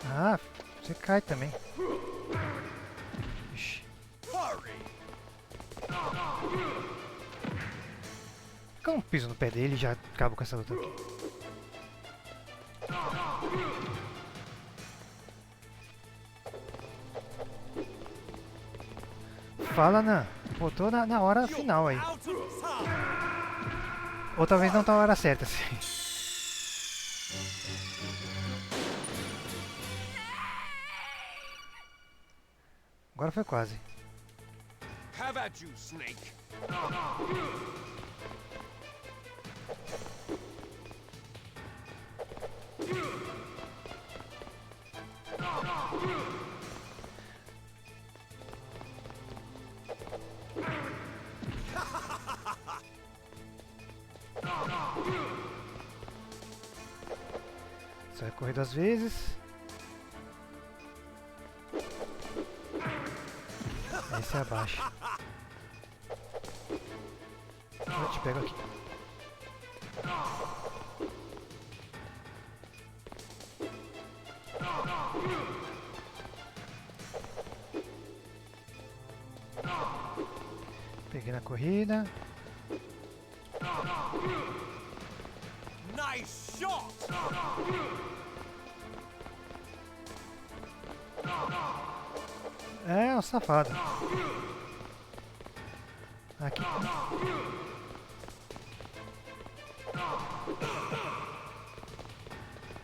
Ah, você cai também. Ixi. Hurry. Por que eu não piso no pé dele e já acabo com essa luta aqui? Fala, Nan. Botou na hora final aí. Out of time. Ou talvez não tá na hora certa, assim. Agora foi quase. Have at you, Snake. Você vai correr 2 vezes. Aí você abaixa. Eu te pego aqui. Peguei na corrida. Nice shot. É, um safado. Aqui.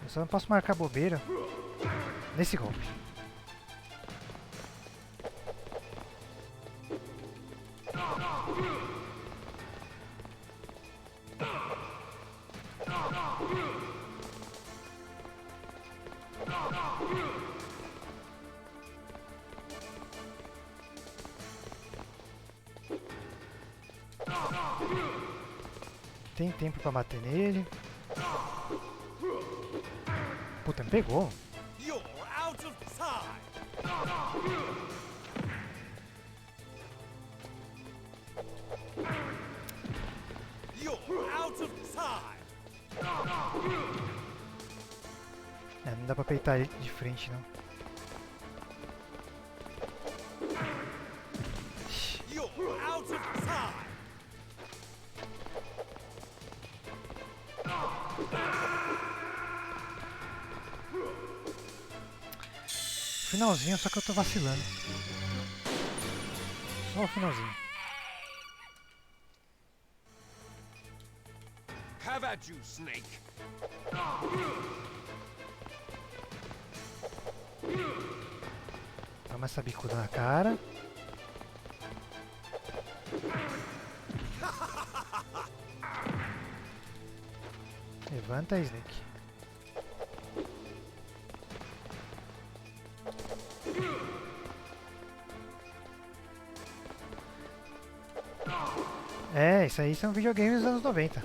Eu só não posso marcar bobeira nesse golpe. Tem tempo pra bater nele. Puta, me pegou. You're out of time. You're out of time. É, não dá pra peitar ele de frente, não. You're out of time. Finalzinho, só que eu tô vacilando. Só o finalzinho. Have at you, Snake. Toma essa bicuda na cara. Levanta, Snake. É, isso aí são videogames dos anos 90.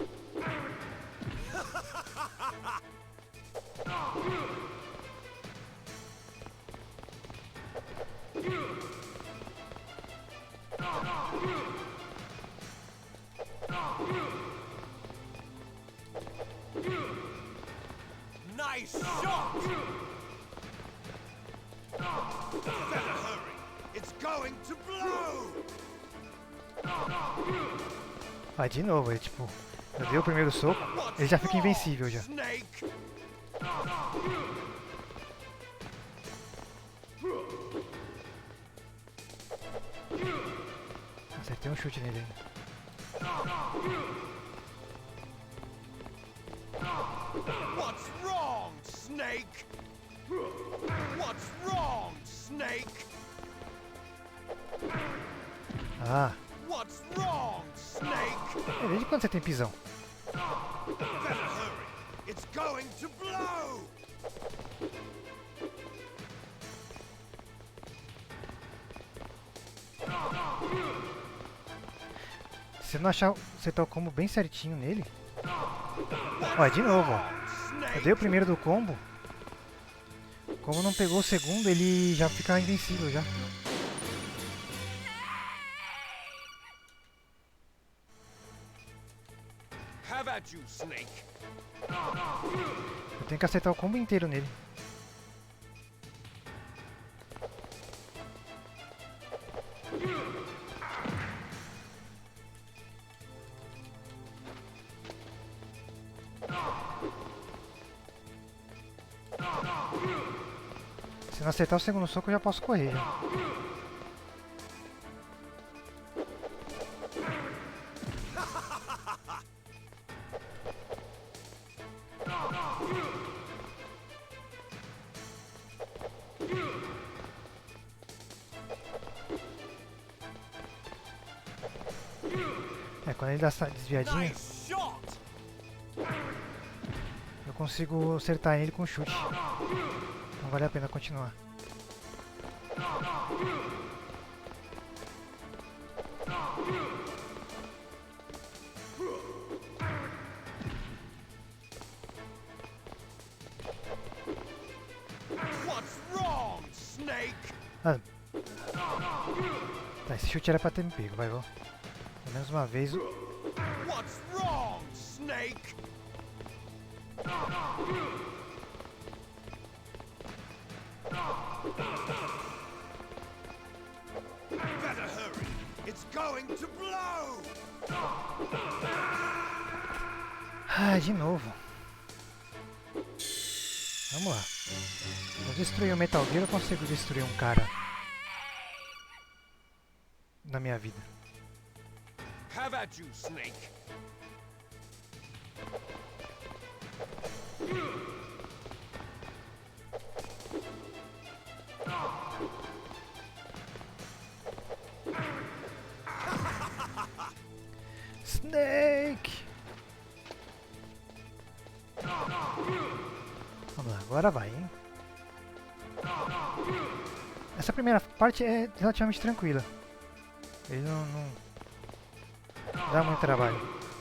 Nice shot. Better hurry. It's going to blow. Vai de novo, ele tipo, eu dei o primeiro soco, ele já fica invencível já. Snake. Acertei um chute nele ainda. What's wrong, Snake? What's wrong, Snake? Ah, What's wrong, Snake? desde quando você tem pisão? Better hurry. It's going to blow. Se você não achar, você tá o combo bem certinho nele. Ó, de novo, ó. Eu dei o primeiro do combo. Como não pegou o segundo, ele já fica invencível já. Have at you, Snake. Eu tenho que acertar o combo inteiro nele. Se não acertar o segundo soco, eu já posso correr já. É, quando ele dá essa desviadinha, Nice shot. eu consigo acertar ele com chute. Não vale a pena continuar. What's wrong, Snake? Ah. Tá, esse chute era pra ter me pego, vai, vou. Pelo menos uma vez. What's wrong, Snake? Better hurry. It's going to blow. Ah, de novo. Vamos lá. Eu destruir o Metal Gear, eu consigo destruir um cara na minha vida. Have at you, Snake. Snake! Vamos lá, agora vai, hein? Essa primeira parte é relativamente tranquila. Ele não dá muito trabalho.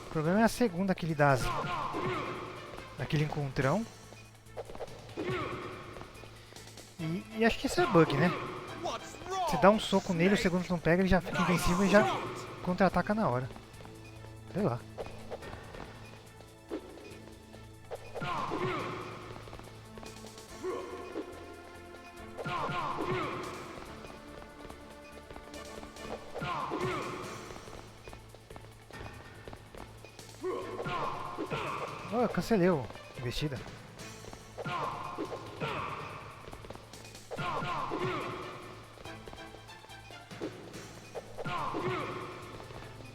O problema é a segunda que ele dá aquele encontrão. E acho que isso é bug, né? Você dá um soco nele, o segundo não pega, ele já fica invencível e já contra-ataca na hora. Sei lá. Oh, eu cancelei o investida.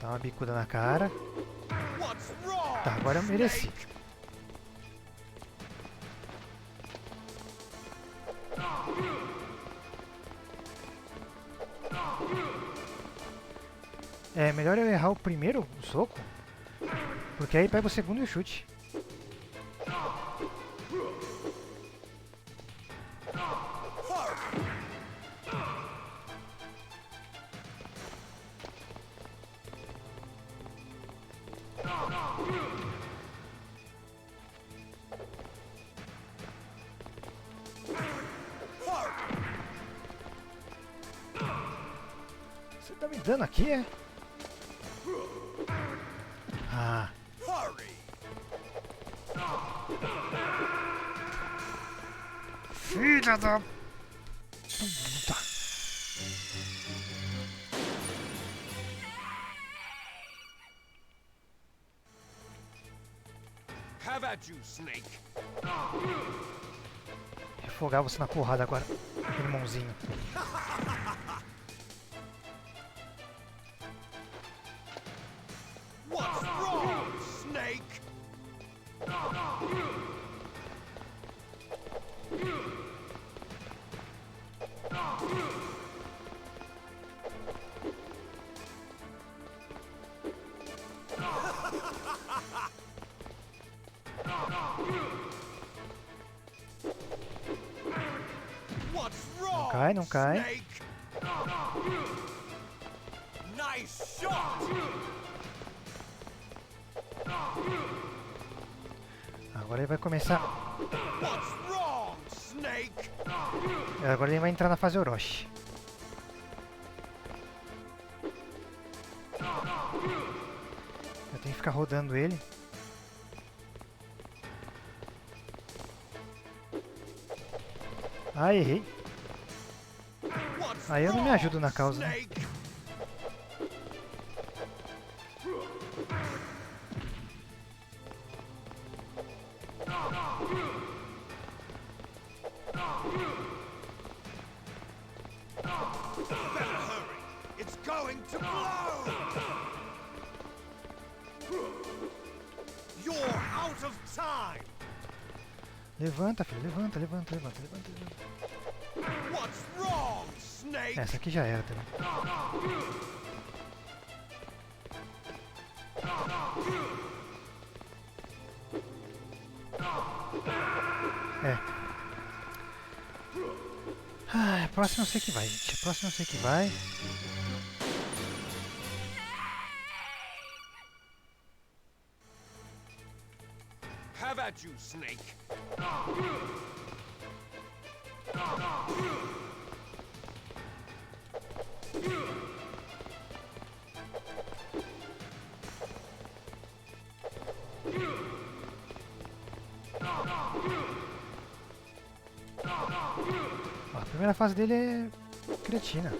Dá uma bicuda na cara. Tá, agora eu mereci. É melhor eu errar o primeiro soco, porque aí pega o segundo e o chute. Você tá me dando aqui, é? Ah. Filha da puta. Have at you, Snake. Refogar você na porrada agora, irmãozinho. What's wrong, Snake? What's wrong? Não cai, não cai. Snake? Nice shot. Agora ele vai começar. What's wrong, Snake? Agora ele vai entrar na fase Orochi. Eu tenho que ficar rodando ele. Ah, errei. Aí eu não me ajudo na causa, né? It's going to blow! You're out of time! Levanta, filho, levanta, levanta, levanta, levanta, levanta. What's wrong, Snake? Essa aqui já era também. É. Ah, próximo eu sei que vai, gente. Próximo eu sei que vai. Have at you, Snake. A primeira fase dele é cretina.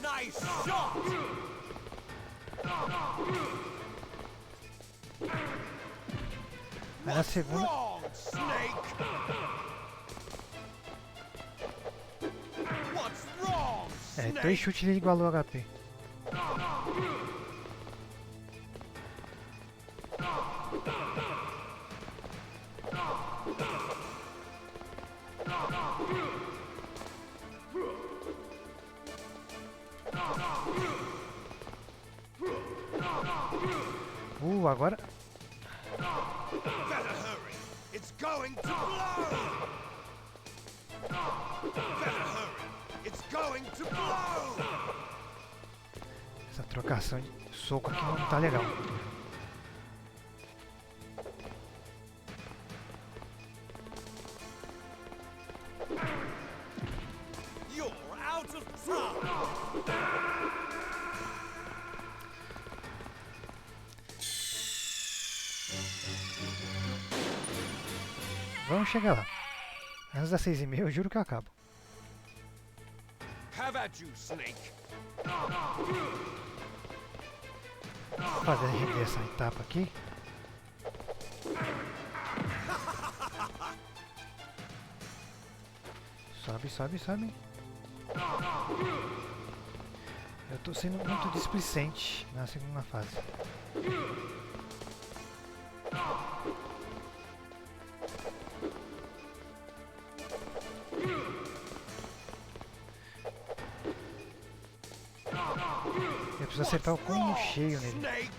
Nice shot! Aí na segunda. Wrong, Snake! What's wrong, É, Snake? 3 chutes ele igualou o HP. Agora... Better hurry. It's going to blow. Better hurry. It's going to blow. Essa trocação de soco aqui não tá legal. You're out of time. Vamos chegar lá. Antes das 6h30 eu juro que eu acabo. Have at you, Snake. Fazer render essa etapa aqui. Sobe, sobe, sobe. Eu tô sendo muito displicente na segunda fase. Eu preciso acertar o combo cheio nele. Snake.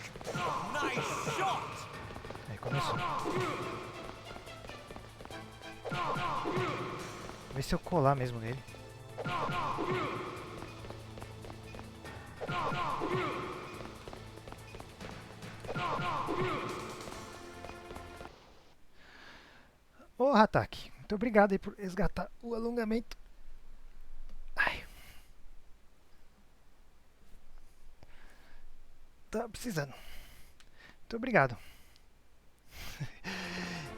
Nice shot. Aí começou. Vê se eu colar mesmo nele. Ô, Hataki, muito obrigado aí por resgatar o alongamento. Ai. Tá precisando. Muito obrigado.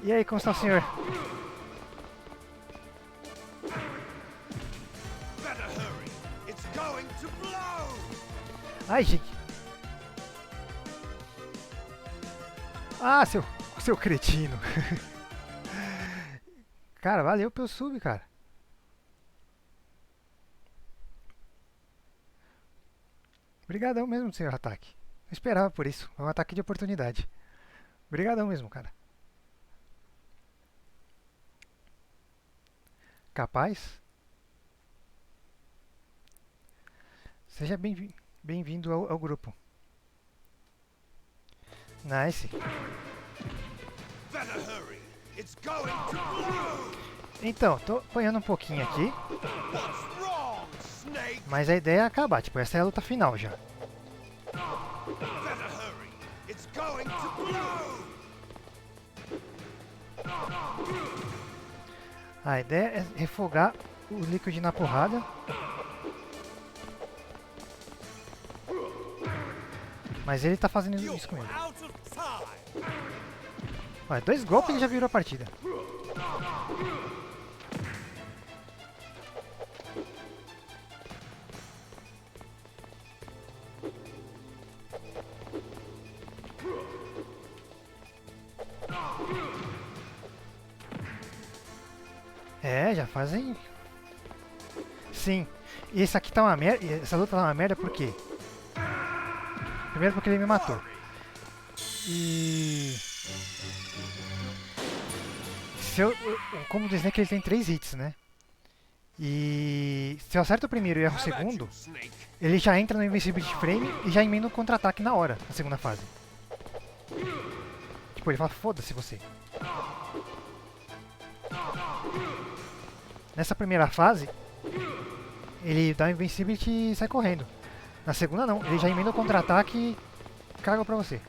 E aí, como está o senhor? Better hurry. It's going to blow. Ai, gente. Ah, seu cretino. Cara, valeu pelo sub, cara. Obrigadão mesmo, senhor ataque. Eu esperava por isso. É um ataque de oportunidade. Obrigadão mesmo, cara. Capaz? Seja bem-vindo ao grupo. Nice. Better hurry. It's going to blow. Então, tô apanhando um pouquinho aqui. What's wrong, Snake? Mas a ideia é acabar. Tipo, essa é a luta final já. Better hurry. It's going to blow. A ideia é refogar o líquido na porrada. Mas ele tá fazendo isso comigo. Out of time. Olha, 2 golpes e ele já virou a partida. É, já fazem... Sim. E esse aqui tá uma merda. Essa luta tá uma merda por quê? Primeiro porque ele me matou. E... o combo do Snake ele tem 3 hits, né? E... se eu acerto o primeiro e erro o segundo, ele já entra no Invincibility Frame e já emenda um contra-ataque na hora, na segunda fase. Tipo, ele fala, foda-se você. Nessa primeira fase, ele dá o Invincibility e sai correndo. Na segunda não, ele já emenda o contra-ataque e caga pra você.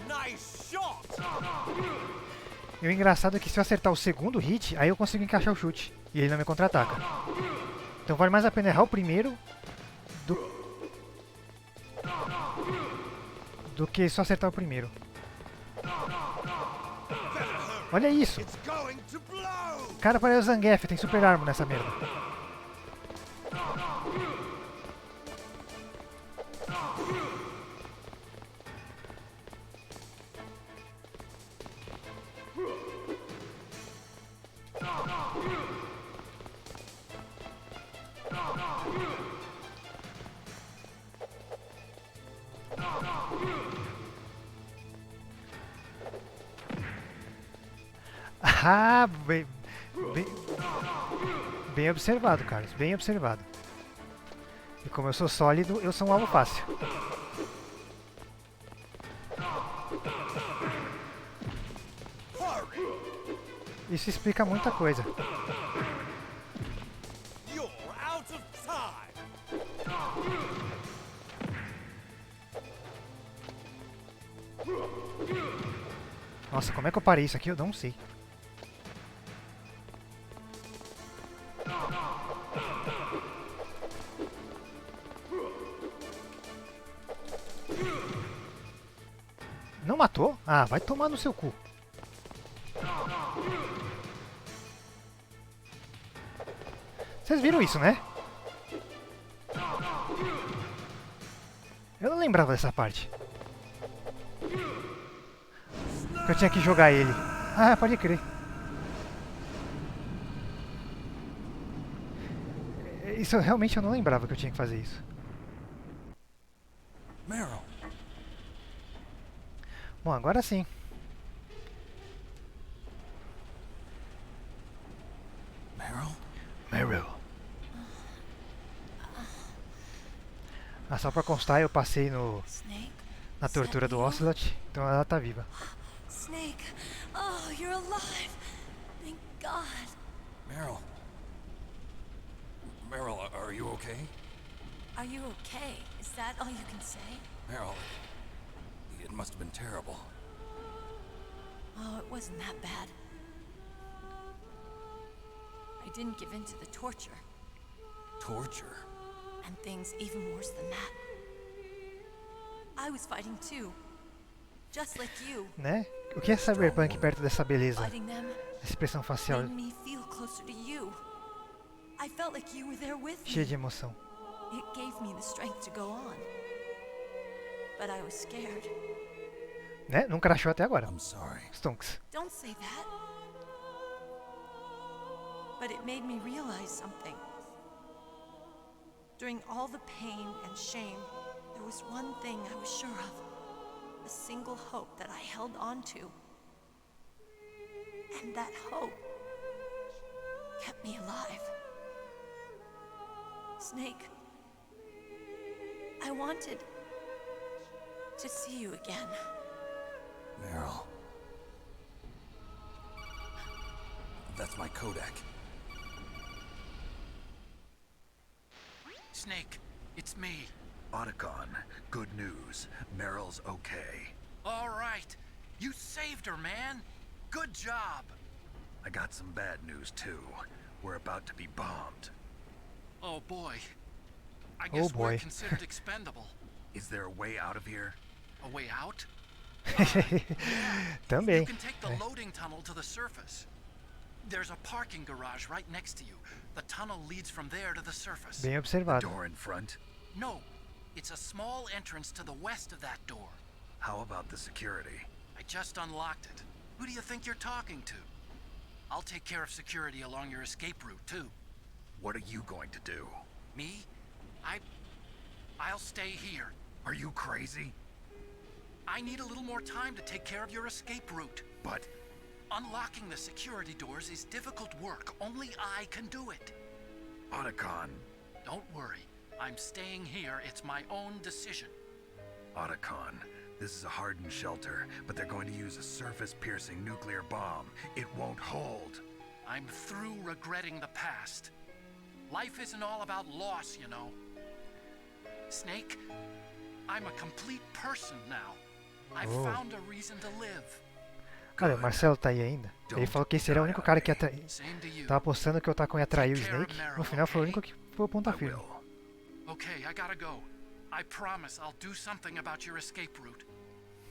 Nice shot. E o engraçado é que se eu acertar o segundo hit, aí eu consigo encaixar o chute. E ele não me contra-ataca. Então vale mais a pena errar o primeiro do que só acertar o primeiro. Olha isso! It's going to blow. O cara parece o Zangief, tem super arma nessa merda. Ah, bem, bem observado, Carlos. Bem observado. E como eu sou sólido, eu sou um alvo fácil. Isso explica muita coisa. Nossa, como é que eu parei isso aqui? Eu não sei. Não matou? Ah, vai tomar no seu cu. Vocês viram isso, né? Eu não lembrava dessa parte. Que eu tinha que jogar ele. Ah, pode crer. Isso realmente eu não lembrava que eu tinha que fazer isso. Meryl. Bom, agora sim. Meryl. Ah, só pra constar, eu passei na tortura do Ocelot, então ela tá viva. Snake, oh, you're alive. Thank God. Meryl. Meryl, are you okay? Are you okay? Is that all you can say? Meryl, it must have been terrible. Oh, it wasn't that bad. I didn't give in to the torture. Torture? And things even worse than that. I was fighting too. Just like you. Né? O que é cyberpunk perto dessa beleza? Fighting them Essa expressão facial made me feel closer to you. I felt like you were there with cheia me. de emoção. It gave me the strength to go on. But I was scared. Né? Não crashou até agora. I'm sorry. Stonks. Don't say that. But it made me realize something. During all the pain and shame, there was one thing I was sure of. A single hope that I held on to. And that hope kept me alive. Snake, I wanted to see you again. Meryl. That's my Kodak. Snake, it's me. Otacon, good news. Meryl's okay. All right. You saved her, man. Good job. I got some bad news, too. We're about to be bombed. Oh, boy. I guess we're considered expendable. Is there a way out of here? A way out? Também. You can take the loading tunnel to the surface. There's a parking garage right next to you. The tunnel leads from there to the surface. Bem observado. Door in front? No, it's a small entrance to the west of that door. How about the security? I just unlocked it. Who do you think you're talking to? I'll take care of security along your escape route, too. What are you going to do? Me? I'll stay here. Are you crazy? I need a little more time to take care of your escape route. But unlocking the security doors is difficult work. Only I can do it. Otacon. Don't worry. I'm staying here. It's my own decision. Otacon, this is a hardened shelter, but they're going to use a surface-piercing nuclear bomb. It won't hold. I'm through regretting the past. Life isn't all about loss, you know. Snake, I'm a complete person now. I've found a reason to live. Olha, o Marcelo tá aí ainda. Ele falou que esse era o único cara que tava apostando que o Otacon ia atrair o Snake. No final foi o único que foi o ponta firme. Okay, I gotta go. I promise I'll do something about your escape route.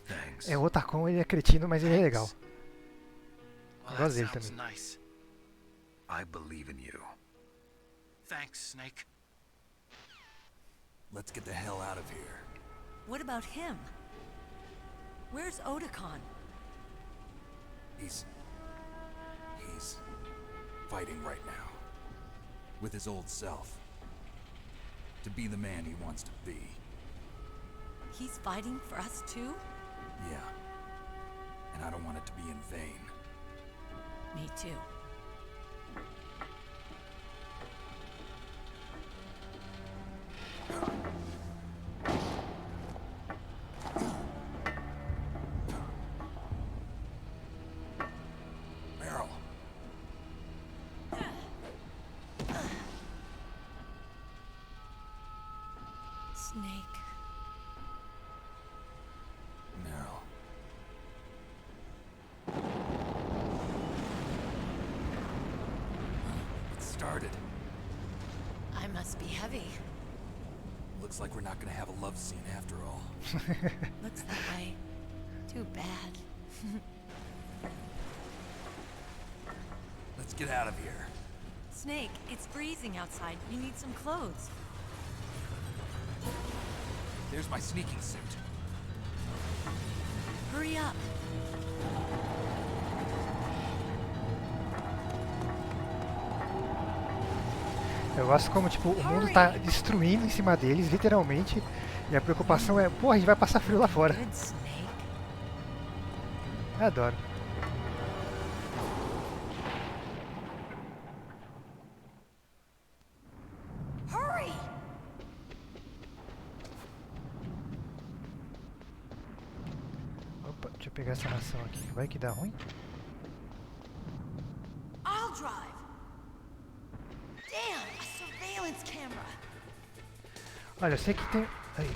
Thanks. É, o Otacon ele é cretino, mas ele é legal. Well, Gosto that dele sounds também. nice. I believe in you. Thanks, Snake. Let's get the hell out of here. What about him? Where's Otacon? He's fighting right now. With his old self. To be the man he wants to be. He's fighting for us too? Yeah. And I don't want it to be in vain. too. Meryl. Snake. Meryl. It started. I must be heavy. Looks like we're not gonna have a love scene after all. Looks that way. Too bad. Let's get out of here. Snake, it's freezing outside. You need some clothes. There's my sneaking suit. Hurry up. Eu gosto como, tipo, o mundo tá destruindo em cima deles, literalmente. E a preocupação é, porra, a gente vai passar frio lá fora. Good, Snake. Eu adoro. Hurry! Opa, deixa eu pegar essa ração aqui. Vai que dá ruim? I'll drive. Damn, a surveillance camera. Olha, eu sei que tem... Aí.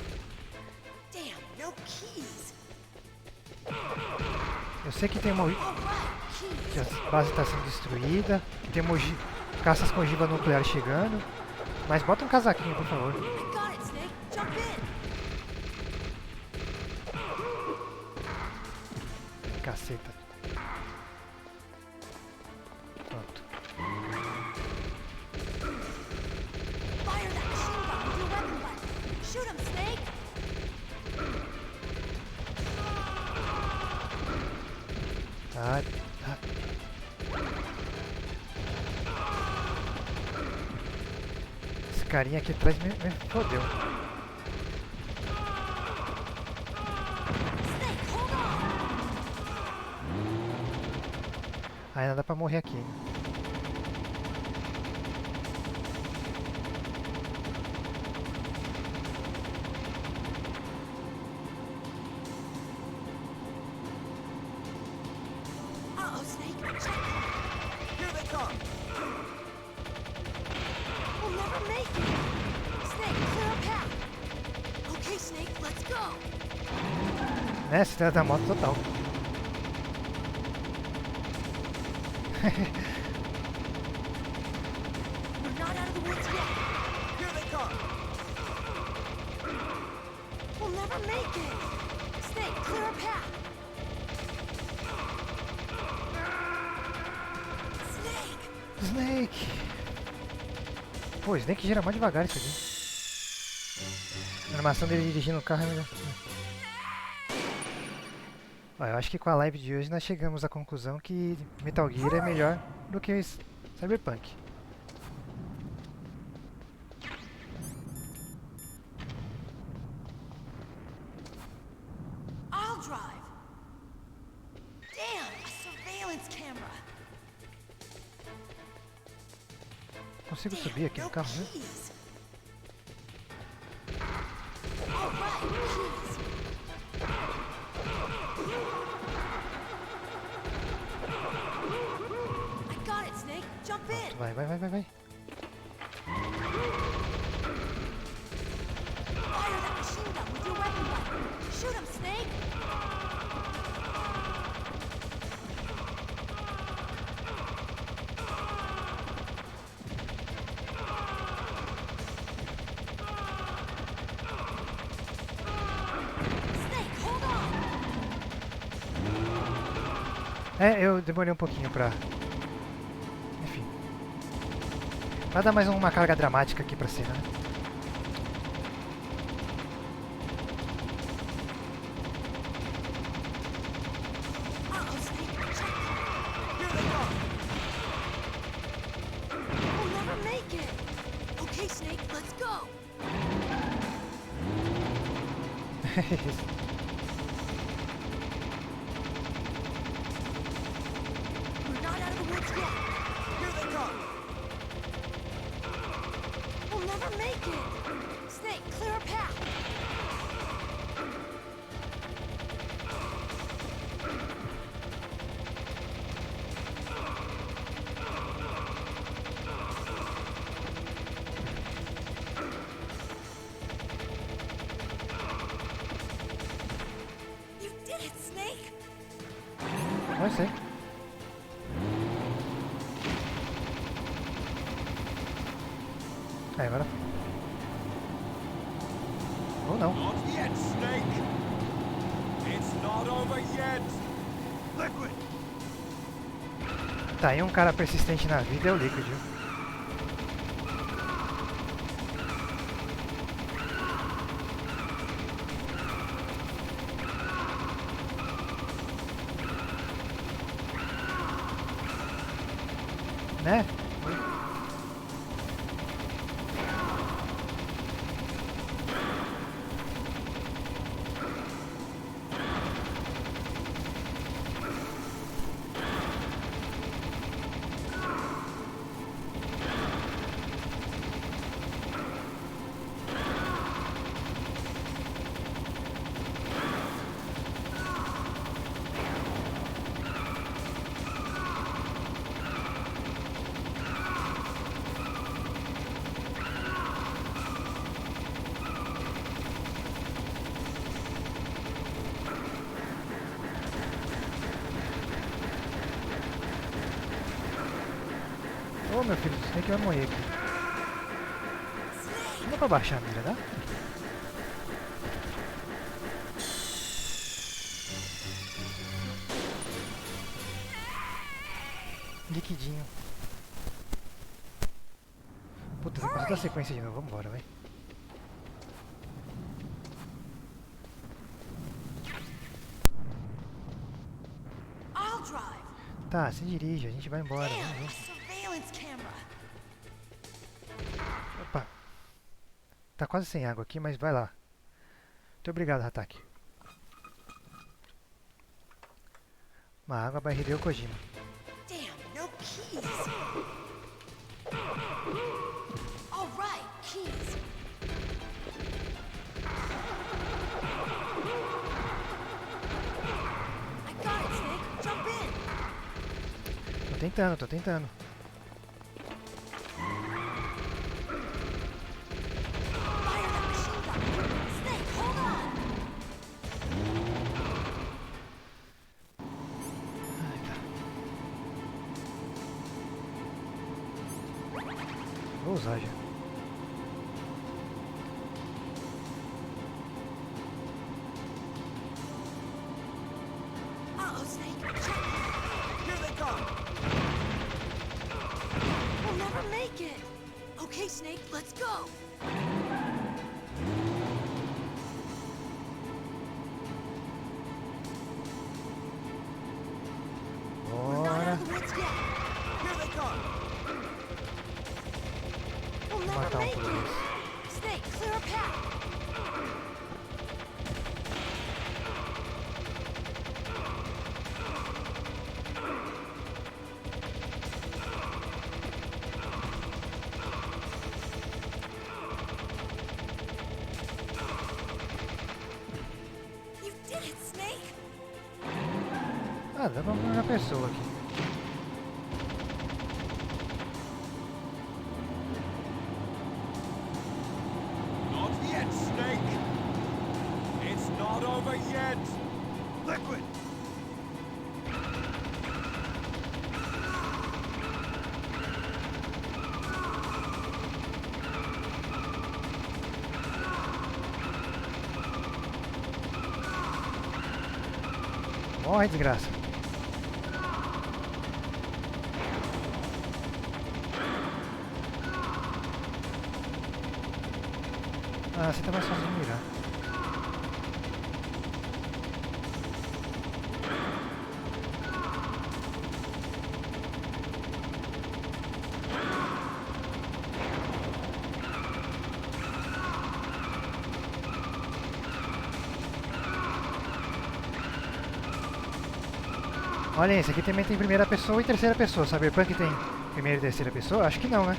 Damn, no keys. Eu sei que tem uma... All right, que keys. a base está sendo destruída. Tem caças com ogiva nuclear chegando. Mas bota um casaquinho, por favor. I got it, Snake. Jump in. Caceta. Pronto. Fire that machine gun with your weapon butt. Shoot him, Snake. Tá. Esse carinha aqui atrás me fodeu. Snake, hold on. Ainda dá pra morrer aqui, hein? Uh-oh, Snake. Check. Here they come! We'll never make it. Snake, clear a path. Okay, Snake, let's go. Né? Estrela da moto total. We're not out of the woods yet. Here they come! We'll never make it. Snake, clear a path. Snake! Snake! Pô, Snake gira mais devagar isso aqui. A animação dele dirigindo o carro é melhor. Ó, eu acho que com a live de hoje nós chegamos à conclusão que Metal Gear é melhor do que Cyberpunk. I'll drive. Damn, a surveillance camera. Consigo Damn, subir aqui no no carro, né? keys. All right, keys. I got it, Snake. Jump in. Vai. Fire that machine gun with your weapon butt. Shoot him, Snake. Snake, hold on. É, eu demorei um pouquinho pra... Enfim. Pra dar mais uma carga dramática aqui pra cena, né? Uh-oh, Snake. Check. Here they come. We'll never make it. Okay, Snake, let's go. We're not out of the woods É, agora foi. Ou não. Not yet, Snake. It's not over yet. Liquid! Tá aí um cara persistente na vida, é o Liquid, viu? Né? Ô meu filho, você tem que vai morrer aqui. Não dá pra baixar a mira, dá? Liquidinho. Puta, eu posso dar sequência de novo, vambora, vai. I'll drive. Tá, se dirige, a gente vai embora. Damn, Vamos, a surveillance camera. Opa. Tá quase sem água aqui, mas vai lá. Muito obrigado, Hataki. Uma água by Hideo Kojima. Damn, no keys. All right, keys. I got it, Snake. Jump in. Tô tentando, tô tentando. Fire that machine gun. Snake, hold on. Ai, tá. Vou usar já. Uh-oh, Snake. Check. Here they come. We'll never make it. Okay, Snake, let's go. We're not out Bora. of the woods yet. Here they come. We'll Vou never matar make por it. vez. Snake, clear a path. You did it, Snake. Ah, dá pra pôr a pessoa aqui. Not yet, Snake. It's not over yet. Liquid! Morre, desgraça. Ah, você tá mais fácil de mirar. Olha, esse aqui também tem primeira pessoa e terceira pessoa. Cyberpunk tem primeira e terceira pessoa? Acho que não, né?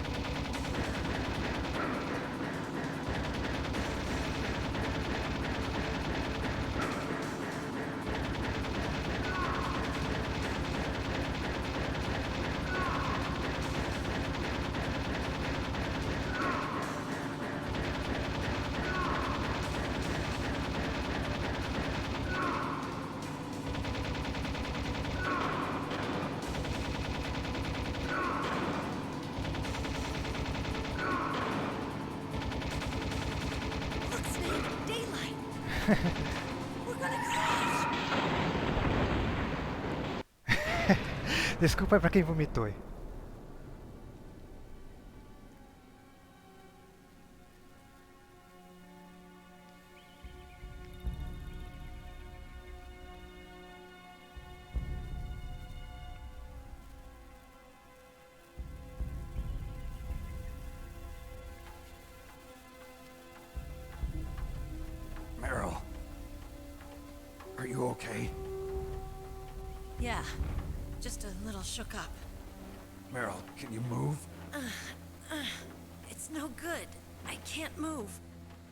We're gonna crash! Desculpa aí pra quem vomitou aí. Meryl. Are you okay? Yeah, just a little shook up. Meryl, can you move? It's no good. I can't move.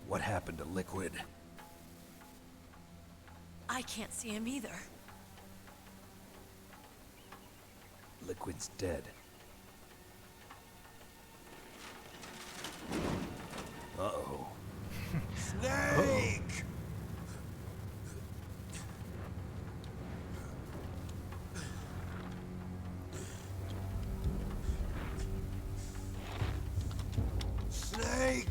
What happened to Liquid? I can't see him either. Liquid's dead. Uh-oh. Snake! Snake!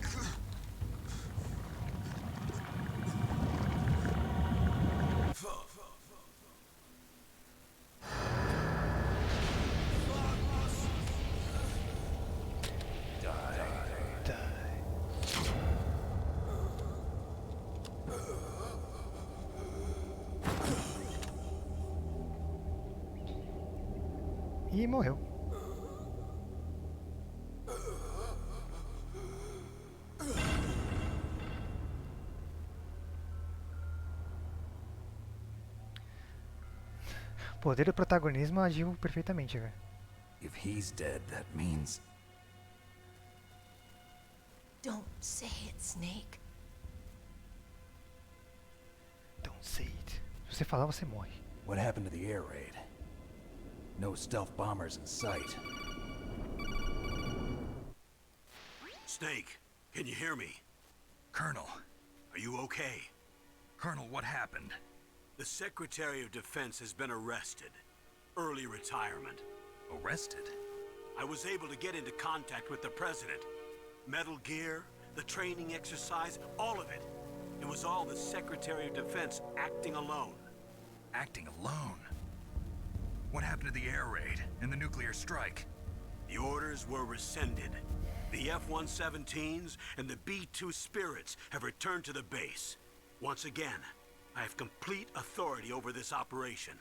E morreu. O poder do protagonismo agiu perfeitamente, velho. If he's dead, that means... Don't say it, Snake. Don't say it. Se você falar, você morre. What happened to the air raid? No stealth bombers in sight. Snake, can you hear me? Colonel. Are you okay? Colonel, what happened? The Secretary of Defense has been arrested. Early retirement. Arrested? I was able to get into contact with the President. Metal Gear, the training exercise, all of it. It was all the Secretary of Defense acting alone. Acting alone? What happened to the air raid and the nuclear strike? The orders were rescinded. The F-117s and the B-2 Spirits have returned to the base. Once again, I have complete authority over this operation.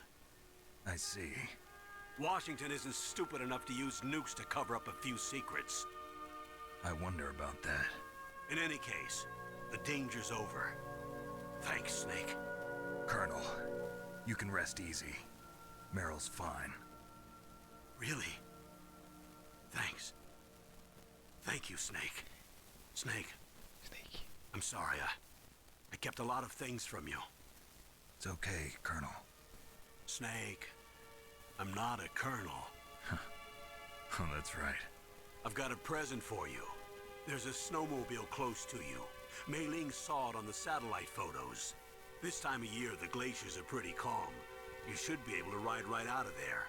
I see. Washington isn't stupid enough to use nukes to cover up a few secrets. I wonder about that. In any case, the danger's over. Thanks, Snake. Colonel, you can rest easy. Meryl's fine. Really? Thanks. Thank you, Snake. Snake, Snake. I'm sorry. I kept a lot of things from you. It's okay, Colonel. Snake, I'm not a colonel. Oh, that's right. I've got a present for you. There's a snowmobile close to you. Mei Ling saw it on the satellite photos. This time of year, the glaciers are pretty calm. You should be able to ride right out of there.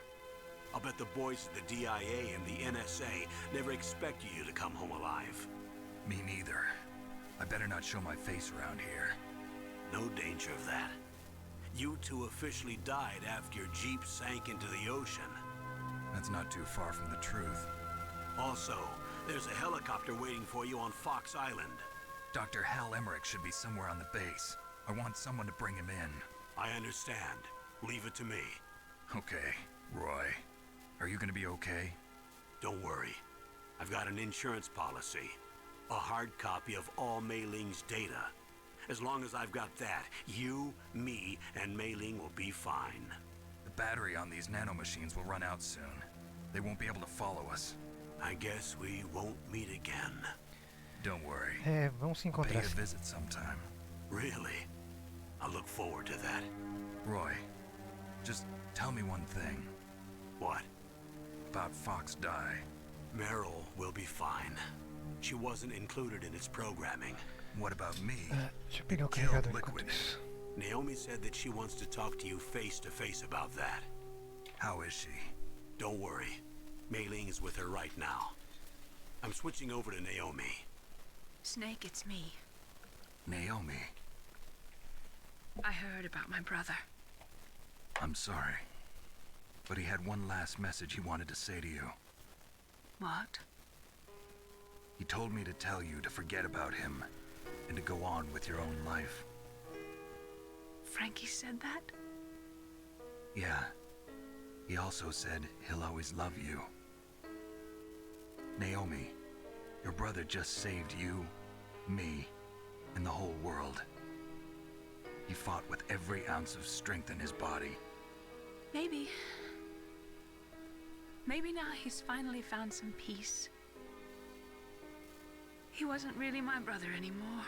I'll bet the boys at the DIA and the NSA never expected you to come home alive. Me neither. I better not show my face around here. No danger of that. You two officially died after your Jeep sank into the ocean. That's not too far from the truth. Also, there's a helicopter waiting for you on Fox Island. Dr. Hal Emmerich should be somewhere on the base. I want someone to bring him in. I understand. Leave it to me. Okay, Roy. Are you gonna be okay? Don't worry. I've got an insurance policy. A hard copy of all Mei Ling's data. As long as I've got that, you, me, and Mei Ling will be fine. The battery on these nanomachines will run out soon. They won't be able to follow us. I guess we won't meet again. Don't worry. Vamos se Pay encontrar. a visit sometime. Really? I look forward to that. Roy, just tell me one thing. What? About Fox Die. Meryl will be fine. She wasn't included in its programming. What about me? Deixa eu pegar o Killed carregador enquanto Liquid. isso. Naomi said that she wants to talk to you face to face about that. How is she? Don't worry. Mei Ling is with her right now. I'm switching over to Naomi. Snake, it's me. Naomi. I heard about my brother. I'm sorry. But he had one last message he wanted to say to you. What? He told me to tell you to forget about him and to go on with your own life. Frankie said that? Yeah. He also said he'll always love you. Naomi, your brother just saved you, me, and the whole world. He fought with every ounce of strength in his body. Maybe. Maybe now he's finally found some peace. He wasn't really my brother anymore.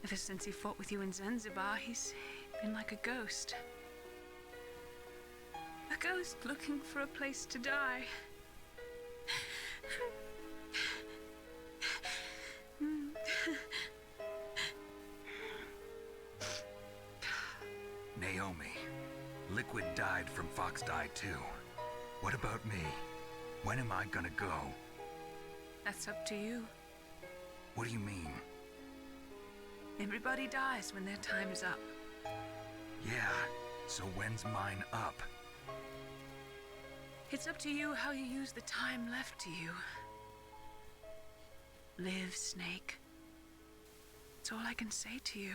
Ever since he fought with you in Zanzibar, he's been like a ghost. A ghost looking for a place to die. Naomi, Liquid died from Fox died too. What about me? When am I gonna go? That's up to you. What do you mean? Everybody dies when their time's up. Yeah, so when's mine up? It's up to you how you use the time left to you. Live, Snake. That's all I can say to you.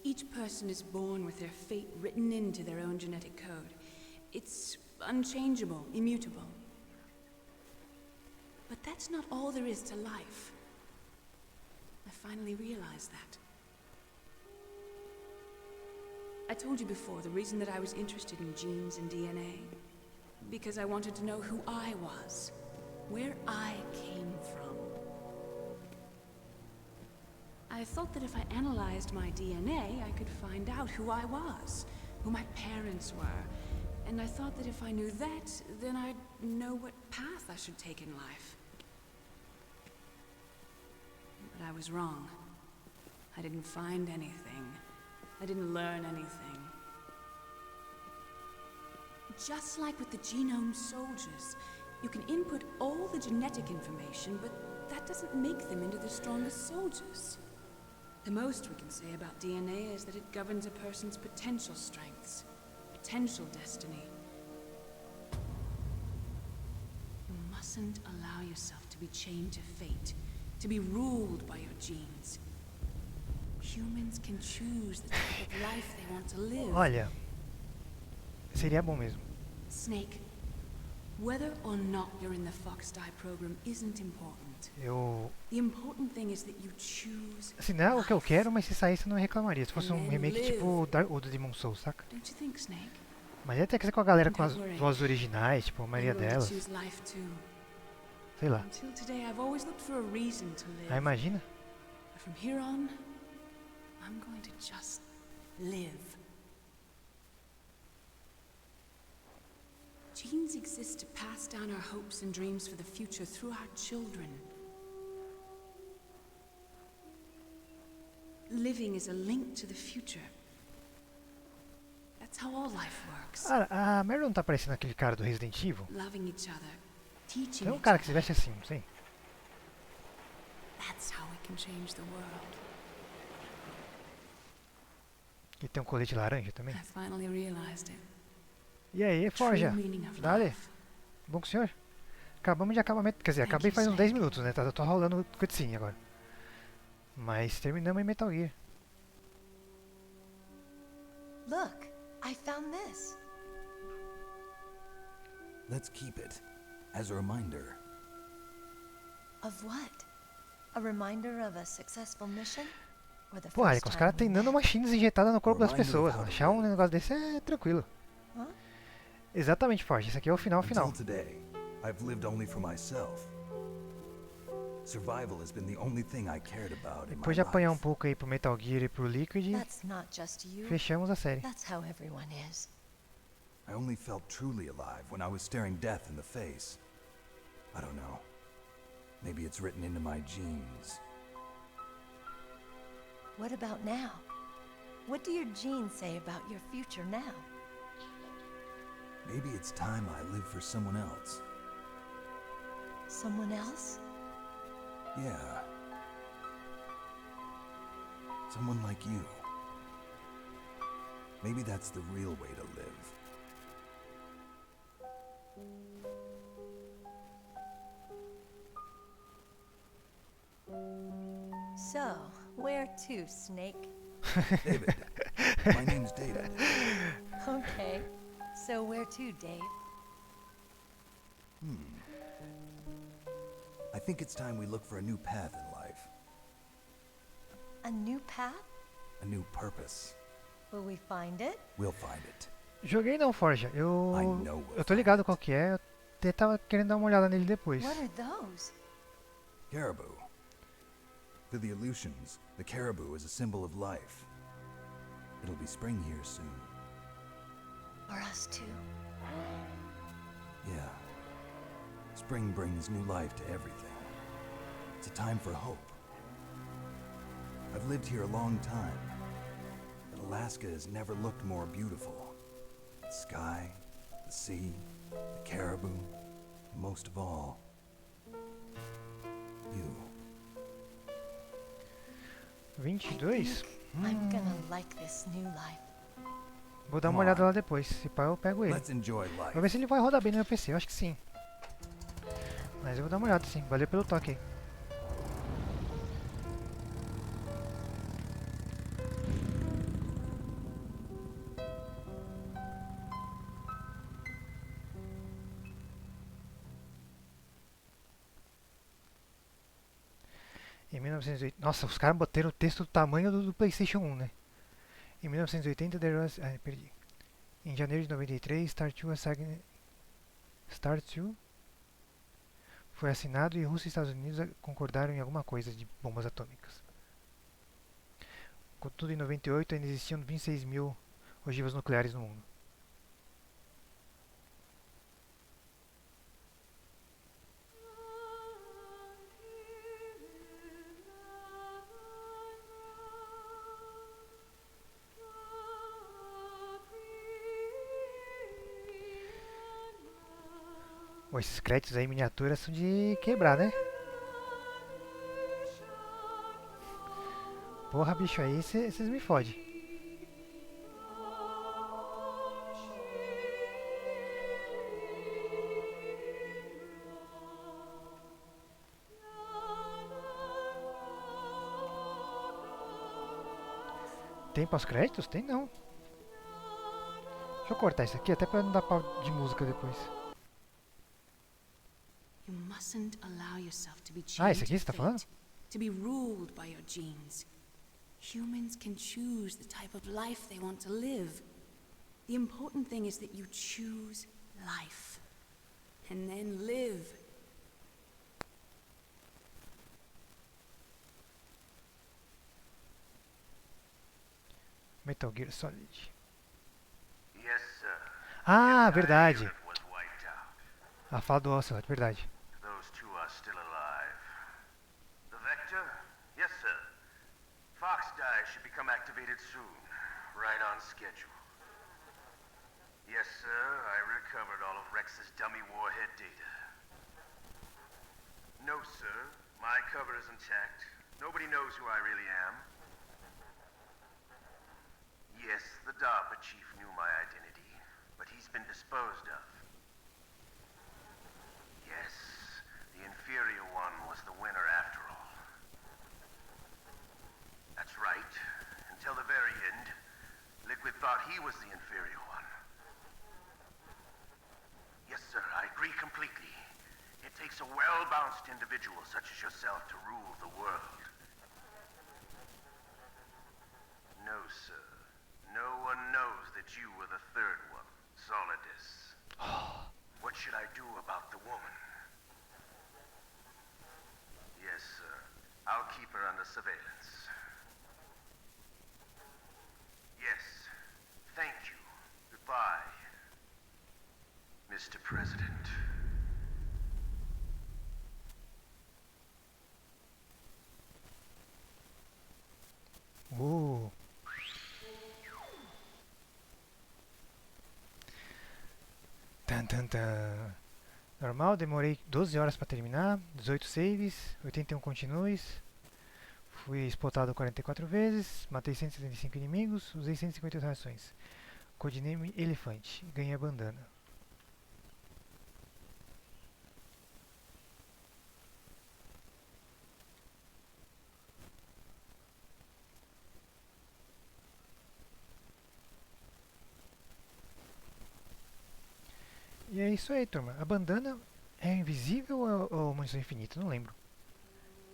Each person is born with their fate written into their own genetic code. It's unchangeable, immutable. But that's not all there is to life. I finally realized that. I told you before the reason that I was interested in genes and DNA. Because I wanted to know who I was, where I came from. I thought that if I analyzed my DNA, I could find out who I was, who my parents were. And I thought that if I knew that, then I'd know what path I should take in life. But I was wrong. I didn't find anything. I didn't learn anything. Just like with the genome soldiers, you can input all the genetic information, but that doesn't make them into the strongest soldiers. The most we can say about DNA is that it governs a person's potential strengths, potential destiny. You mustn't allow yourself to be chained to fate, to be ruled by your genes. Humans can choose the type of life they want to live. Olha, seria bom mesmo. Snake, whether or not you're in the Fox Die program isn't important. The important thing is that you choose. Assim, não é o que eu quero, mas se saísse eu não reclamaria. Se fosse um remake tipo o do Demon Souls, saca? Don't you think, Snake? Mas ia ter que ser com a galera com as vozes originais, tipo a maioria delas. Sei lá. Ah, imagina? From here on, I'm going to just live. Genes exist to pass down our hopes and dreams for the future through our children. Living is a link to the future. That's how all life works. Ah, a Mary não tá parecendo aquele cara do Resident Evil? Loving each other, teaching Tem um cara que se veste assim, não sei. That's how we can change the world. E tem um colete laranja também. I finally realized it. E aí, Forja? Dale. Bom com o senhor? Acabamos de acabamento. Quer dizer, acabei faz uns 10 minutos, né? Tô rolando cutscene agora. Mas terminamos em Metal Gear. Look, I found this. Let's keep it as a reminder. Of what? A reminder of a successful mission? Or the Porra, first os time caras we têm met? nanomachines injetadas no corpo das pessoas. Achar um negócio desse é tranquilo. Hã? Exatamente, Forja. Esse aqui é o final. Until today, I've lived only for myself. Survival has been the only thing I cared about in my Depois de apanhar life. pouco aí pro Metal Gear e pro Liquid, That's not just you. fechamos a série. That's how everyone is. I only felt truly alive when I was staring death in the face. I don't know. Maybe it's written into my genes. What about now? What do your genes say about your future now? Maybe it's time I live for someone else. Someone else? Yeah. Someone like you. Maybe that's the real way to live. So, where to, Snake? David. My name's David. Okay. So where to, Dave? I think it's time we look for a new path in life. A new path? A new purpose. Will we find it? We'll find it. Joguei não, Forja. I know we'll Eu tô ligado qual que é. Eu até tava querendo dar uma olhada nele depois. What are those? Caribou. To the Aleutians, the caribou is a symbol of life. It'll be spring here soon. For us too. Yeah. Spring brings new life to everything. It's a time for hope. I've lived here a long time, but Alaska has never looked more beautiful. The sky, the sea, the caribou, and most of all, you. 22? I'm gonna like this new life. Vou dar uma olhada lá depois. Se pá, eu pego ele. Let's enjoy life. Vou ver se ele vai rodar bem no meu PC. Eu acho que sim. Mas eu vou dar uma olhada sim. Valeu pelo toque aí. Em 1980... Nossa, os caras botaram o texto do tamanho do PlayStation 1, né? Em 1980, perdi. Em janeiro de 93, Star 2 foi assinado e Rússia e Estados Unidos concordaram em alguma coisa de bombas atômicas. Contudo, em 98 ainda existiam 26 mil ogivas nucleares no mundo. Pô, esses créditos aí, miniaturas, são de quebrar, né? Porra, bicho, aí vocês me fodem. Tem pós-créditos? Tem não. Deixa eu cortar isso aqui, até pra não dar pau de música depois. You mustn't allow yourself to be Esse aqui chained você tá to falando? fate, to be ruled by your genes. Humans can choose the type of life they want to live. The important thing is that you choose life. And then live. Metal Gear Solid. Yes, sir. Ah, The verdade. unit was wiped out. A fala do Ocelot, verdade. Those two are still alive. The Vector? Yes, sir. Fox die should become activated soon. Right on schedule. Yes, sir. I recovered all of Rex's dummy warhead data. No, sir. My cover is intact. Nobody knows who I really am. Yes, the DARPA chief knew my identity, but he's been disposed of. Yes, the inferior one was the winner after all. That's right. Until the very end, Liquid thought he was the inferior one. Yes, sir, I agree completely. It takes a well-balanced individual such as yourself to rule the world. No, sir. No one knows that you were the third one, Solidus. What should I do about the woman? Yes, sir. I'll keep her under surveillance. Yes. Thank you. Goodbye, Mr. President. Tan, tan, tan. Normal, demorei 12 horas para terminar, 18 saves, 81 continues. Fui spotado 44 vezes, matei 175 inimigos, usei 158 rações. Codename Elefante, ganhei a bandana. E é isso aí, turma. A bandana é invisível ou munição infinita? Não lembro.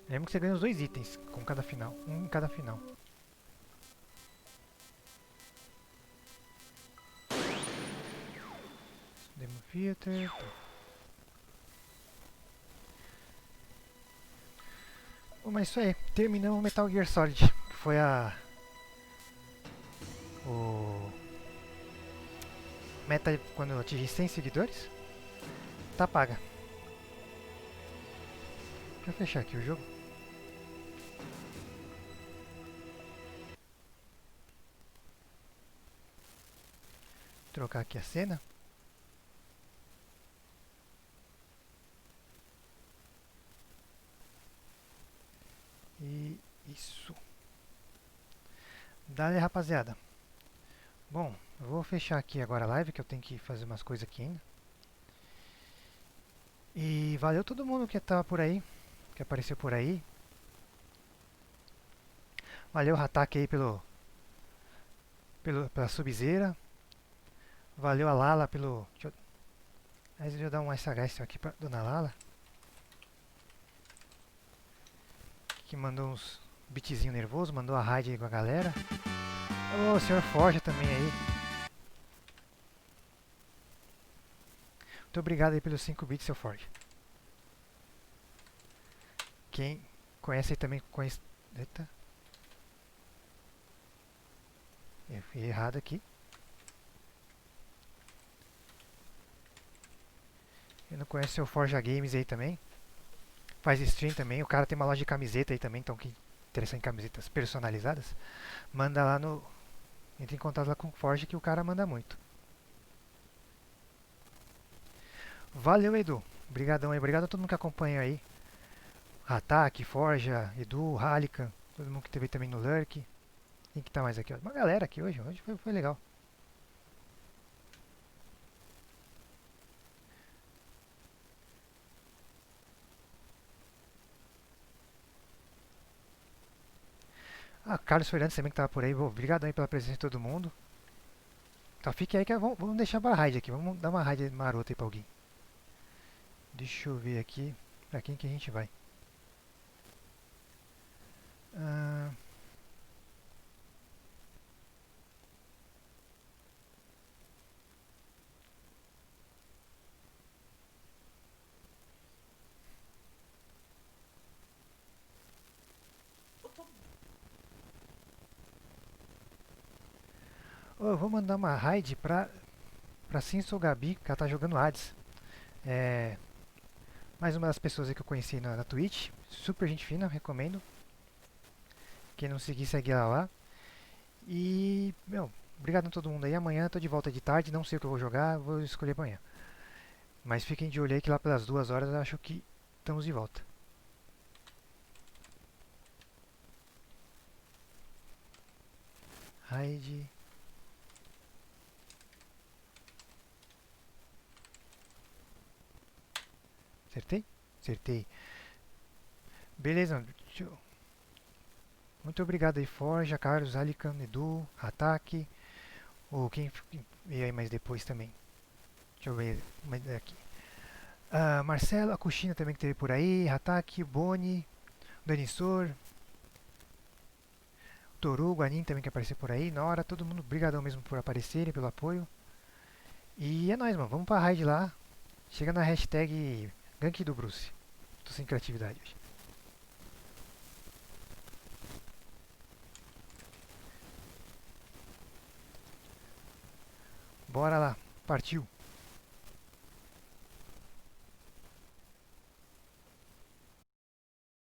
Lembro que você ganha os 2 itens com cada final, um em cada final. Demo Theater. Bom, mas isso aí. Terminamos Metal Gear Solid. Que foi o meta quando eu atingi 100 seguidores. Tá paga. Deixa eu fechar aqui o jogo. Trocar aqui a cena. E isso. Dale, rapaziada. Bom, eu vou fechar aqui agora a live, que eu tenho que fazer umas coisas aqui ainda. E valeu todo mundo que tava por aí, que apareceu por aí. Valeu o Hatake aí pela subzeira. Valeu a Lala pelo... Deixa eu dar um SHS aqui pra Dona Lala. Que mandou uns beatzinho nervoso, mandou a raid aí com a galera. Ô, Sr. Forja também aí. Muito obrigado aí pelos 5 bits, Sr. Forja. Quem conhece aí também conhece... Eita. Eu fui errado aqui. Eu não conheço o seu Forja Games aí também. Faz stream também. O cara tem uma loja de camiseta aí também. Então, que interessante em camisetas personalizadas. Manda lá no... Entre em contato lá com o Forja que o cara manda muito. Valeu, Edu. Obrigadão aí. Obrigado a todo mundo que acompanha aí. Hatake, Forja, Edu, Halikan. Todo mundo que teve também no Lurk. Quem que tá mais aqui? Uma galera aqui hoje. Hoje foi legal. Ah, Carlos Fernandes também que tava por aí. Obrigado aí pela presença de todo mundo. Então fique aí que vamos deixar pra raid aqui. Vamos dar uma raid marota aí pra alguém. Deixa eu ver aqui pra quem que a gente vai. Eu vou mandar uma raid pra Sinso Gabi, que ela tá jogando Hades. Mais uma das pessoas aí que eu conheci na Twitch. Super gente fina, recomendo. Quem não seguir, segue ela lá. E, obrigado a todo mundo aí. Amanhã eu tô de volta de tarde, não sei o que eu vou jogar, vou escolher amanhã. Mas fiquem de olho aí que lá pelas 2 horas eu acho que estamos de volta. Raid. Acertei? Acertei. Beleza, muito obrigado aí, Forja, Carlos, Alican, Edu, Hatake, ou quem veio aí mais depois também. Deixa eu ver mais aqui. Marcelo, a Cuxina também que teve por aí, Hatake, Boni, Danissor, Toru, Guanin também que apareceu por aí. Nora, todo mundo, brigadão mesmo por aparecerem, pelo apoio. E é nóis, mano, vamos pra raid lá. Chega na hashtag Gank do Bruce. Tô sem criatividade hoje. Bora lá, partiu!